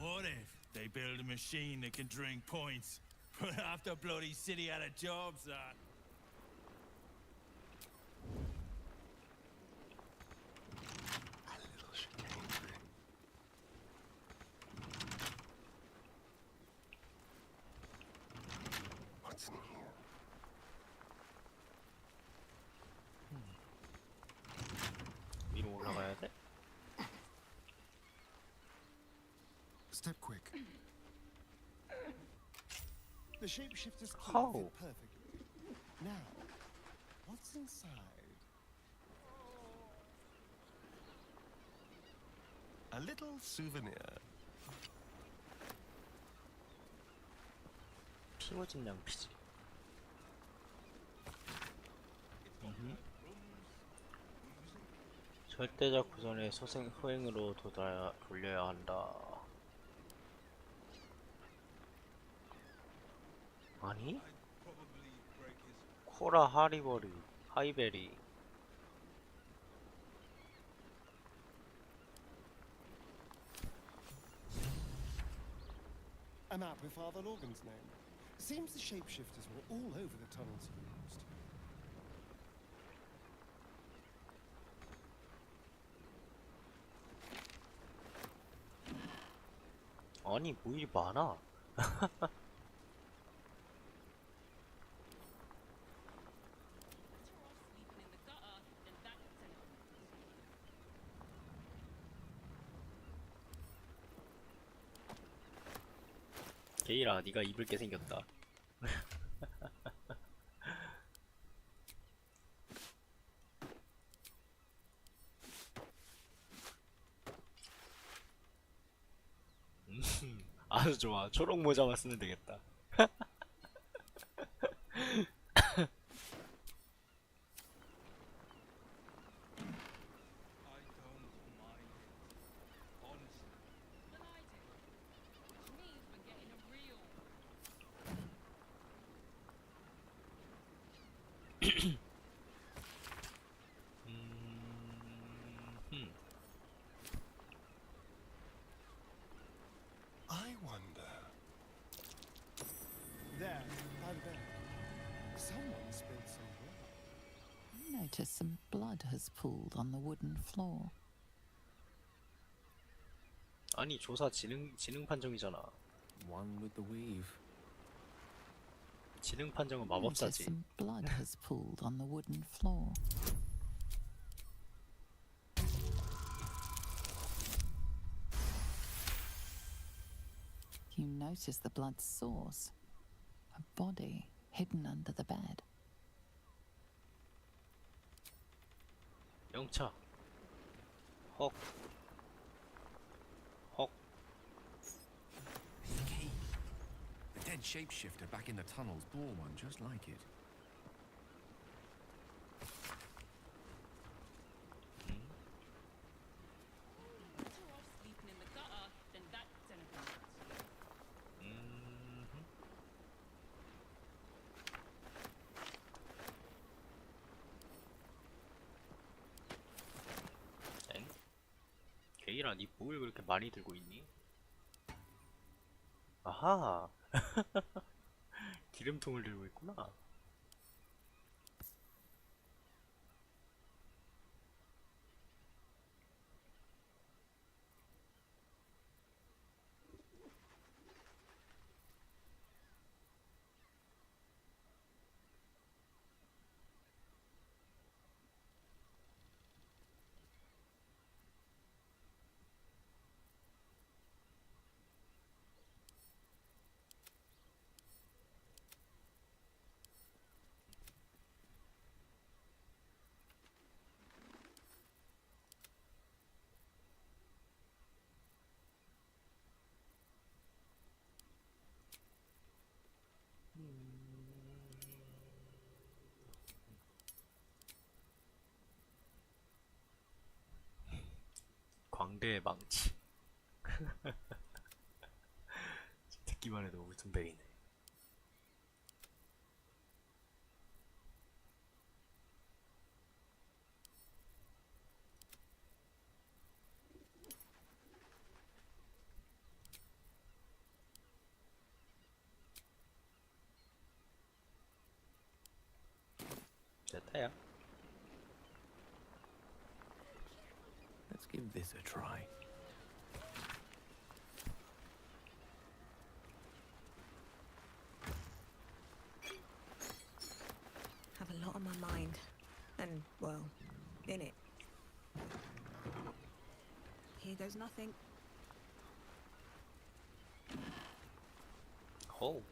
What if they build a machine that can drink points, but after bloody city out of jobs, that... What's in here? 위로 올라가야 돼? Step quick. The shapeshifter's key How? fit perfectly. Now, what's inside? A little souvenir. 피워진 양피지. 절대적 구선의 소행으로 돌려야 한다. 아니? 코라 하이베리. A map with Father Logan's name. Seems the shapeshifters were all over the tunnels he used. 아니 뭐 일이 많아. 게이라 네가 입을 게 생겼다. 아주 좋아. 초록 모자만 쓰면 되겠다. I wonder. There, by the bed. Someone spilled some blood. I notice some blood has pooled on the wooden floor. 아니 조사 지능 판정이잖아. One with the weave. 지능 판정은 I notice 마법사지. some blood has pooled on the wooden floor. You notice the blood's source. A body hidden under the bed. 영차. 헉. 헉. The key. The dead shapeshifter back in the tunnels bore one just like it. Sleeping in the gutter, then that 레이라, 니 뭘 그렇게 많이 들고 있니? 아하. 기름통을 들고 있구나. 광대의 망치. 듣기만 해도 웃음벨이네. 됐다야. Let's give this a try. Have a lot on my mind. And, well, in it. Here goes nothing. Oh.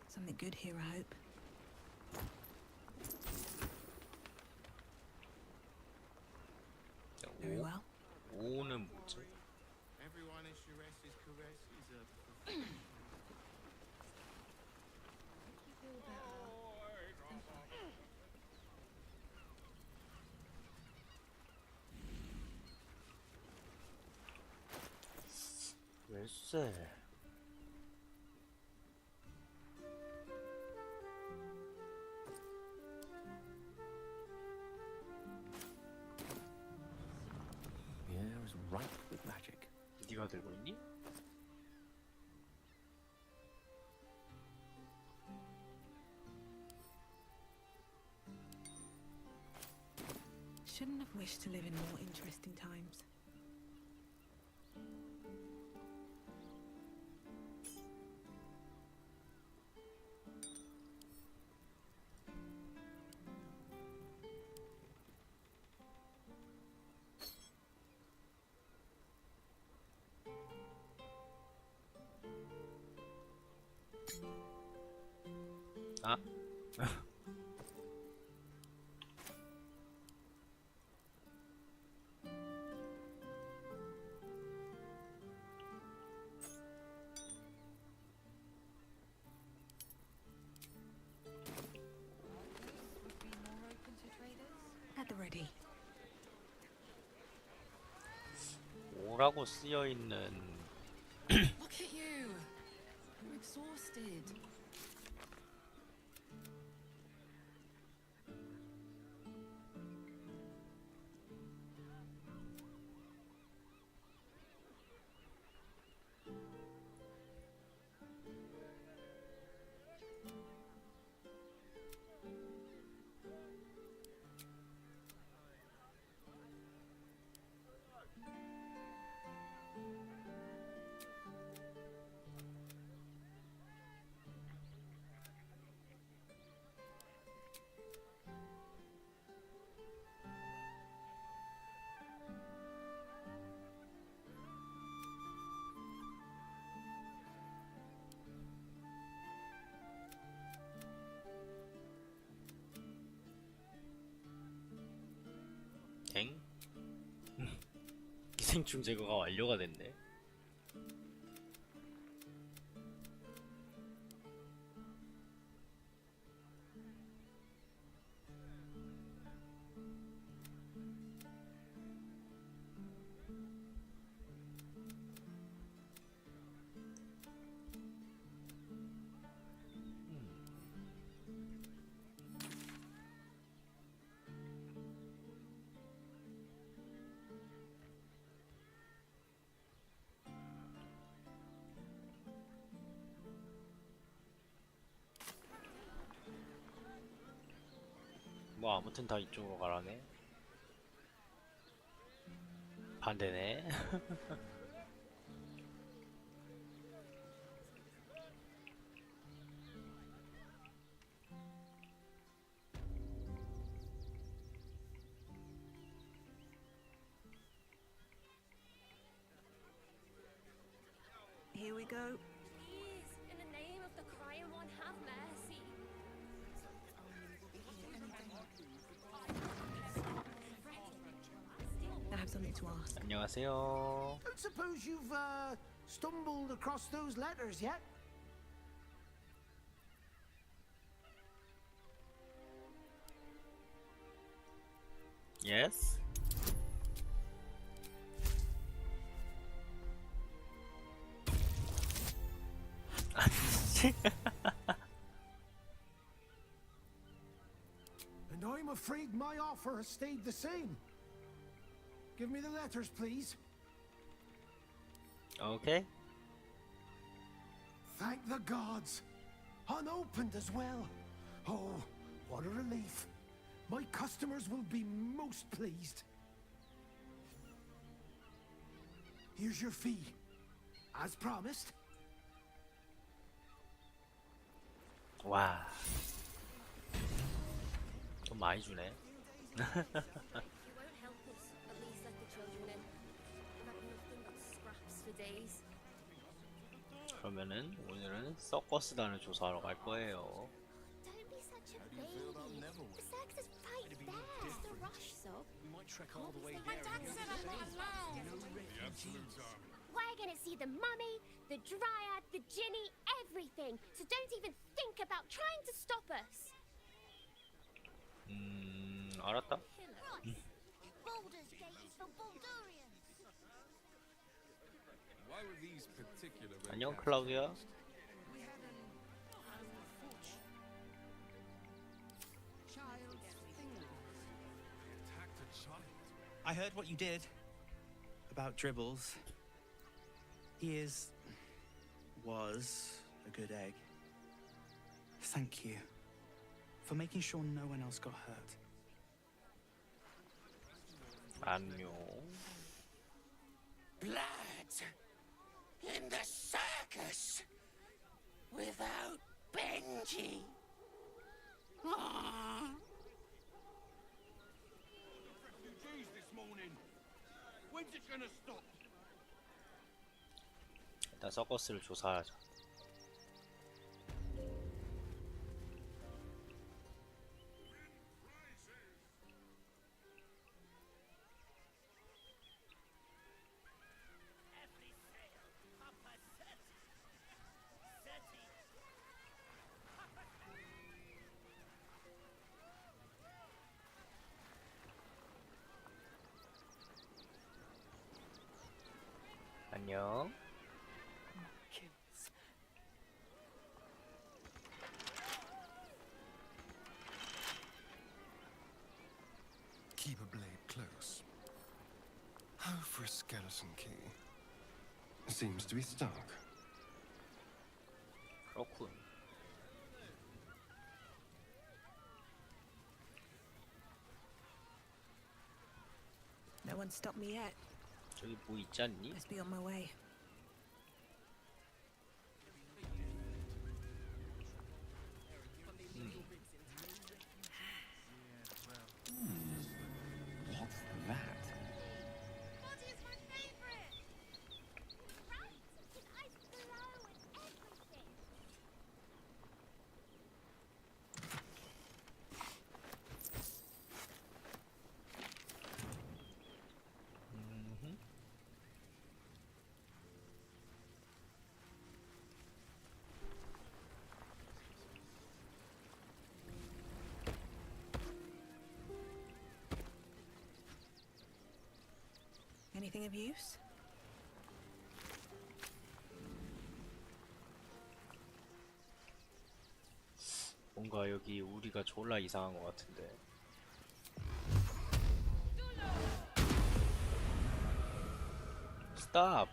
Something good here, I hope. Very well. 오는 뭐지? Everyone is Shire's caress is a 글쎄. The air is ripe with magic. 네가 들고 있니? Shouldn't have wished to live in more interesting times. 아. At the ready. 오라고 쓰여 있는 Look at you. I'm exhausted. 엥? 기생충 제거가 완료가 됐네. 뭐 아무튼 다 이쪽으로 가라네. 반대네. Here we go. Please, in the name of the crying one, have mercy. I have something to ask. 안녕하세요. Don't suppose you've stumbled across those letters yet? Yes. And I'm afraid my offer has stayed the same. Give me the letters, please. Okay. Thank the gods. Unopened as well. Oh, what a relief. My customers will be most pleased. Here's your fee. As promised. 와. 좀 많이 주네. You won't help us. At least let the children in. We've had nothing but scraps for days. 그러면은 오늘은 서커스단을 조사하러 갈 거예요. Don't be such a baby. The circus is right there. It's the rush, so. We might trek all the way My there. dad said I'm not allowed. The absolute army. We're gonna see the mummy, the dryad, the ginny, everything. So don't even think about trying to stop us. 알았다. Baldur's Gate is for Baldurians. Why were these particular red 안녕 caps 클라우디아. I heard what you did about Dribbles. He was a good egg. Thank you for making sure no one else got hurt. 안녕. Blood in the circus without Benji. Aww. Refugees this morning. When's it gonna stop? 일단 서커스를 조사하자. 안녕. Keep a blade close. How for a skeleton key? Seems to be stuck. 그렇군. No one stopped me yet. 저기 뭐 있지 않니? Must be on my way. What's that? Body is my favorite. Right? His eyes glow and everything. Anything of use? 뭔가 여기 우리가 졸라 이상한 것 같은데. 스탑.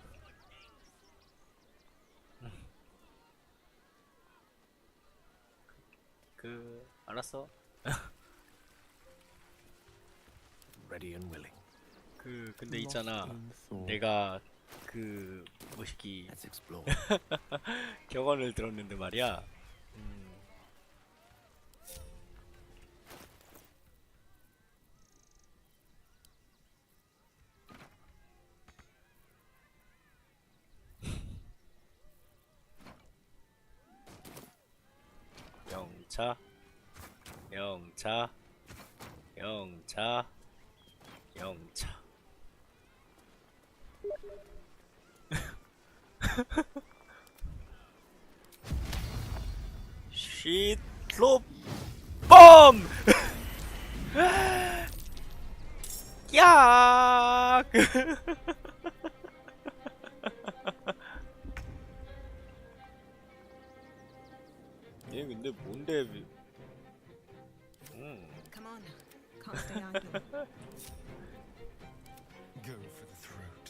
알았어. ready and willing. 근데 있잖아. 내가 그 뭐시기 Let's explore. 격언을 들었는데 말이야. 영차, 영차, 영차, 영차. 쉿로 bomb! 야! 얘 근데 뭔데? Come on, can't stay idle. Go for the throat.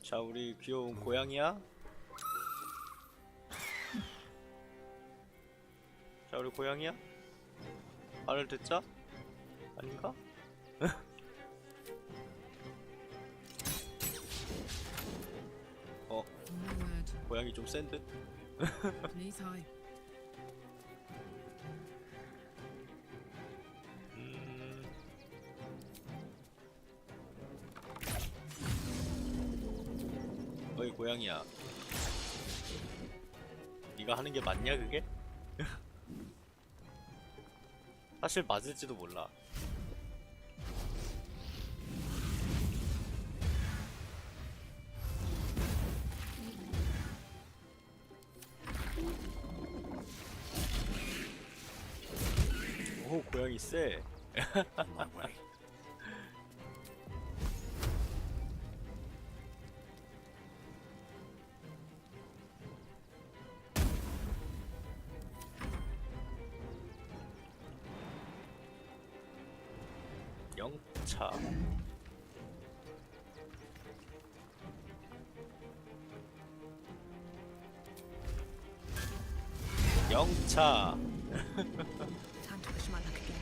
자, 우리 귀여운 고양이야. 자, 우리 고양이야. 말을 듣자. 아닌가? 고양이 좀 센 듯. Knees high. 어이 고양이야. 네가 하는 게 맞냐 그게? 사실 맞을지도 몰라. 오 고양이 쎄. 영차. 영차. Time to push my luck again.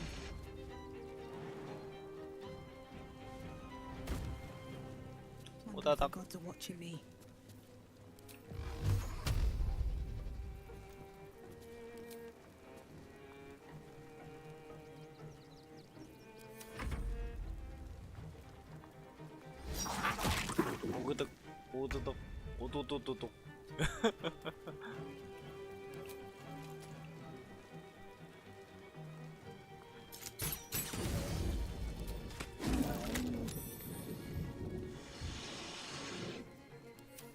Wonder if the 오다닥. gods are watching me. 오그득 오드득 오도도도독.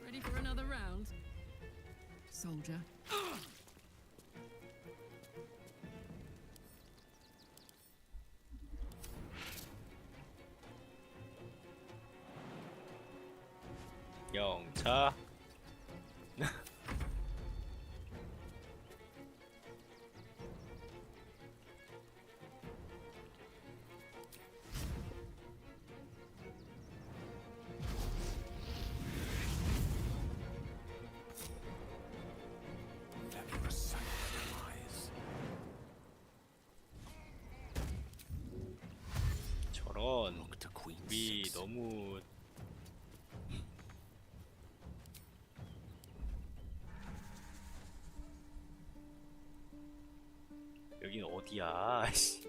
Ready for another round? Soldier. 영차. Let me recite your eyes. 저런 Look to Queen 우리 Six. 너무 여긴 어디야? 씨.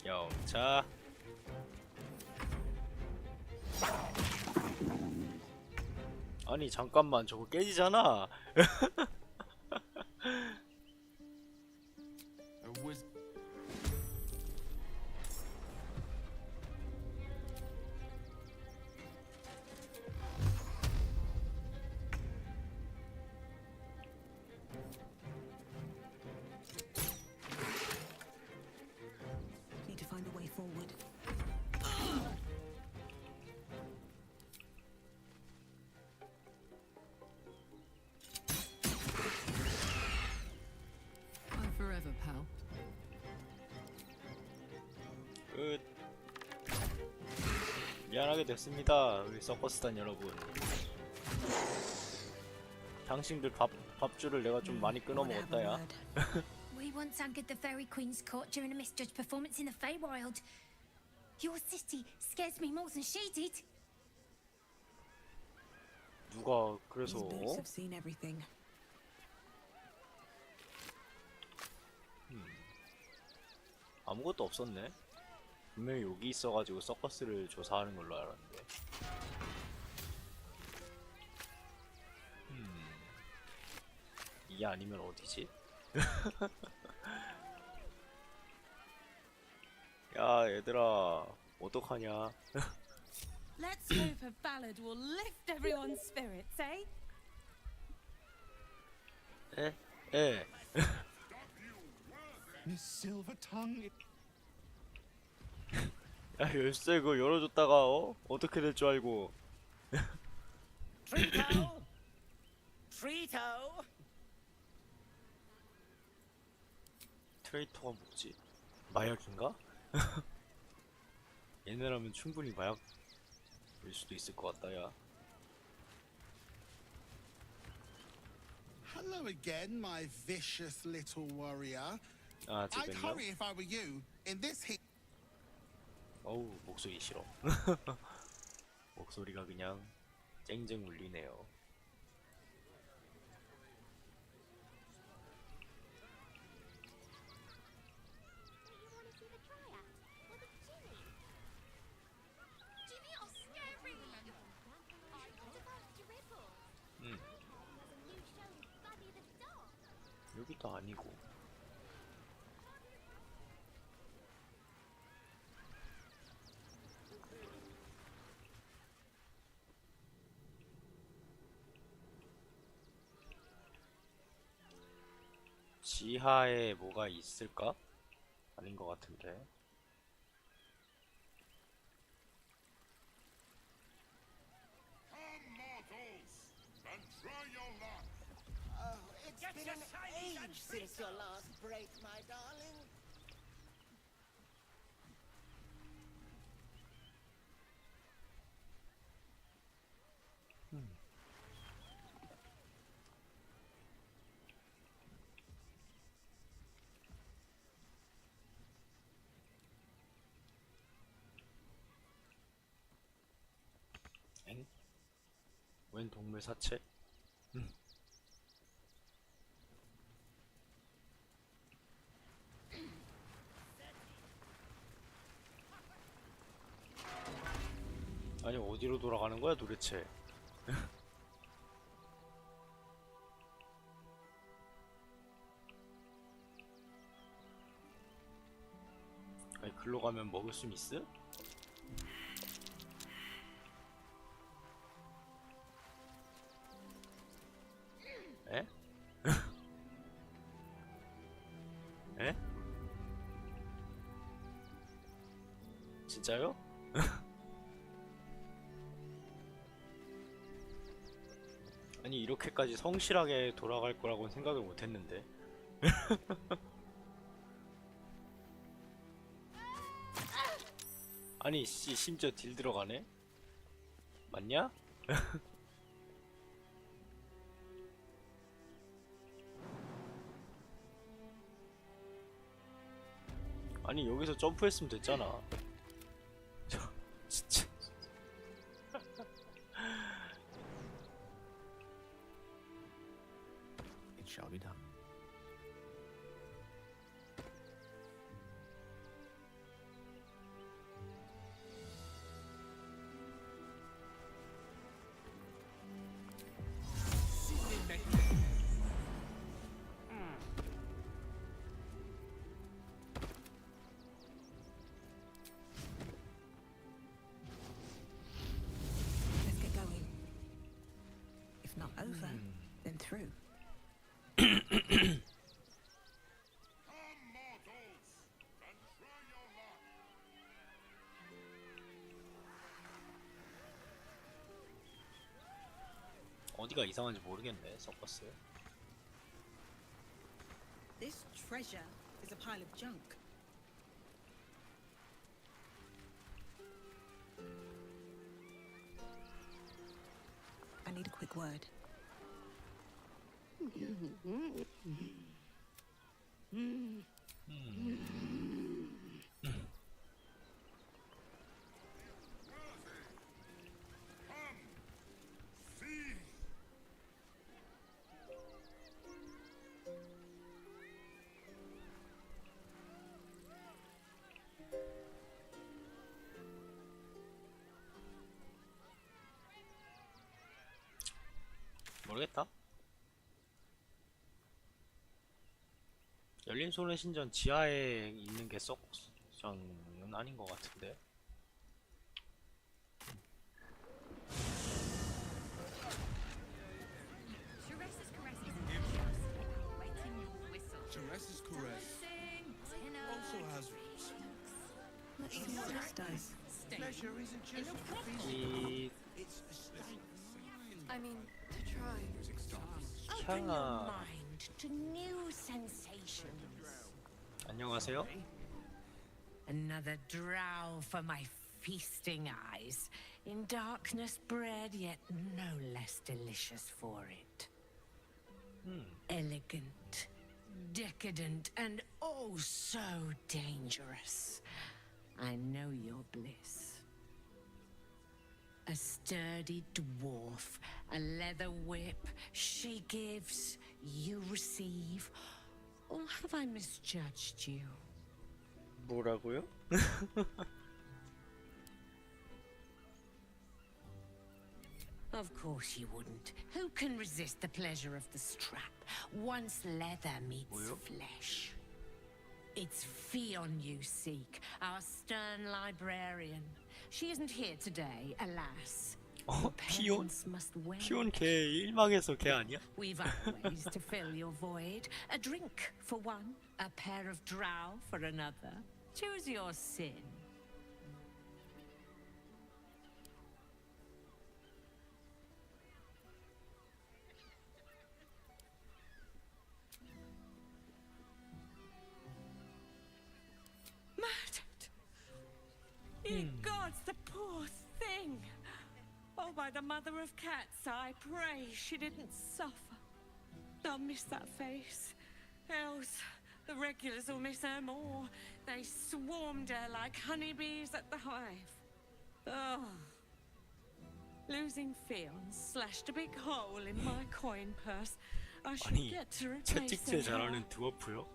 영차. 아니 잠깐만 저거 깨지잖아. Need to find a way forward. 끝. 미안하게 됐습니다, 우리 서커스단 여러분. 당신들 밥줄을 내가 좀 많이 끊어 먹었다야. We once anchored the Fairy Queen's court during a misjudged performance in the Feywild. Your city scares me more than she did. 누가 그래서 These boots have seen everything. 아무것도 없었네. 분명히 여기 있어가지고 서커스를 조사하는 걸로 알았는데. 이게 아니면 어디지? 야 얘들아 어떡하냐. Let's hope a ballad will lift everyone's spirits, eh? 에? Miss Silvertongue. 야 열쇠 그거 열어줬다가 어떻게 될 줄 알고. Trito! Trito! 트레이터가 뭐지? 마약인가? 얘네라면 충분히 마약일 수도 있을 것 같다. 야 Hello again, my vicious little warrior. 아 I'd 지금요? hurry if I were you. In this heat. 어우 목소리 싫어. 목소리가 그냥 쨍쨍 울리네요. 여기도 아니고. 지하에 뭐가 있을까? 아닌 것 같은데. Oh, it's been an age since your last break, my darling. 엥? 웬 동물 사체? 아니 어디로 돌아가는 거야 도대체? 아니 글로 가면 먹을 수 있어? 에? 에? 진짜요? 아니 이렇게까지 성실하게 돌아갈 거라고는 생각을 못했는데. 아니 씨 심지어 딜 들어가네? 맞냐? 아니 여기서 점프했으면 됐잖아. 저 진짜. It shall be done. Let's get going. If not over, then through. 어디가 이상한지 모르겠네 서커스. This treasure is a pile of junk. big word. 모르겠다. 열린 손의 신전 지하에 있는 게 썩전은 아닌 것 같은데. Teresa's caress also has roots. Let's see what this does. Pleasure isn't just 이 it's a state. I mean, to try. Open your 향아. mind to new sensations. 안녕하세요. Another drow for my feasting eyes. In darkness bred, yet no less delicious for it. Elegant, decadent, and oh so dangerous. I know your bliss. A sturdy dwarf, a leather whip, she gives, you receive. Or have I misjudged you? 뭐라고요? Of course you wouldn't. Who can resist the pleasure of the strap once leather meets 뭐요? flesh? It's Fionn you seek, our stern librarian. She isn't here today, alas. 피온? Must wait. 피온 걔 일막에서 걔 아니야? We've other ways to fill your void. A drink for one, a pair of drow for another. Choose your sin. Murdered! Ye gods, the poor thing! Oh, by the mother of cats, I pray she didn't suffer. I'll miss that face. Else, the regulars will miss her more. They swarmed her like honeybees at the hive. Oh. Losing Fionn slashed a big hole in my coin purse. I should 아니 get to replace 채찍질 her. 잘하는 드워프요?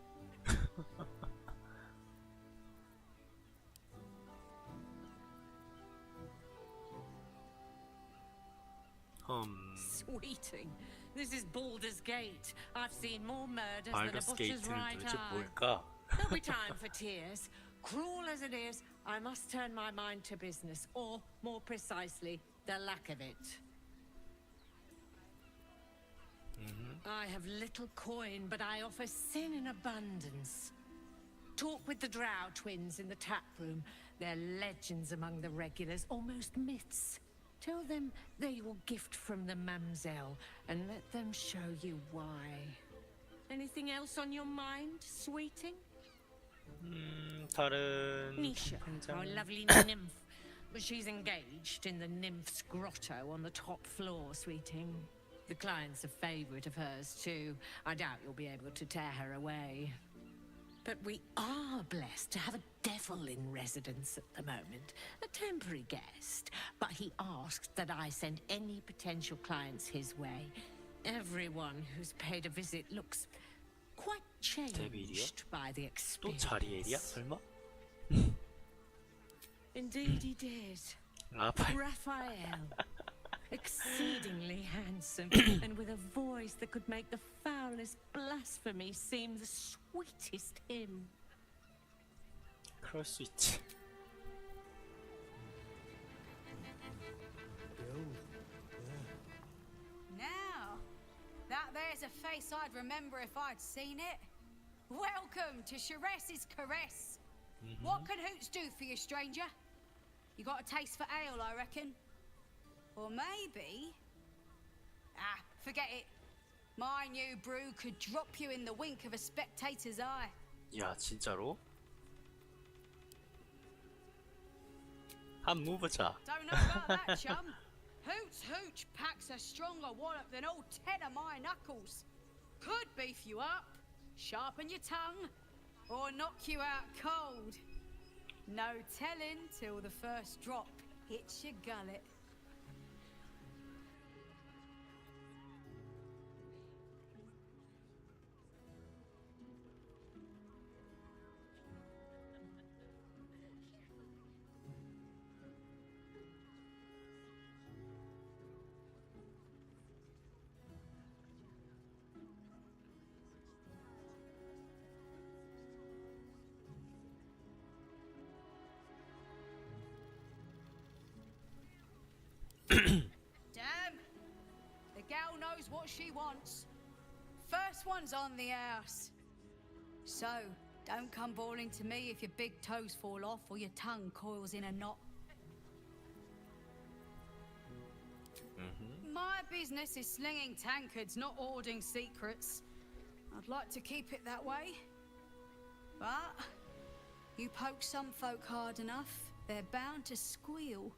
Sweeting. This is Baldur's Gate. I've seen more murders than a 발더스 butcher's 게이트는 right 도대체 eye. 뭘까? There'll be time for tears. Cruel as it is, I must turn my mind to business, or, more precisely, the lack of it. I have little coin, but I offer sin in abundance. Talk with the Drow twins in the tap room. They're legends among the regulars, almost myths. Tell them they're your gift from the Mamselle, and let them show you why. Anything else on your mind, sweeting? 다른 Nisha, our 팀장. lovely nymph. But she's engaged in the nymph's grotto on the top floor, sweeting. The client's a favorite of hers, too. I doubt you'll be able to tear her away. But we are blessed to have a devil in residence at the moment. A temporary guest. But he asked that I send any potential clients his way. Everyone who's paid a visit looks quite changed by the 또 experience. 자리엘이야? 설마? Indeed he did. 라파엘. Raphael. Exceedingly handsome, and with a voice that could make the foulest blasphemy seem the sweetest hymn. 그럴 수 있지. Now, that there's a face I'd remember if I'd seen it. Welcome to Sharess's Caress. What can Hoots do for you, stranger? You got a taste for ale, I reckon. Or maybe... Ah, forget it. My new brew could drop you in the wink of a spectator's eye. 야 진짜로? 한번 먹어보자. Don't know about that, chum. Hoots Hooch packs a stronger wallop than all 10 of my knuckles. Could beef you up, sharpen your tongue, or knock you out cold. No telling till the first drop hits your gullet. Damn! The gal knows what she wants. First one's on the house. So, don't come bawling to me if your big toes fall off or your tongue coils in a knot. My business is slinging tankards, not hoarding secrets. I'd like to keep it that way. But you poke some folk hard enough, they're bound to squeal.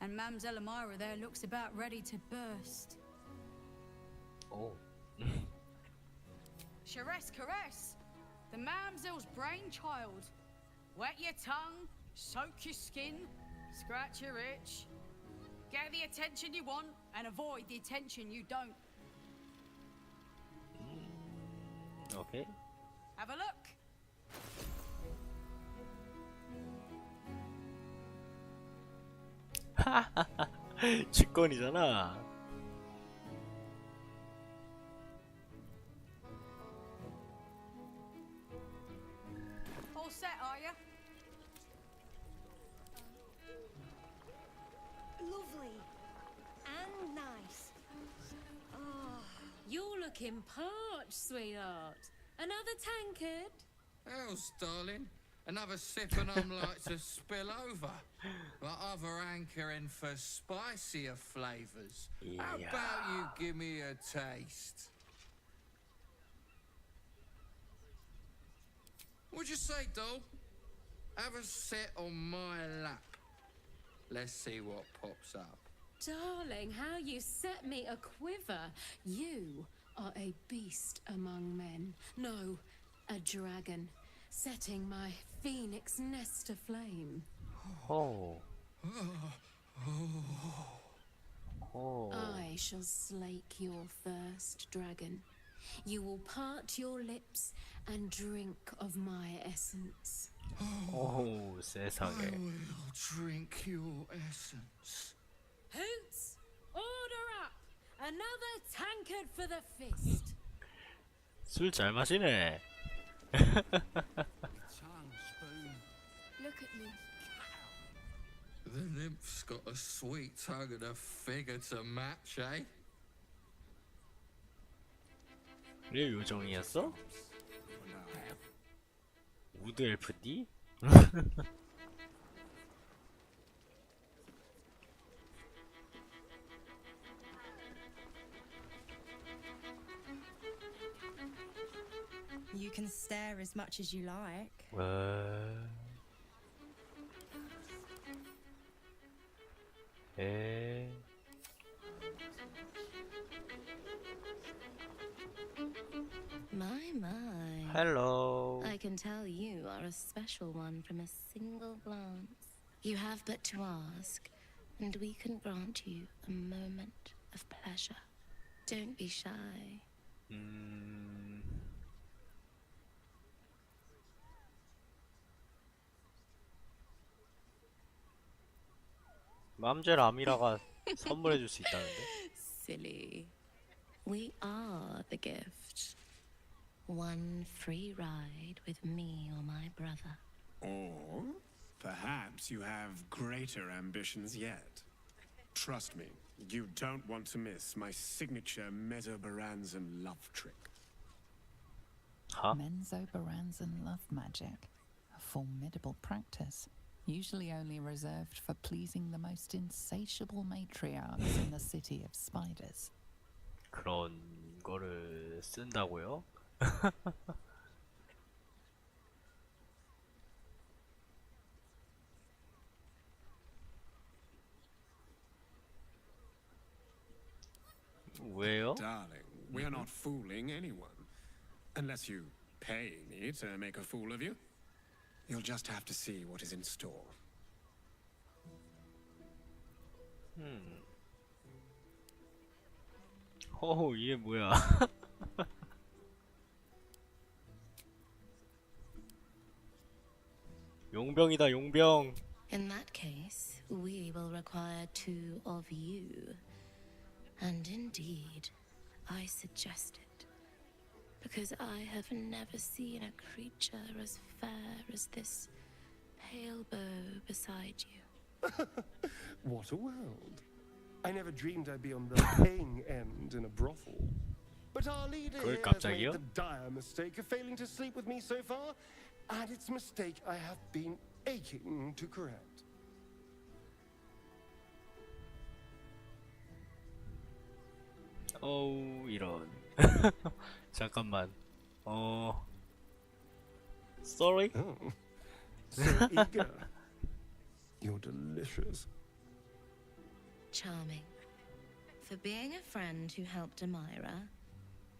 And Mamselle Elmira there looks about ready to burst. Oh. Caress, caress. The Mamselle's brainchild. Wet your tongue, soak your skin, scratch your itch. Get the attention you want and avoid the attention you don't. Okay. Have a look. 직권이잖아. All set, are you? Lovely. And nice. Oh, you're looking parched, sweetheart. Another tankard? Else, darling. Another sip and I'm like to spill over. Like other hankering for spicier flavours. How about you give me a taste? What'd you say, doll? Have a sit on my lap. Let's see what pops up. Darling, how you set me a quiver. You are a beast among men. No, a dragon. Setting my phoenix nest aflame. Oh. Oh. I shall slake your thirst, dragon. You will part your lips and drink of my essence. Oh, I 세상에. will drink your essence. Hoots, order up! Another tankard for the feast. 술 잘 마시네. Look at me. The nymph's got a sweet tongue and a figure to match, eh? 그래 요정이었어? 우드 엘프디? You can stare as much as you like. My. Hello. I can tell you are a special one from a single glance. You have but to ask, and we can grant you a moment of pleasure. Don't be shy. 맘젤 아미라가 선물해줄 수 있다는데? Silly. We are the gift. One free ride with me or my brother. Or perhaps you have greater ambitions yet. Trust me, you don't want to miss my signature Mesobaranzan love trick. Menzoberranzan love magic. A formidable practice. Usually only reserved for pleasing the most insatiable matriarchs in the city of spiders. 그런 거를 쓴다고요? 왜요? Darling, we are not fooling anyone. Unless you pay me to make a fool of you. You'll just have to see what is in store. 어우, 이게 뭐야? 용병이다, 용병. In that case, we will require 2 of you. And indeed, I suggest it. Because I have never seen a creature as fair as this pale bow beside you. What a world. I never dreamed I'd be on the paying end in a brothel. But our leader here has made the dire mistake of failing to sleep with me so far, and it's a mistake I have been aching to correct. 어우, 이런. 잠깐만. Sorry? Oh, so eager. You're delicious. Charming. For being a friend who helped Amira,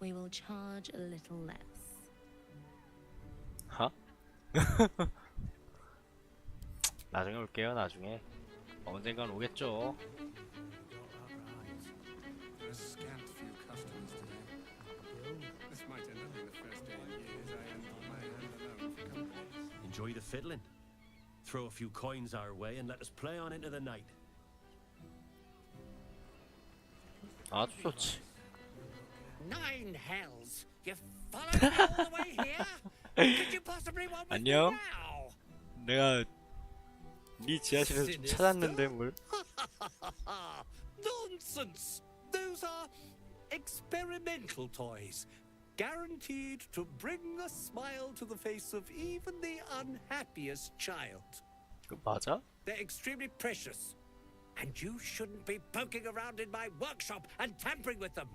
we will charge a little less. 하? 나중에 올게요, 나중에. 언젠간 오겠죠. A scant few customers today. This might end up being the first day in years I end my hand alone for company. Enjoy the fiddling. Throw a few coins our way and let us play on into the night. 아주 좋지. 9 hells! You followed me all the way here? Could you possibly want me 안녕. now? 내가 네 지하실에서 좀 찾았는데 뭘? Nonsense! Those are experimental toys, guaranteed to bring a smile to the face of even the unhappiest child. 그 맞아? They're extremely precious, and you shouldn't be poking around in my workshop and tampering with them.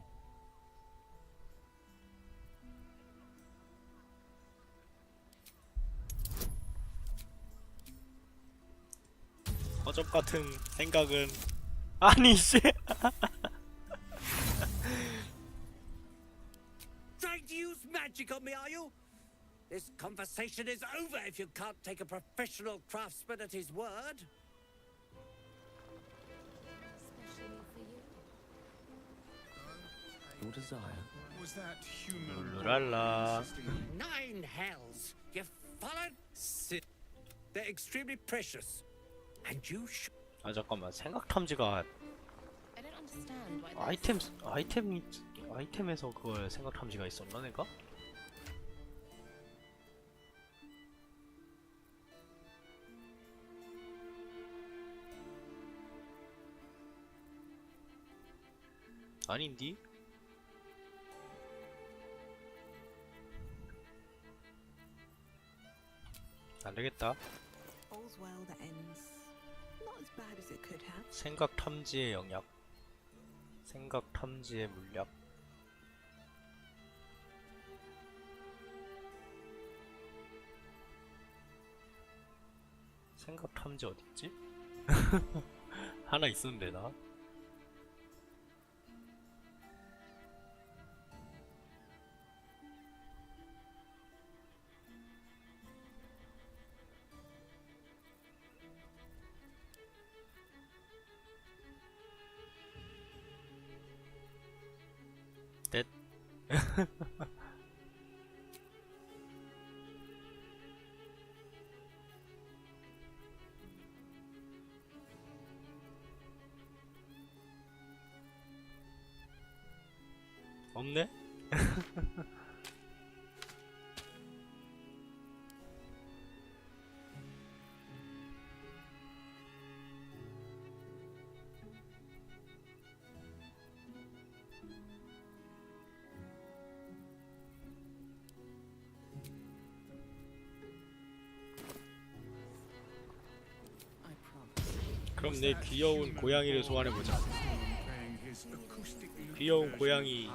허접 같은 생각은 아니 씨. Trying to use magic on me, are you? This conversation is over if you can't take a professional craftsman at his word. Your desire. Was that human? 룰랄라. 9 hells! You followed? They're extremely precious, and you should. 아 잠깐만, 생각 탐지가 I don't understand why 아이템에서 그걸 생각 탐지가 있었나 내가? 아닌디? 안 되겠다. All's well that ends. Not as bad as it could have. 생각 탐지의 영역. 생각 탐지의 물약. 생각 탐지 어딨지? 하나 있었는데 나. 넷. 없네? 그럼 내 귀여운 고양이를 소환해보자. 귀여운 고양이.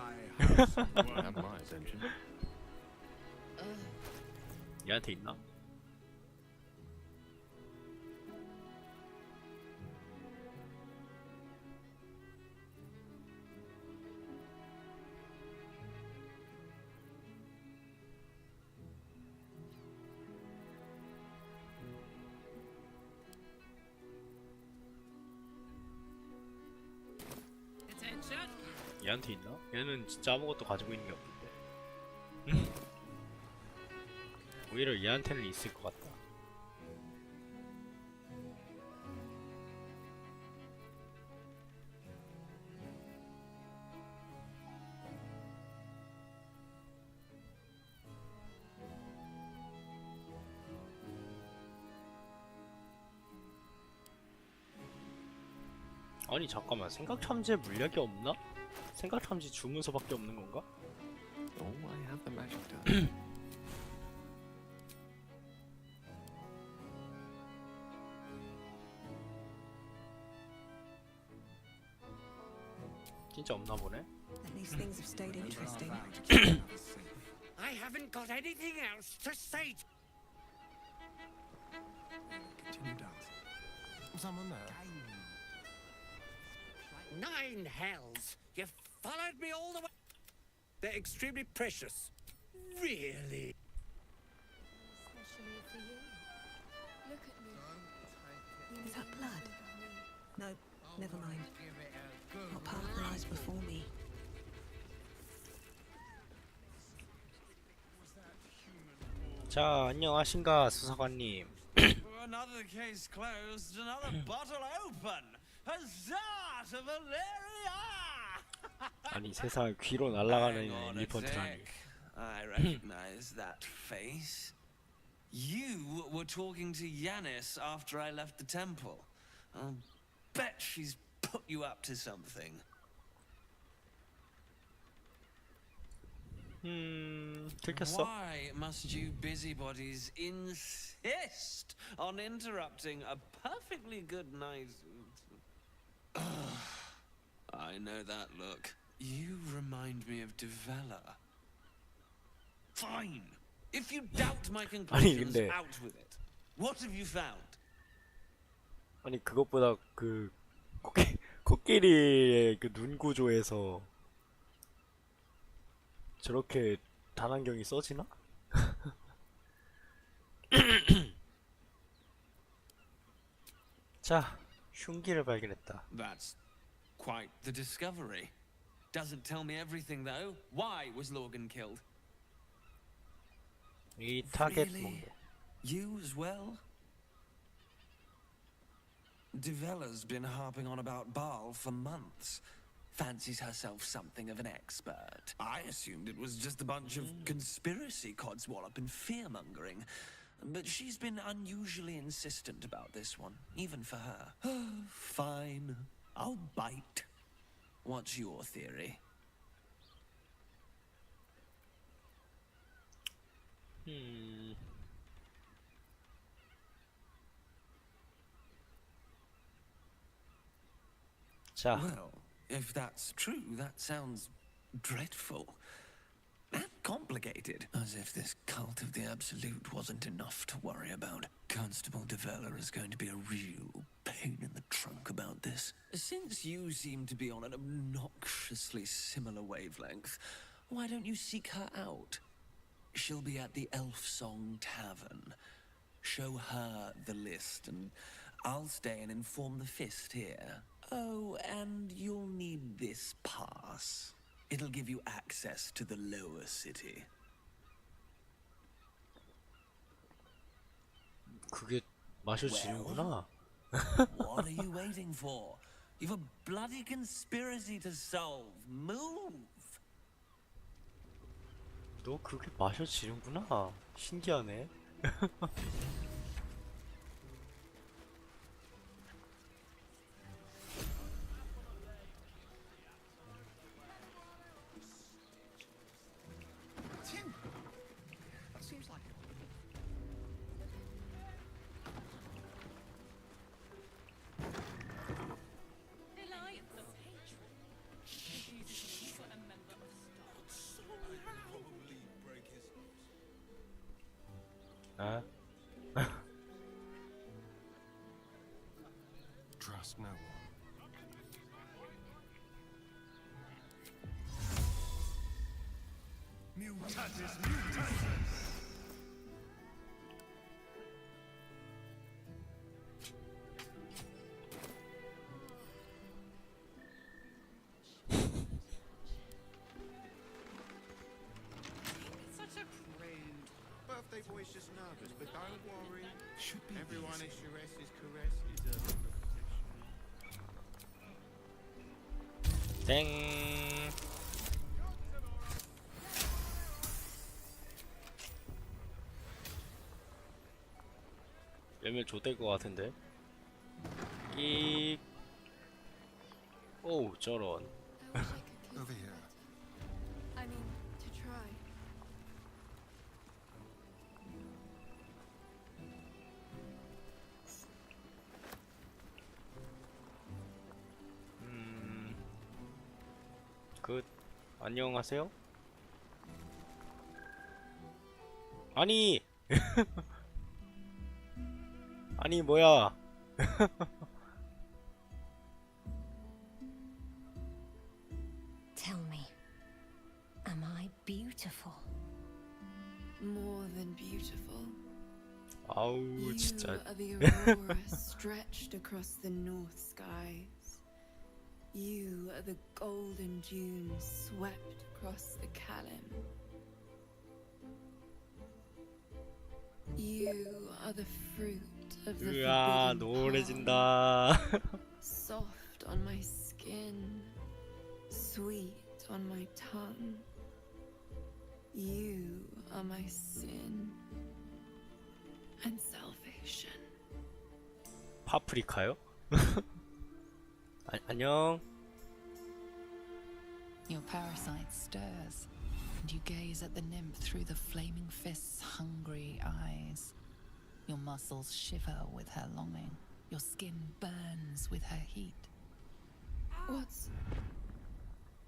얘한테 있나? 얘한테 있나? 얘는 진짜 아무것도 가지고 있는 게 없는데. 오히려 얘한테는 있을 것 같다. 아니 잠깐만, 생각참지에 물약이 없나? 생각참지 주문서밖에 없는 건가? Oh, I have the magic done. 진짜 없나 보네. At least things have stayed interesting. I haven't got anything else to say. Continue dancing. Someone there? 9 hells! You've followed me all the way. They're extremely precious. Really? Especially for you. Look at me. Is that blood? No, never mind. Not part of the lies before me. 자, 안녕하신가 수사관님. Another case closed, another bottle open. Huzzah to Valeria! 아니 세상 귀로 날아가는 Hang on a 리포트라니. sec. I recognize that face. You were talking to Yanis after I left the temple. I'll bet she's put you up to something. 들켰어? Why must you busybodies insist on interrupting a perfectly good night? I know that look. You remind me of Devella. Fine. If you doubt my conclusions, 근데- out with it. What have you found? 아니 그것보다 그 코끼리의 그 눈 구조에서 저렇게 단안경이 써지나? 자, 흉기를 발견했다. That's quite the discovery. Doesn't tell me everything though. Why was Logan killed? 이 타겟 Really? 뭔데? You as well? Devella's been harping on about Baal for months. Fancies herself something of an expert. I assumed it was just a bunch of conspiracy codswallop and fear-mongering. But she's been unusually insistent about this one, even for her. Fine. I'll bite. What's your theory? 자, Well, if that's true, that sounds dreadful. And complicated. As if this cult of the Absolute wasn't enough to worry about. Constable Devella is going to be a real pain in the trunk about this. Since you seem to be on an obnoxiously similar wavelength, why don't you seek her out? She'll be at the Elf Song Tavern. Show her the list, and I'll stay and inform the Fist here. Oh, and you'll need this pass. It'll give you access to the lower city. 그게 마셔지는구나. What are you waiting for? You've a bloody conspiracy to solve. Move! 너 그게 마셔지는구나. 신기하네. Tim! That seems like it. 아? Trust no one. Mutatis mutandis! should be Everyone easy. is Shire's caress deserves protection. 땡. 열면 좆될 것 같은데. 끽. 오우 저런. Over here. I mean, to try. 굿. 안녕하세요. 아니. 아니 뭐야. Tell me, am I beautiful? More than beautiful. 아우 You 진짜. are the aurora stretched across the north skies. You are the golden dunes swept across the Kalim. You are the fruit of the 으아 forbidden 노래진다. soft on my skin, sweet on my tongue. You are my sin and salvation. 파프리카요? 안녕. Your parasite stirs, and you gaze at the nymph through the flaming fist's hungry eyes. Your muscles shiver with her longing. Your skin burns with her heat.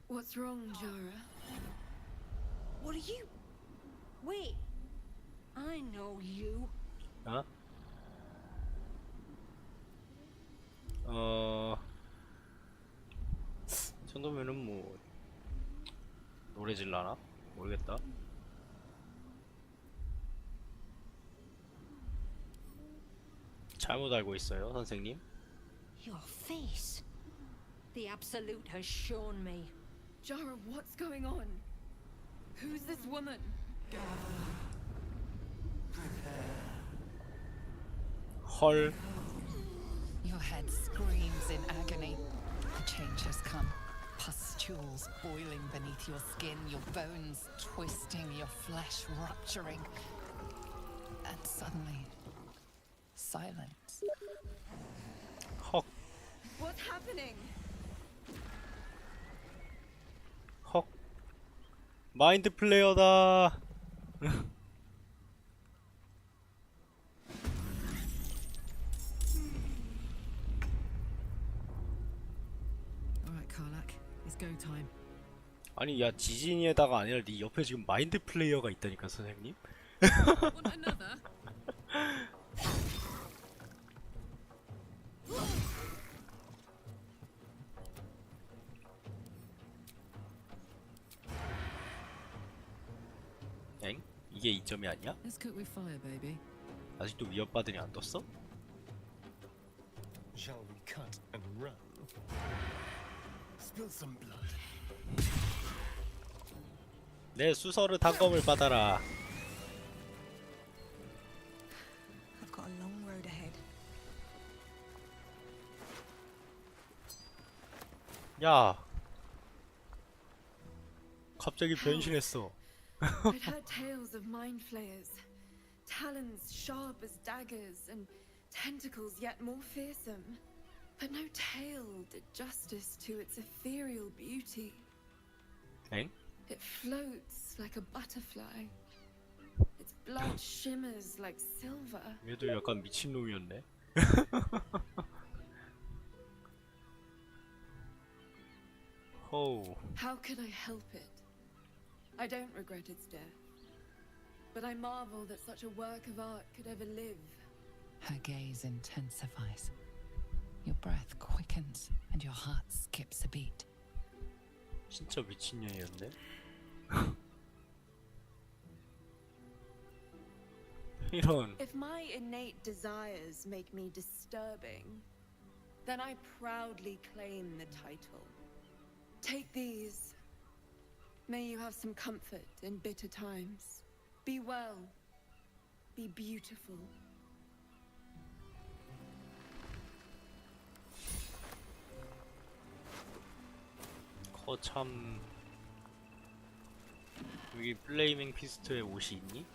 What's wrong, Jara? What are you? Wait, I know you. 이 정도면은 뭐 노래 질라나? 모르겠다. 잘못 알고 있어요, 선생님. Your face. The Absolute has shown me. Jara, what's going on? Who's this woman? 헐. Your head screams in agony. The change has come. Pustules boiling beneath your skin, your bones twisting, your flesh rupturing. And suddenly, silence. 헉. What's happening? 헉. 마인드 플레이어다. Alright, Karlak, it's go time. 아니 야 지진이에다가 아니라 네 옆에 지금 마인드 플레이어가 있다니까 선생님. Want another? 엥? 이게 이점이 아니야? Let's cook with fire, baby. 아직도 위협받으니 안 떴어? Shall we cut and run? Spill some blood. 내 수서르 단검을 받아라. I've got a long road ahead. 야. 갑자기 변신했어. I'd heard tales of mind flayers, talons sharp as daggers, and tentacles yet more fearsome. But no tale did justice to its ethereal beauty. 엥? It floats like a butterfly. Its blood shimmers like silver. 얘도 약간 미친놈이었네. 호우. How could I help it? I don't regret its death. But I marvel that such a work of art could ever live. Her gaze intensifies. Your breath quickens and your heart skips a beat. 진짜 미친년이었네. 이런. If my innate desires make me disturbing, then I proudly claim the title. Take these. May you have some comfort in bitter times. Be well. Be beautiful. 참 여기 플레이밍 피스트의 옷이 있니?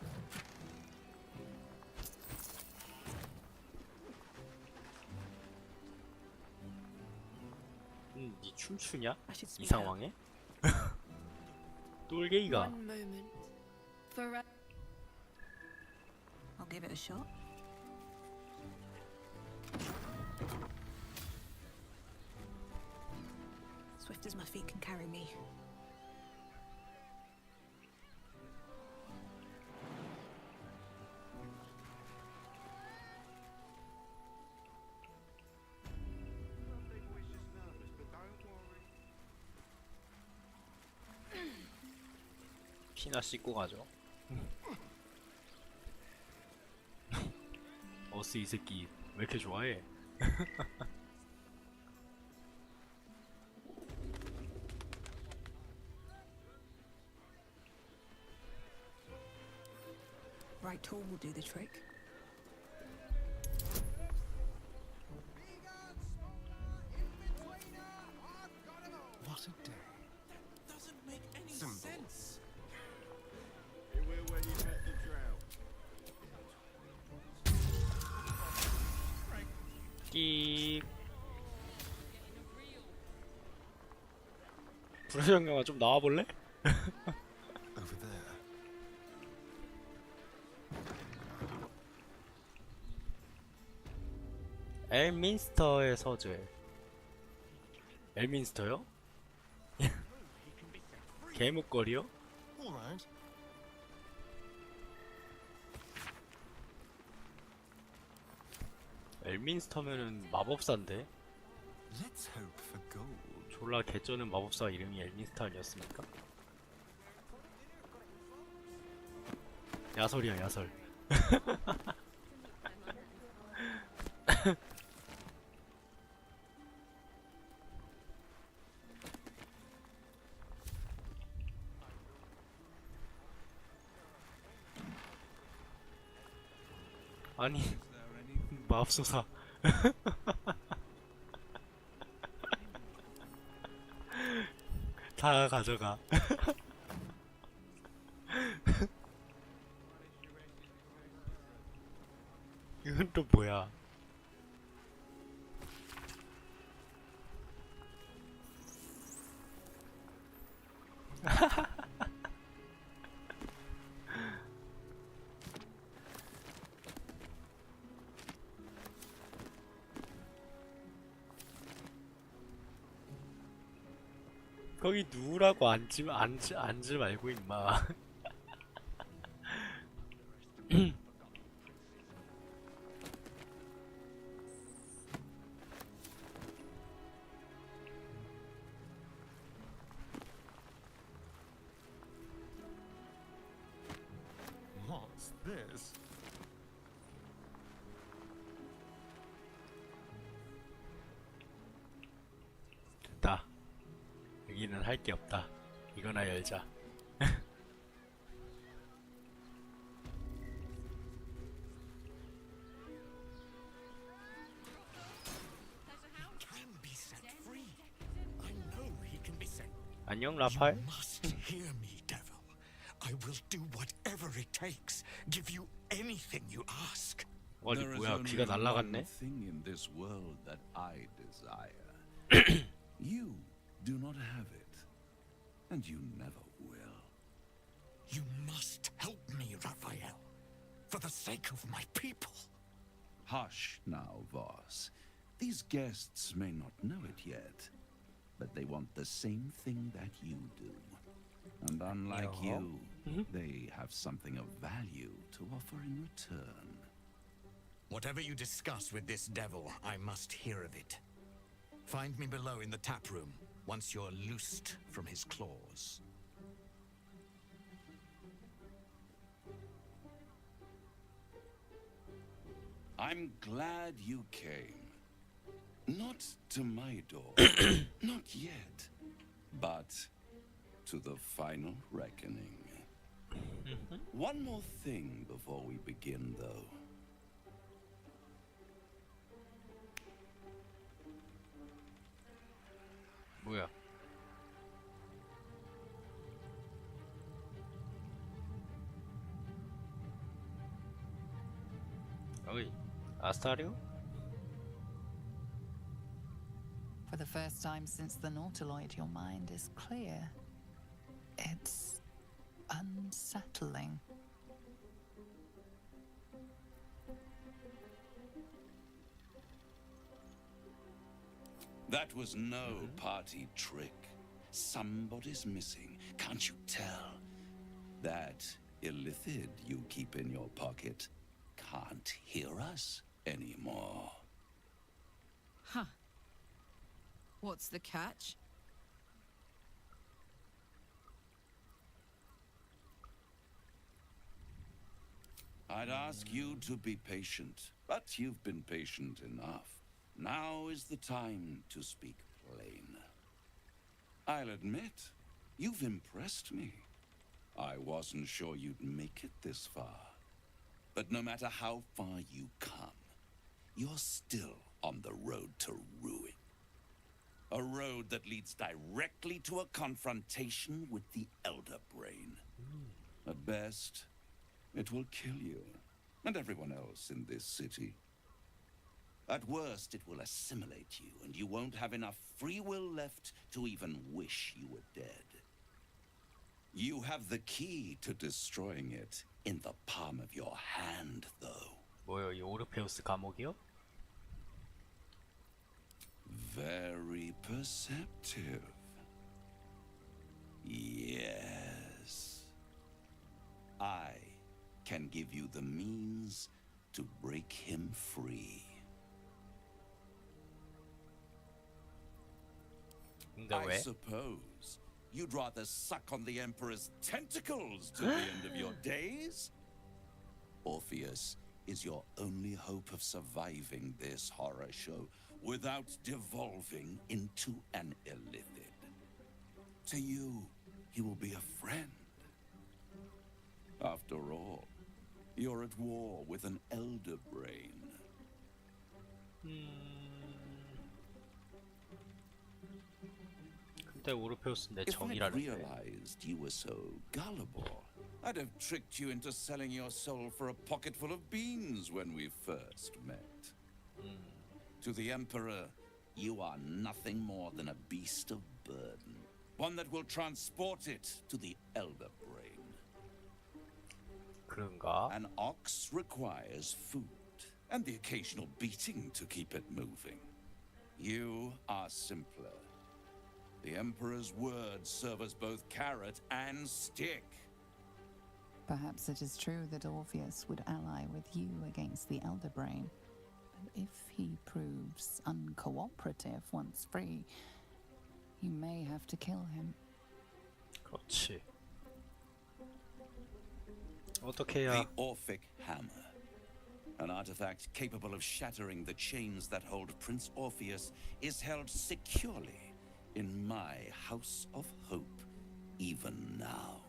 니 춤추냐? 이 상황에? 똘개이가. One moment. For I'll give it a shot. Swift as my feet can carry me. 피나 씻고 가죠. 어스 이 새끼 왜 이렇게 좋아해? Right tool will do the trick. What a day. Doesn't make any Simple. sense. It will when you met the drought. 끼. 불화정령아 좀 나와볼래? Over there. 엘민스터의 서재. 엘민스터요? 개목걸이요? All right. 엘민스터면은 마법사인데? Let's hope for gold. 졸라 개쩌는 마법사 이름이 엘민스터 아니었습니까? 야설이야 야설. 아니 마법소사. 다 가져가. 이건 또 뭐야? 거기 누우라고 앉지 말고 임마. What's this? 됐다. 여기는 할 게 없다. 이거나 열자. Can be set free. I know he can be set. 안녕 라팔. You must hear me, devil. I will do whatever it takes. Give you anything you ask. 아니 뭐야 귀가 날라갔네. Thing in this world that I desire. You do not have it, and you never will. You must help me, Raphael, for the sake of my people. Hush now, Voss. These guests may not know it yet, but they want the same thing that you do. And unlike you, they have something of value to offer in return. Whatever you discuss with this devil, I must hear of it. Find me below in the tap room, once you're loosed from his claws. I'm glad you came. Not to my door, not yet, but to the final reckoning. One more thing before we begin, though. 뭐야? 아스타리오? For the first time since the Nautiloid, your mind is clear. It's unsettling. That was no party trick. Somebody's missing, can't you tell? That illithid you keep in your pocket can't hear us anymore. Huh. What's the catch? I'd ask you to be patient, but you've been patient enough. Now is the time to speak plain. I'll admit, you've impressed me. I wasn't sure you'd make it this far. But no matter how far you come, you're still on the road to ruin. A road that leads directly to a confrontation with the Elder Brain. At best, it will kill you, and everyone else in this city. At worst, it will assimilate you, and you won't have enough free will left to even wish you were dead. You have the key to destroying it in the palm of your hand, though. 뭐요, 이 오르페우스 감옥이요? Very perceptive. Yes. I can give you the means to break him free. I suppose you'd rather suck on the Emperor's tentacles to the end of your days? Orpheus is your only hope of surviving this horror show without devolving into an illithid. To you, he will be a friend. After all, you're at war with an Elder Brain. 근데 오르페우스 내 If I'd 정이라는데. realized you were so gullible, I'd have tricked you into selling your soul for a pocketful of beans when we first met. To the Emperor, you are nothing more than a beast of burden. One that will transport it to the Elder Brain. 그런가? An ox requires food, and the occasional beating to keep it moving. You are simpler. The Emperor's words serve as both carrot and stick. Perhaps it is true that Orpheus would ally with you against the Elder Brain. But if he proves uncooperative once free, you may have to kill him. 그렇지. 어떻게 해야? The Orphic Hammer. An artifact capable of shattering the chains that hold Prince Orpheus is held securely in my House of Hope, even now.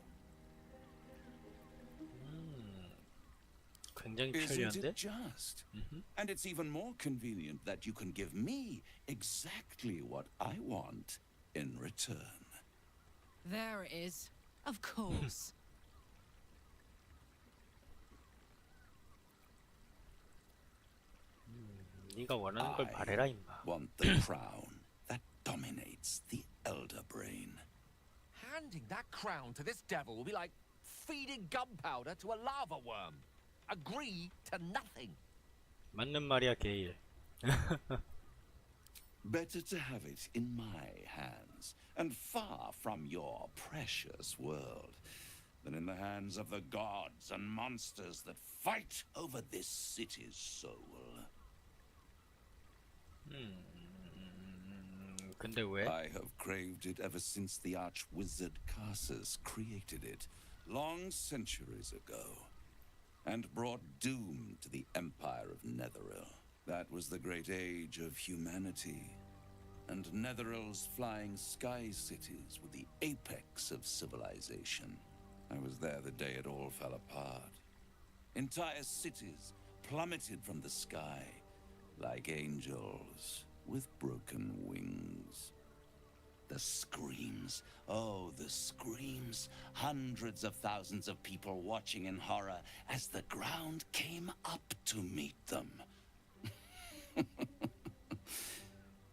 굉장히 Isn't 편리한데? it just? And it's even more convenient that you can give me exactly what I want in return. There it is. Of course. 네가 원하는 걸 말해라 임마. Want the crown that dominates the Elder Brain. Handing that crown to this devil will be like feeding gunpowder to a lava worm. Agree to nothing. 맞는 말이야, 게일. Better to have it in my hands and far from your precious world than in the hands of the gods and monsters that fight over this city's soul. 근데 왜? I have craved it ever since the arch-wizard Carsus created it, long centuries ago, and brought doom to the Empire of Netheril. That was the great age of humanity, and Netheril's flying sky cities were the apex of civilization. I was there the day it all fell apart. Entire cities plummeted from the sky like angels with broken wings. The screams, oh, the screams. Hundreds of thousands of people watching in horror as the ground came up to meet them.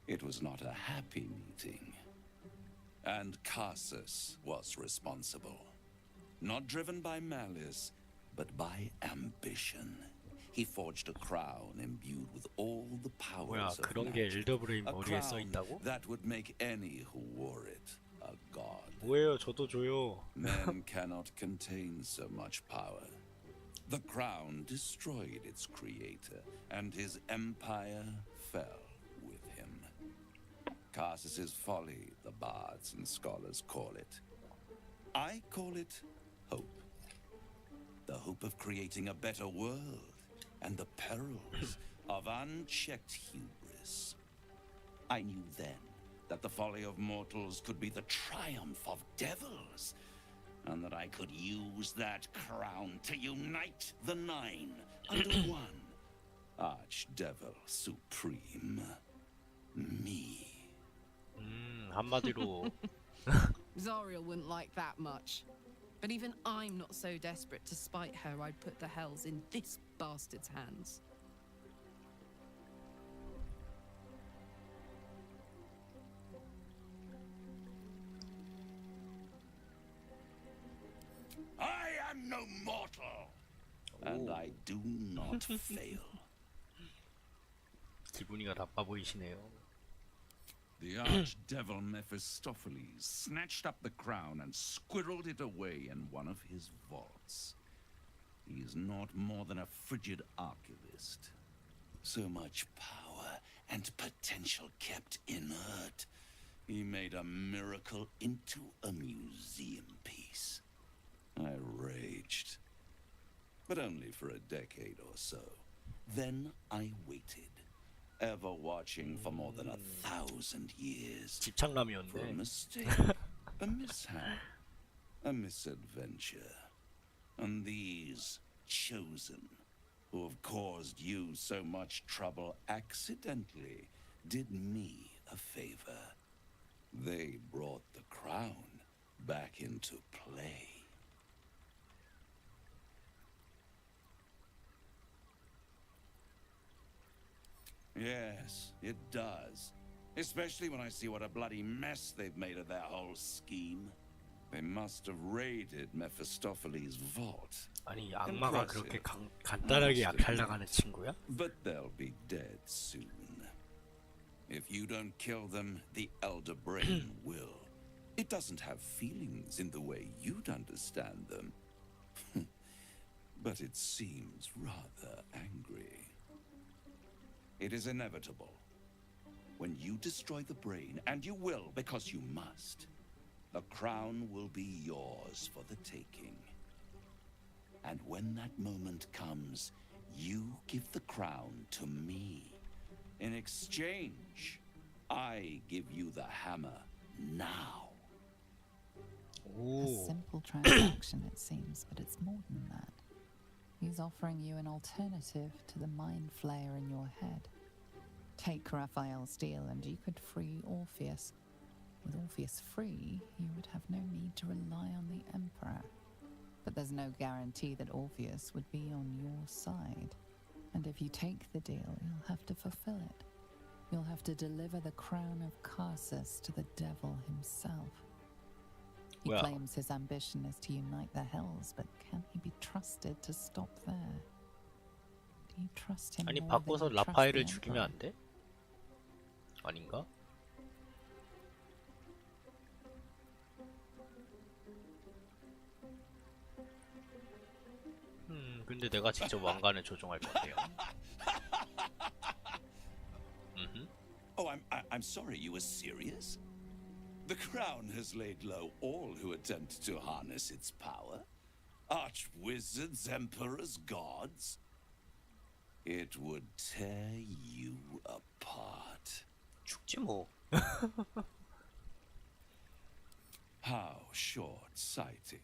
It was not a happy meeting. And Carsus was responsible. Not driven by malice, but by ambition. He forged a crown imbued with all the powers of 그런 게 magic. 엘더브레인 A 머리에 써 crown 있다고? that would make any who wore it a god. 뭐예요? 저도 줘요. Men cannot contain so much power. The crown destroyed its creator, and his empire fell with him. Carsus's folly, the bards and scholars call it. I call it hope. The hope of creating a better world, and the perils of unchecked hubris. I knew then that the folly of mortals could be the triumph of devils, and that I could use that crown to unite the Nine under one Archdevil Supreme. Me. 한마디로 Zariel wouldn't like that much. But even I'm not so desperate to spite her I'd put the hells in this bastard's hands. I am no mortal, and I do not fail. 기분이가 나빠 보이시네요. The archdevil Mephistopheles snatched up the crown and squirreled it away in one of his vaults. He is not more than a frigid archivist. So much power and potential kept inert. He made a miracle into a museum piece. I raged, but only for a decade or so. Then I waited, ever watching for more than 1,000 years. For a mistake, a mishap, a misadventure. And these chosen, who have caused you so much trouble accidentally, did me a favor. They brought the crown back into play. Yes, it does. Especially when I see what a bloody mess they've made of their whole scheme. They must have raided Mephistopheles' vault. 아니 악마가 그렇게 간단하게 약탈당하는 친구야? But they'll be dead soon. If you don't kill them, the Elder Brain will. It doesn't have feelings in the way you'd understand them. But it seems rather angry. It is inevitable. When you destroy the brain, and you will because you must, the crown will be yours for the taking. And when that moment comes, you give the crown to me. In exchange, I give you the hammer now. A simple transaction, it seems, but it's more than that. He's offering you an alternative to the mind flayer in your head. Take Raphael's deal and you could free Orpheus. With Orpheus free, you would have no need to rely on the Emperor. But there's no guarantee that Orpheus would be on your side. And if you take the deal, you'll have to fulfill it. You'll have to deliver the crown of Carsus to the devil himself. He claims his ambition is to unite the hells, but can he be trusted to stop there? Do you trust him 아니 more 바꿔서 than you trust 라파엘을 the 죽이면 Emperor? 안 돼? 아닌가? 근데 내가 직접 왕관을 조종할 건데요. Oh, I'm sorry, you were serious? The crown has laid low all who attempt to harness its power. Archwizards, emperors, gods. It would tear you apart. 죽지 뭐. How short-sighted.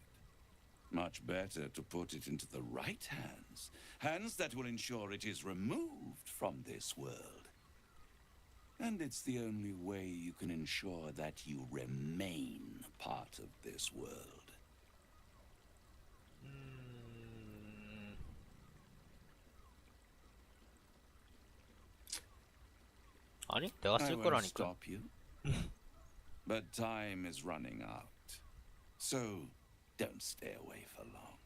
Much better to put it into the right hands. Hands that will ensure it is removed from this world. And it's the only way you can ensure that you remain part of this world. 아니, 내가 I 쓸 won't 거라니까. stop you. But time is running out. So don't stay away for long.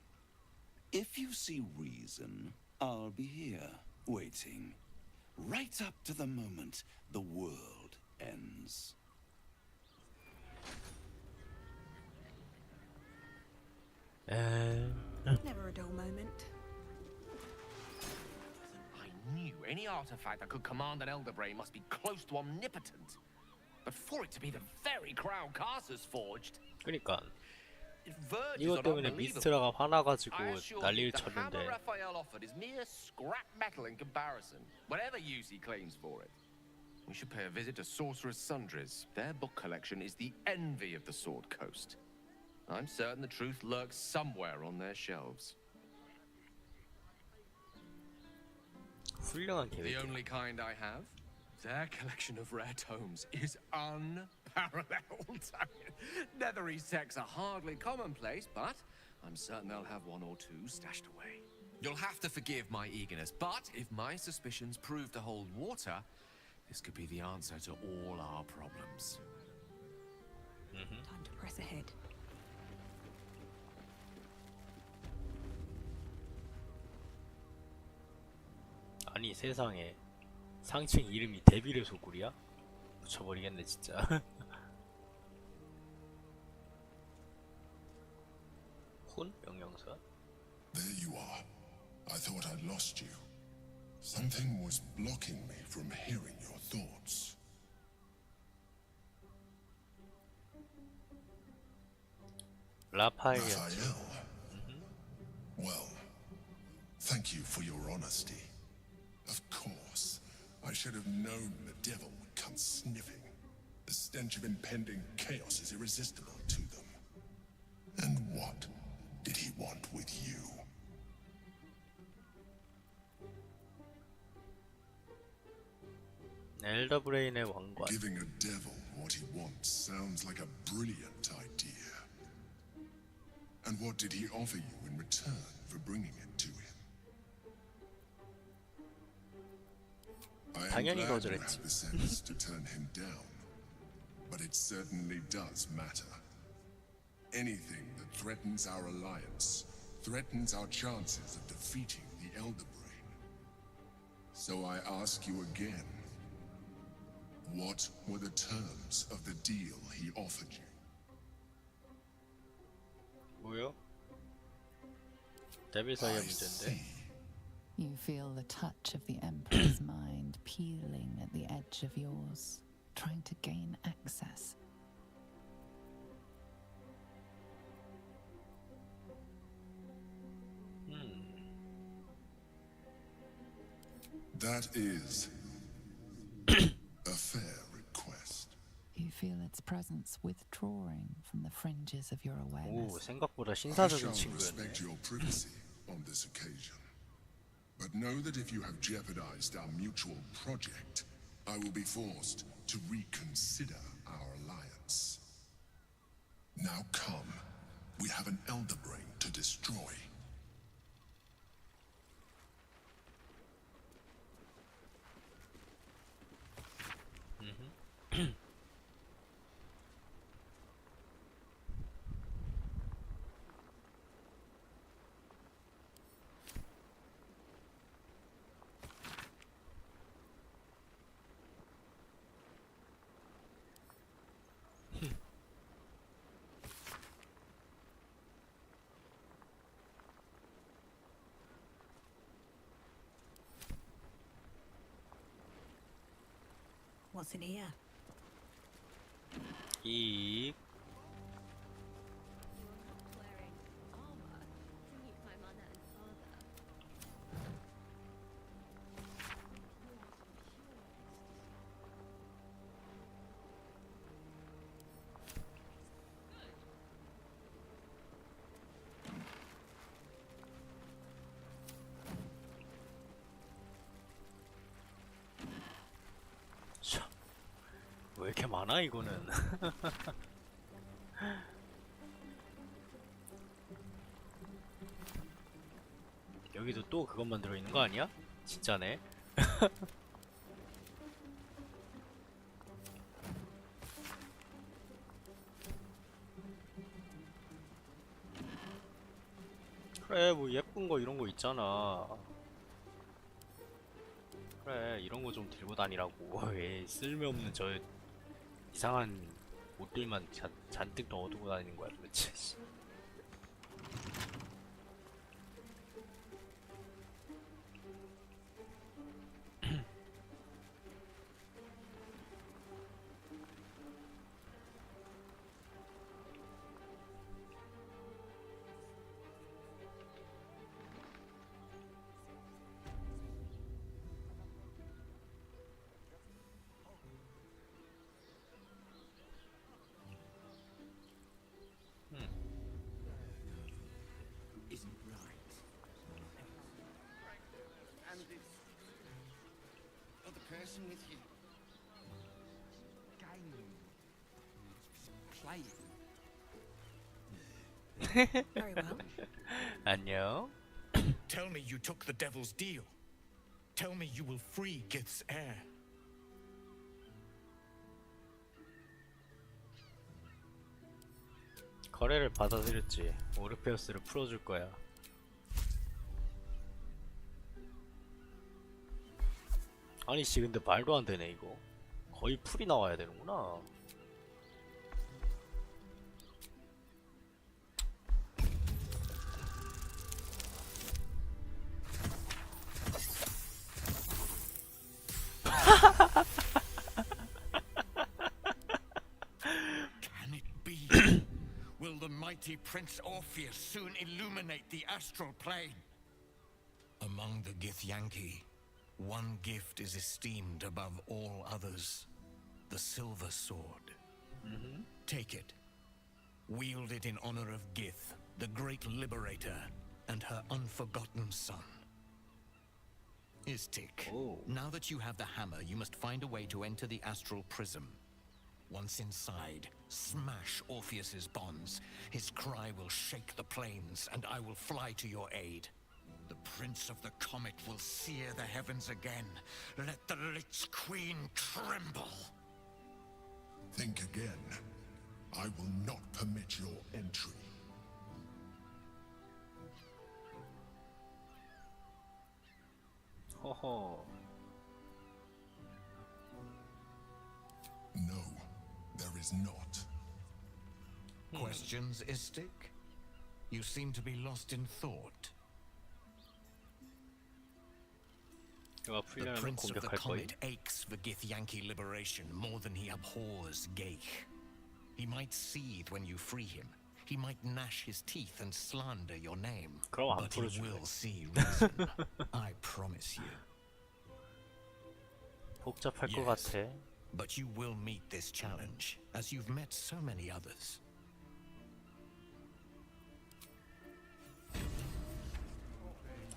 If you see reason, I'll be here, waiting. Right up to the moment the world ends. Never a dull moment. I knew any artifact that could command an Elder Brain must be close to omnipotent. But for it to be the very crown Carcer's forged, 그러니까 it verges 이것 on 때문에 unbelievable. 미스트라가 화나가지고 I assure you, 난리를 the hammer 쳤는데 Raphael offered is mere scrap metal in comparison, whatever use he claims for it. We should pay a visit to Sorcerer's Sundries. Their book collection is the envy of the Sword Coast. I'm certain the truth lurks somewhere on their shelves. 훌륭한 The 계획이야. only kind I have. Their collection of rare tomes is unparalleled. Nethery sects are hardly commonplace, but I'm certain they'll have one or two stashed away. You'll have to forgive my eagerness, but if my suspicions prove to hold water, this could be the answer to all our problems. Time to press ahead. 아니 세상에 상층 이름이 데빌의 소굴이야? 묻혀버리겠네 진짜. 혼 명령사? There you are. I thought I'd lost you. Something was blocking me from hearing your thoughts. 라파엘. Well, thank you for your honesty. Of course, I should have known the devil would come sniffing. The stench of impending chaos is irresistible to them. And what did he want with you? 엘더 브레인의 왕관. Giving a devil what he wants sounds like a brilliant idea. And what did he offer you in return for bringing it to him? I am 당연히 glad you 거절했지. have the sense to turn him down, but it certainly does matter. Anything that threatens our alliance threatens our chances of defeating the Elder Brain. So I ask you again, what were the terms of the deal he offered you? 뭐요? 데빌 사이의 문제인데. You feel the touch of the Emperor's mind peeling at the edge of yours, trying to gain access. That is a fair request. You feel its presence withdrawing from the fringes of your 오, awareness. 생각보다 I 신사적인 shall 친구였네. respect your privacy on this occasion. But know that if you have jeopardized our mutual project, I will be forced to reconsider our alliance. Now come. We have an Elder Brain to destroy. What's in here? 이 왜 이렇게 많아 이거는. 여기도 또 그것만 들어있는 거 아니야? 진짜네. 그래 뭐 예쁜 거 이런 거 있잖아. 그래 이런 거 좀 들고 다니라고. 왜 쓸모없는 저 이상한 옷들만 잔뜩 넣어두고 다니는 거야 도대체. Isn't right. And this other person with you. Game. Playing. Very well. 안녕. Tell me you took the devil's deal. Tell me you will free Gith's heir. 거래를 받아들였지. 오르페우스를 풀어줄 거야. 아니 씨 근데 말도 안 되네 이거. 거의 풀이 나와야 되는구나. Can it be? Will the mighty Prince Orpheus soon illuminate the astral plane? Among the Githyanki, one gift is esteemed above all others. The silver sword. Take it. Wield it in honor of Gith, the great liberator, and her unforgotten son. Istik, now that you have the hammer, you must find a way to enter the astral prism. Once inside, smash Orpheus's bonds. His cry will shake the plains, and I will fly to your aid. The Prince of the Comet will sear the heavens again. Let the Lich Queen tremble. Think again. I will not permit your entry. 허허. No, there is not. Questions, Istik? You seem to be lost in thought. 이거 The 풀려면 Prince of the 공격할 거임. Comet aches for Githyanki liberation more than he abhors Geich. He might seethe when you free him. He might gnash his teeth and slander your name. 그럼 안 But he 풀어줄래. will see reason. I promise you. 복잡할 것 Yes, 같아. but you will meet this challenge, as you've met so many others.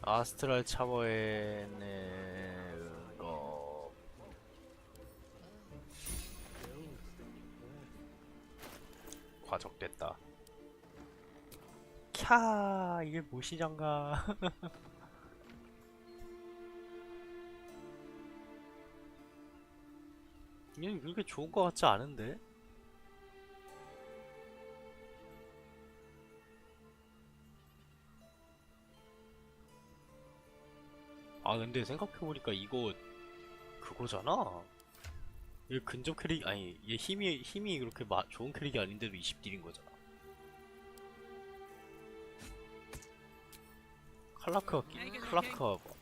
아스트랄 차버에는 과적됐다. 캬 이게 무시장가. 이게 그렇게 좋은 것 같지 않은데? 아 근데 생각해보니까 이거 그거잖아. 얘 근접 캐릭 아니 얘 힘이 그렇게 좋은 캐릭이 아닌데도 20딜인 거잖아. 칼라크가 봐.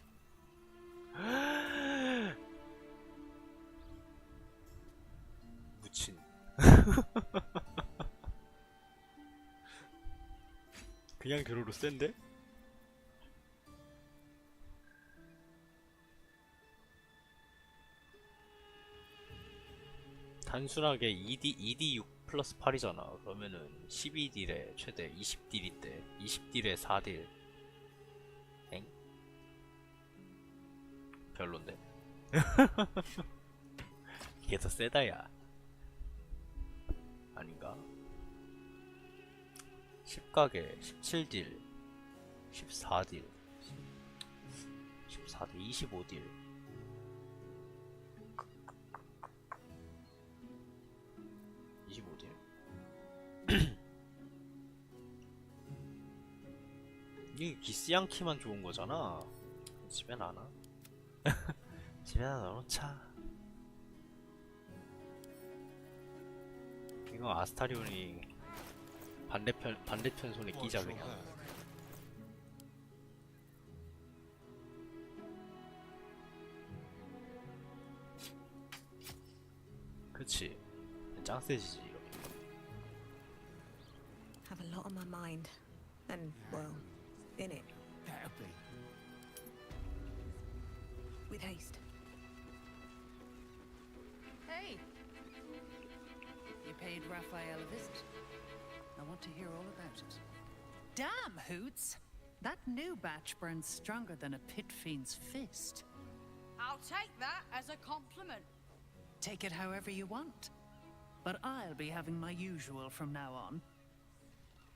무친. 그냥 들어도 센데? 단순하게 2D 6 플러스 8이잖아. 그러면은 12딜에 최대 20딜인데 20딜에 4딜. 엥? 별론데? 이게 더 세다 야. 아닌가? 10가게 17딜 14딜 14딜 25딜 25딜 이 기스양키만 좋은 거잖아. 집에 놔놔. 집에다 넣어놓자. 이거 아스타리온이 반대편 손에 끼자 그냥. 그치. 짱 세지지 이렇게. Have a lot on my mind. And, well, in it. That'll be. With haste. Hey! You paid Raphael a visit. I want to hear all about it. Damn, Hoots! That new batch burns stronger than a pit fiend's fist. I'll take that as a compliment. Take it however you want. But I'll be having my usual from now on.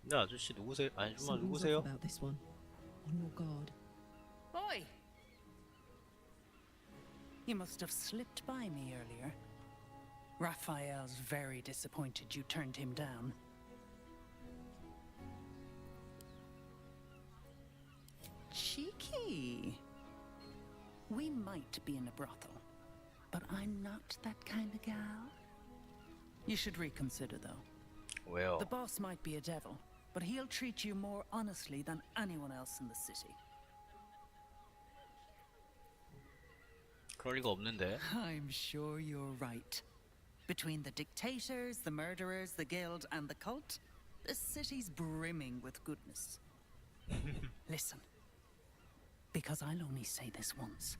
네, 아저씨 누구세요? 아줌마 Something's 누구세요? off about this one. On your guard. Oi! You must have slipped by me earlier. Raphael's very disappointed you turned him down. Cheeky. We might be in a brothel, but I'm not that kind of gal. You should reconsider, though. 왜요? The boss might be a devil, but he'll treat you more honestly than anyone else in the city. 그럴 리가 없는데. I'm sure you're right. Between the dictators, the murderers, the guild, and the cult, this city's brimming with goodness. Listen, because I'll only say this once.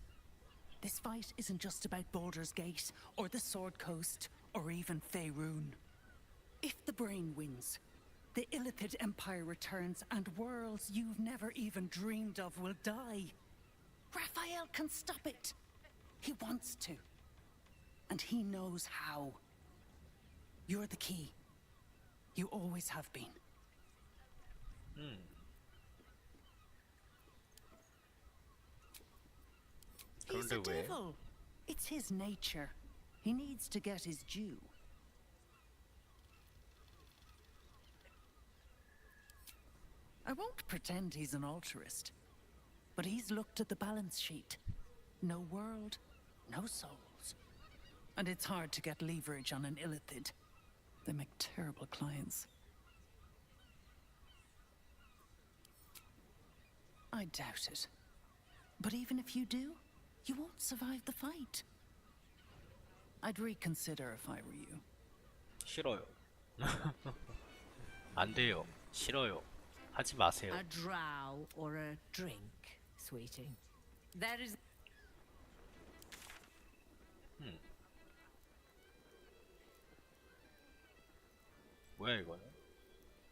This fight isn't just about Baldur's Gate, or the Sword Coast, or even Faerun. If the brain wins, the Illithid Empire returns, and worlds you've never even dreamed of will die. Raphael can stop it. He wants to. And he knows how. You're the key. You always have been. He's a 그런데 왜? devil. It's his nature. He needs to get his due. I won't pretend he's an altruist, but he's looked at the balance sheet. No world, no souls. And it's hard to get leverage on an Illithid. They make terrible clients. I doubt it. But even if you do, you won't survive the fight. I'd reconsider if I were you. 싫어요. 안 돼요. 싫어요. 하지 마세요. A drow or a drink, sweetie. There is. 뭐야 이거는?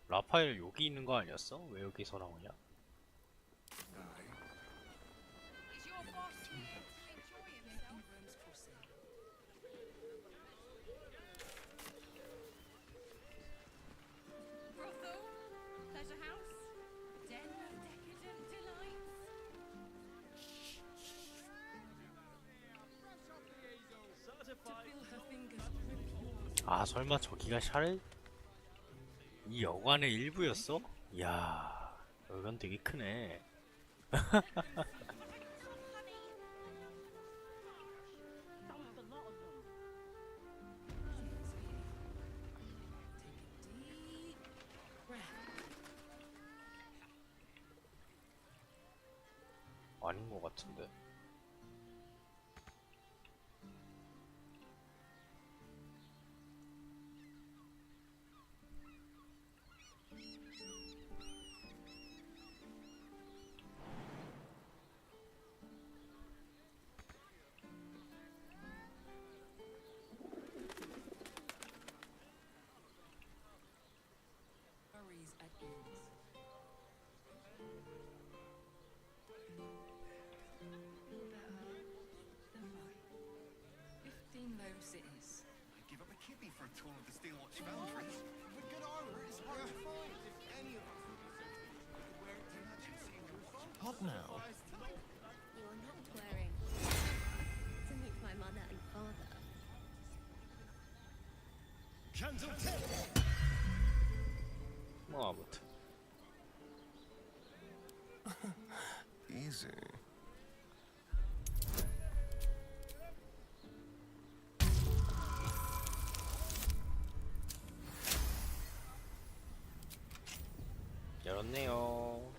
라파엘 여기 있는 거 아니었어? 왜 여기서 나오냐? Is your boss here to enjoy himself? Brothel, pleasure house, den of decadent delights. 아 설마 저기가 샤를? 이 여관의 일부였어? 이야 여관 되게 크네. 아닌 것 같은데. Worries at ease. Give up a kippy for a tour of the Steelwatch Foundry. With good armor, it's hard to find if any of us wear it too much and see What now? You're not wearing to meet my mother and father. 뭐 아무튼 Easy. 열었네요.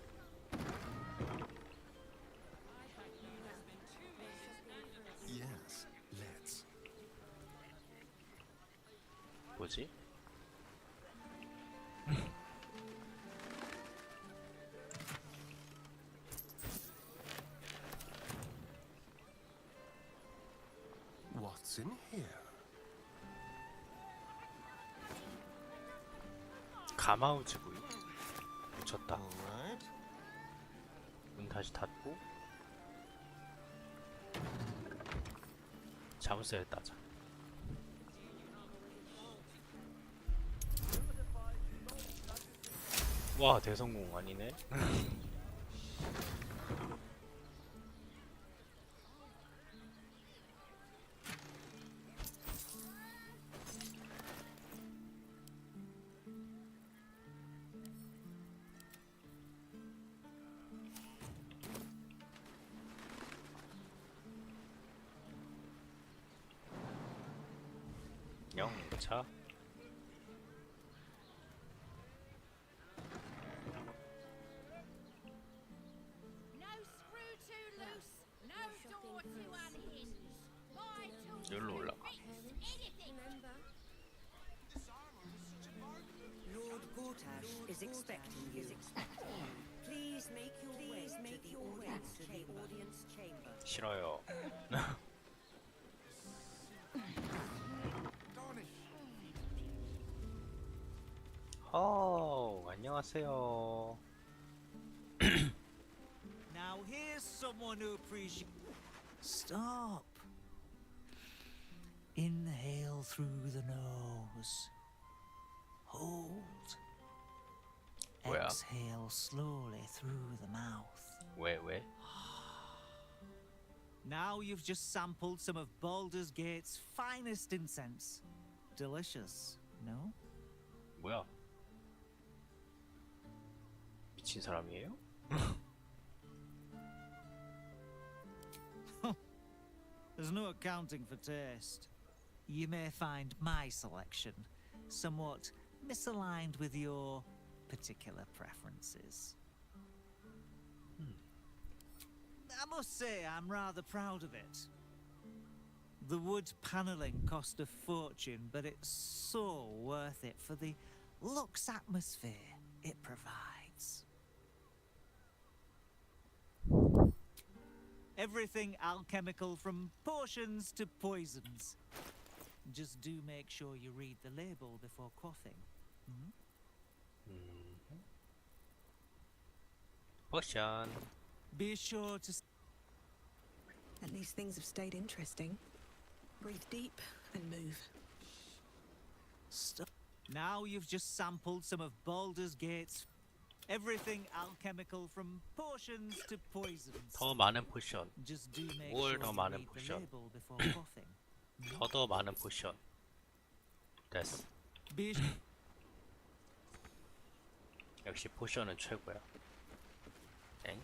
Yes, let's. 뭐지? What's in here? 가마우즈 구이 묻혔다. Alright. 문 다시 닫고 자물쇠를 따자. 와, 대성공 아니네. 영차. 여기로 올라가. Lord Gortash is expecting you. Please make your way to the audience chamber. 싫어요. 안녕하세요. Now here's someone who appreciates. Stop. Inhale through the nose. Hold. 뭐야? Exhale slowly through the mouth. 왜? Now you've just sampled some of Baldur's Gate's finest incense. Delicious, no? 뭐야? 미친 사람이에요? There's no accounting for taste. You may find my selection somewhat misaligned with your particular preferences. I must say I'm rather proud of it. The wood paneling cost a fortune, but it's so worth it for the luxe atmosphere it provides. Everything alchemical from potions to poisons. Just do make sure you read the label before quaffing. 포션. Be sure to... At least things have stayed interesting. Breathe deep and move. Stop. Now you've just sampled some of Baldur's Gate's... Everything alchemical from potions to poisons. 더 많은 포션. Just do make 뭘 sure 더 you 많은 read the 포션. label before quaffing. 더 많은 포션. 됐어. Be 역시 포션은 최고야. 엥?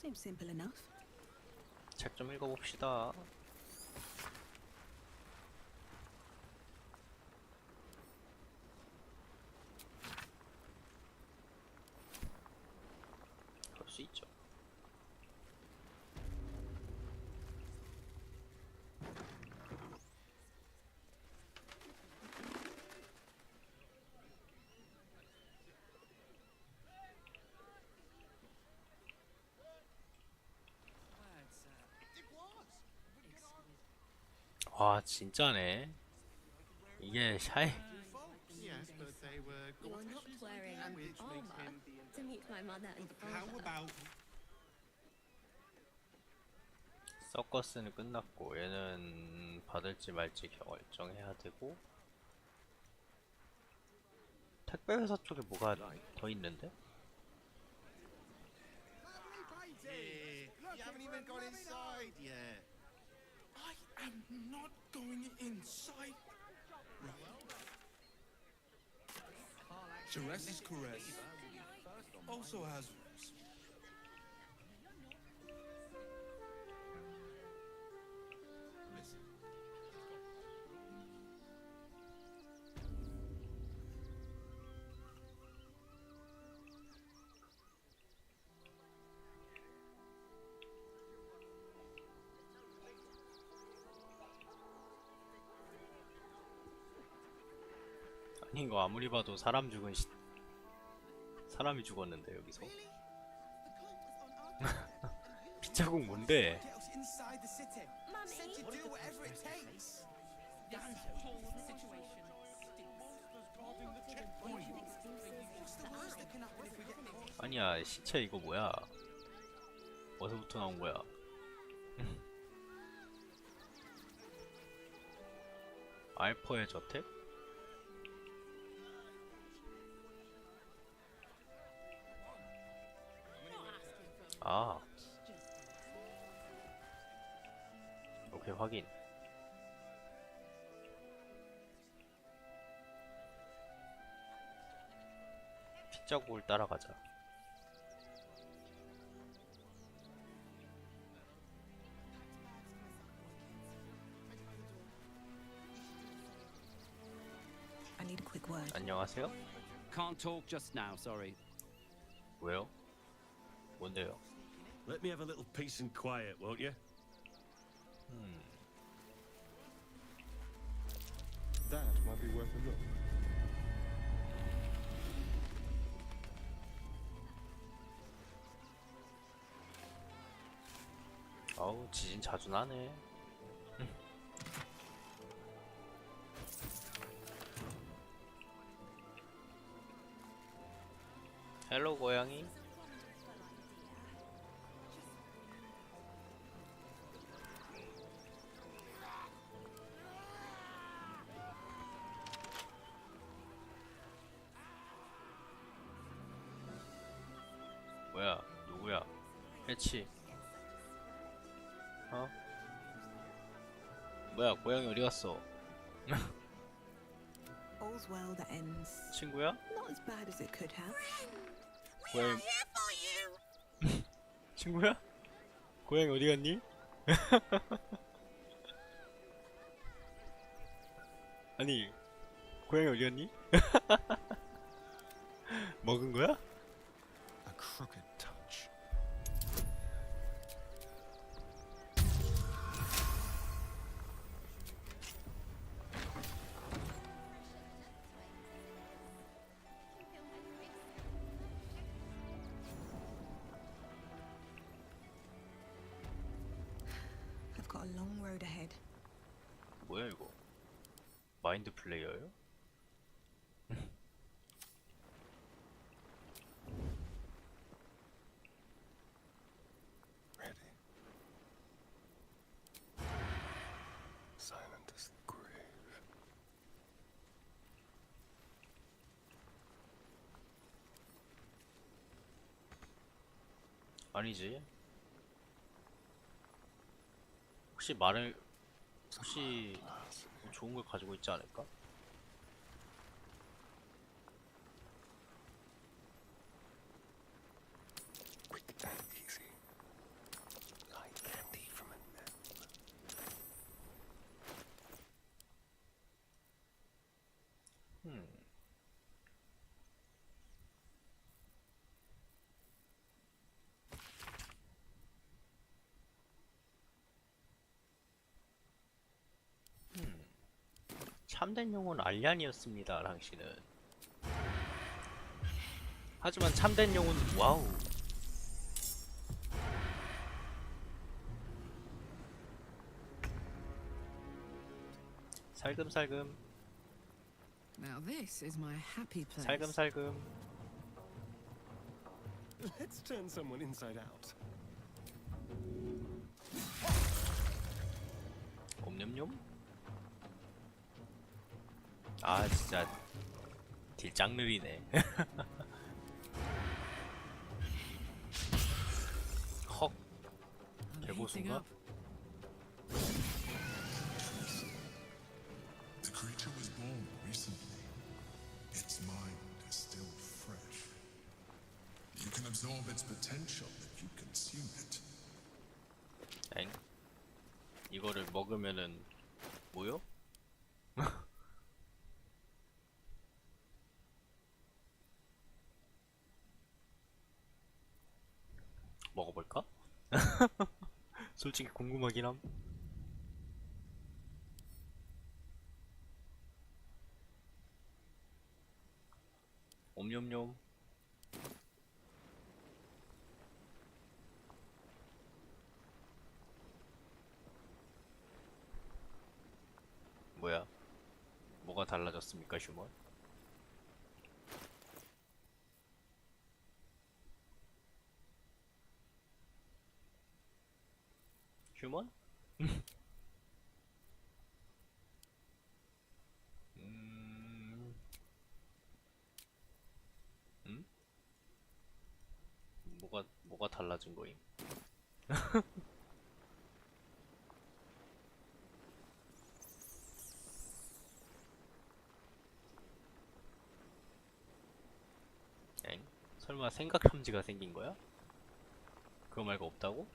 Seems simple enough. 책 좀 읽어봅시다. 그럴 수 있죠. 와, 진짜네. 이게 샤이. Yes, but they were You are not wearing armor to meet my mother and How father. about 서커스는 끝났고 얘는 받을지 말지 결정해야 되고, 택배 회사 쪽에 뭐가 더 있는데? You haven't even got inside yet. I am not going inside. Ceres's caress also has rules. 아니 이거 아무리 봐도 사람이 죽었는데 여기서. 빗자국 뭔데? Inside the city. Said to do whatever it takes. This whole situation What's the worst that can happen if we get caught? 아니야 시체 이거 뭐야? 어디서부터 나온 거야? 알퍼의 저택? 아 오케이 확인. 핏자국을 따라가자. I need a quick word. 안녕하세요? Can't talk just now, sorry. 왜요? 뭔데요? Let me have a little peace and quiet, won't you? That might be worth a look. 아우 지진 자주 나네. 헬로 고양이. 뭐야 누구야? 해치. 어? 뭐야 고양이 어디 갔어? All's well that ends. 친구야? Not as bad as it could have. 고양이 친구야? 고양이 어디 갔니? 아니 고양이 어디 갔니? 먹은 거야? A crooked touch. I've got a long road ahead. 뭐야 이거? 마인드 플레이어요? Ready. Silent as the grave. 아니지. 혹시 뭐 좋은 걸 가지고 있지 않을까? Quick and easy. Like candy from a gnome. 참된 용은 알리안이었습니다 당신은. 하지만 참된 용은 와우. 살금살금 Now this is my happy place. 살금살금. Let's turn someone inside out. 옴념념? 아 진짜 딜 짱 느리네. 헉. 개고수인가? The creature was born recently. Its mind is still fresh. You can absorb its potential if you consume it. 엥? 이거를 먹으면은 뭐요? 먹어볼까? 솔직히 궁금하긴 함. 옴뇸뇸. 뭐야? 뭐가 달라졌습니까, 휴먼? 휴먼? 뭐가 달라진 거임? 엥? 설마 생각 탐지가 생긴 거야? 그거 말고 없다고?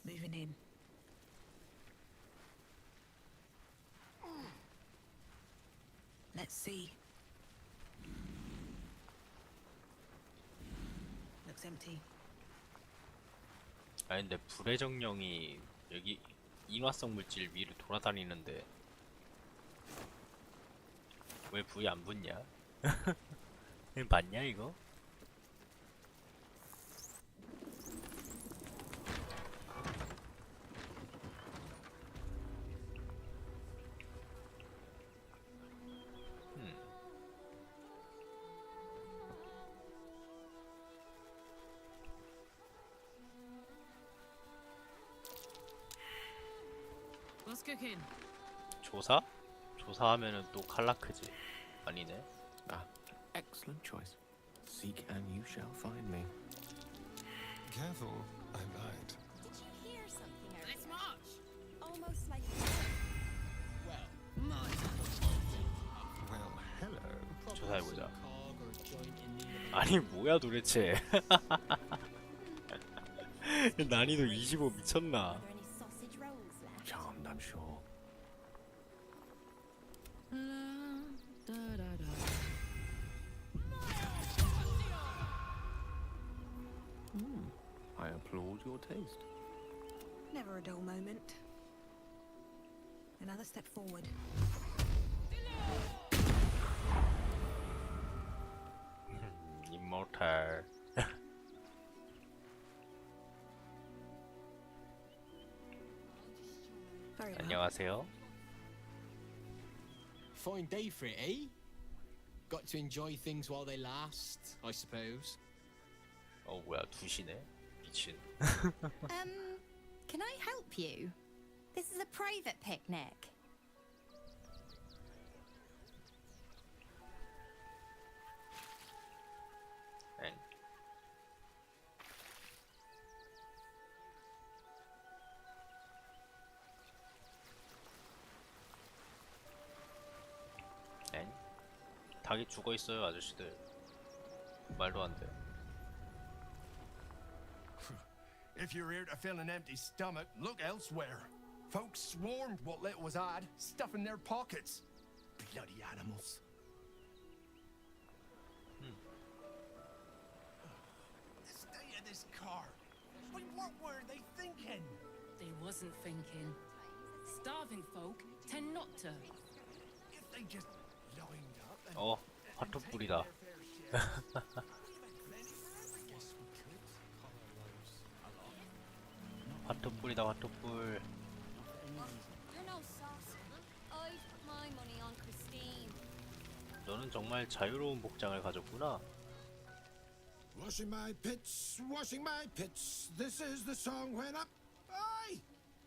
Moving in. Let's see. Looks empty. 아 근데 불의 정령이 여기 인화성 물질 위로 돌아다니는데 왜 불이 안 붙냐? 봤냐 이거? What's cooking? 조사? 조사하면은 또 칼라크지. 아니네. Ah, excellent choice. Seek and you shall find me. Careful, I might. Did you hear something over Let's there? march! Almost like Well, Well, hello. 조사해보자. cog or joint in need of 아니 뭐야 도대체. 난이도 25 미쳤나? Are there any sausage rolls left? Charmed, I'm sure. I applaud your taste. Never a dull moment. Another step forward. 임모탈. Very well. 안녕하세요. Fine day for it, eh? Got to enjoy things while they last, I suppose. 어 뭐야 2시네. 미친. Can I help you? This is a private picnic. 엥. 엥? 닭이 죽어 있어요 아저씨들. 말도 안 돼. If you're here to fill an empty stomach, look elsewhere. Folks swarmed what little was had, stuffing their pockets. Bloody animals. The state of this car. I mean, what were they thinking? They wasn't thinking. Starving folk tend not to. If they just lined up and 어 화투 뿌리다. 화투 뿌리다 화투 뿔. You're no sauce. I'd put my money on Christine. 너는 정말 자유로운 복장을 가졌구나. Washing my pits. This is the song when I'm... Aye!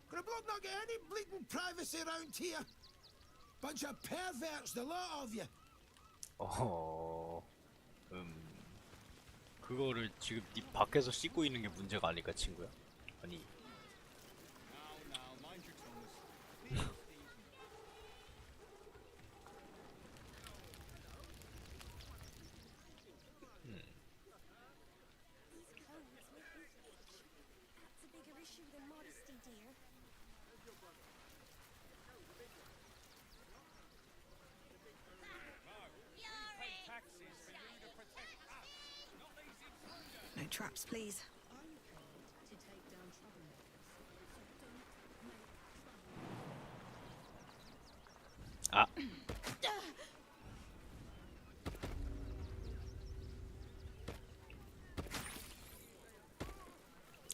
Could a bloke not get any bleeding privacy around here? Bunch of perverts, the lot of you. 그거를 지금 네 밖에서 씻고 있는 게 문제가 아닐까, 친구야? 아니. That's a bigger issue than modesty, dear. No traps, please. 아.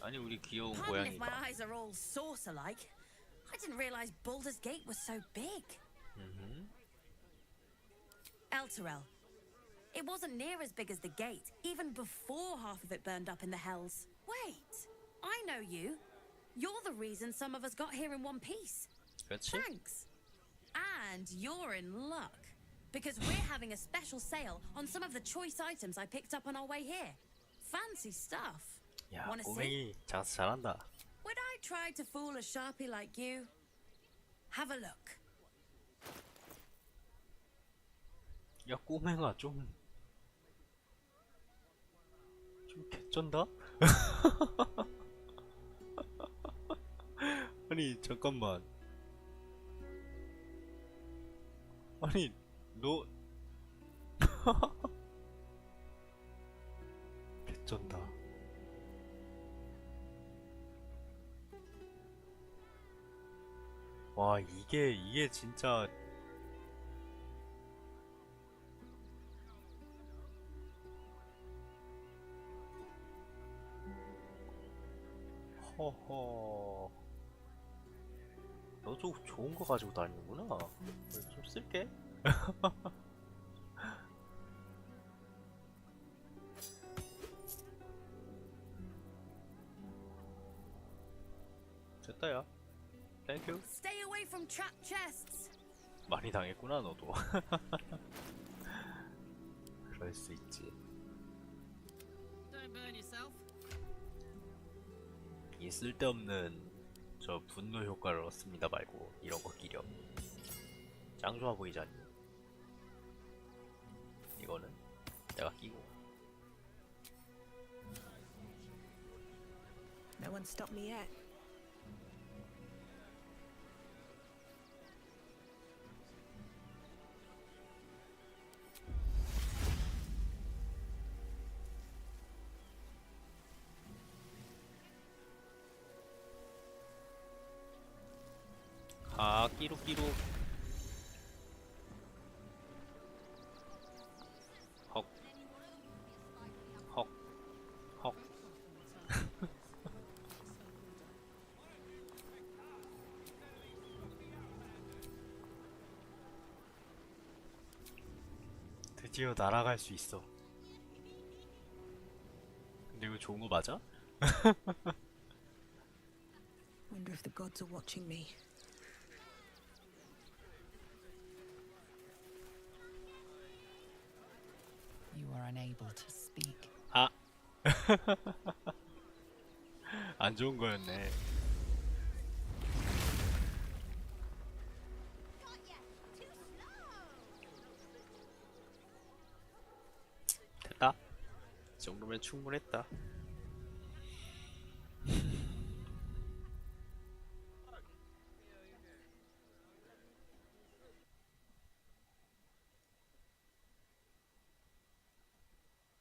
아니 우리 귀여운 Pardon if my 고양이가. eyes are all saucer-like. I didn't realize Baldur's Gate was so big. Elturel. It wasn't near as big as the gate, even before half of it burned up in the hells. Wait, I know you. You're the reason some of us got here in one piece. 그렇지? Thanks. And you're in luck, because we're having a special sale on some of the choice items I picked up on our way here. Fancy stuff. 야, Wanna see? 꼬맹이 장사 잘한다. Would I try to fool a sharpie like you? Have a look. 야, 꼬맹아 좀 개쩐다? 아니 잠깐만. 아니 너 개쩐다. 와 이게 진짜. 허허. 너 좀 좋은 거 가지고 다니는구나. 좀 쓸게. 됐다 야. 땡큐. Stay away from trap chests. 많이 당했구나 너도. 그럴 수 있지. Don't burn yourself. 이 쓸데없는 저 분노 효과를 얻습니다 말고 이런 거 끼렴. 짱 좋아 보이잖니. 이거는 내가 끼고. No one stopped me yet. 아 끼룩끼룩. 헉. 헉. 헉. 드디어 날아갈 수 있어. 근데 이거 좋은 거 맞아? Wonder if the gods are watching me. You are unable to speak. 아. 안 좋은 거였네. 됐다. 이 정도면 충분했다.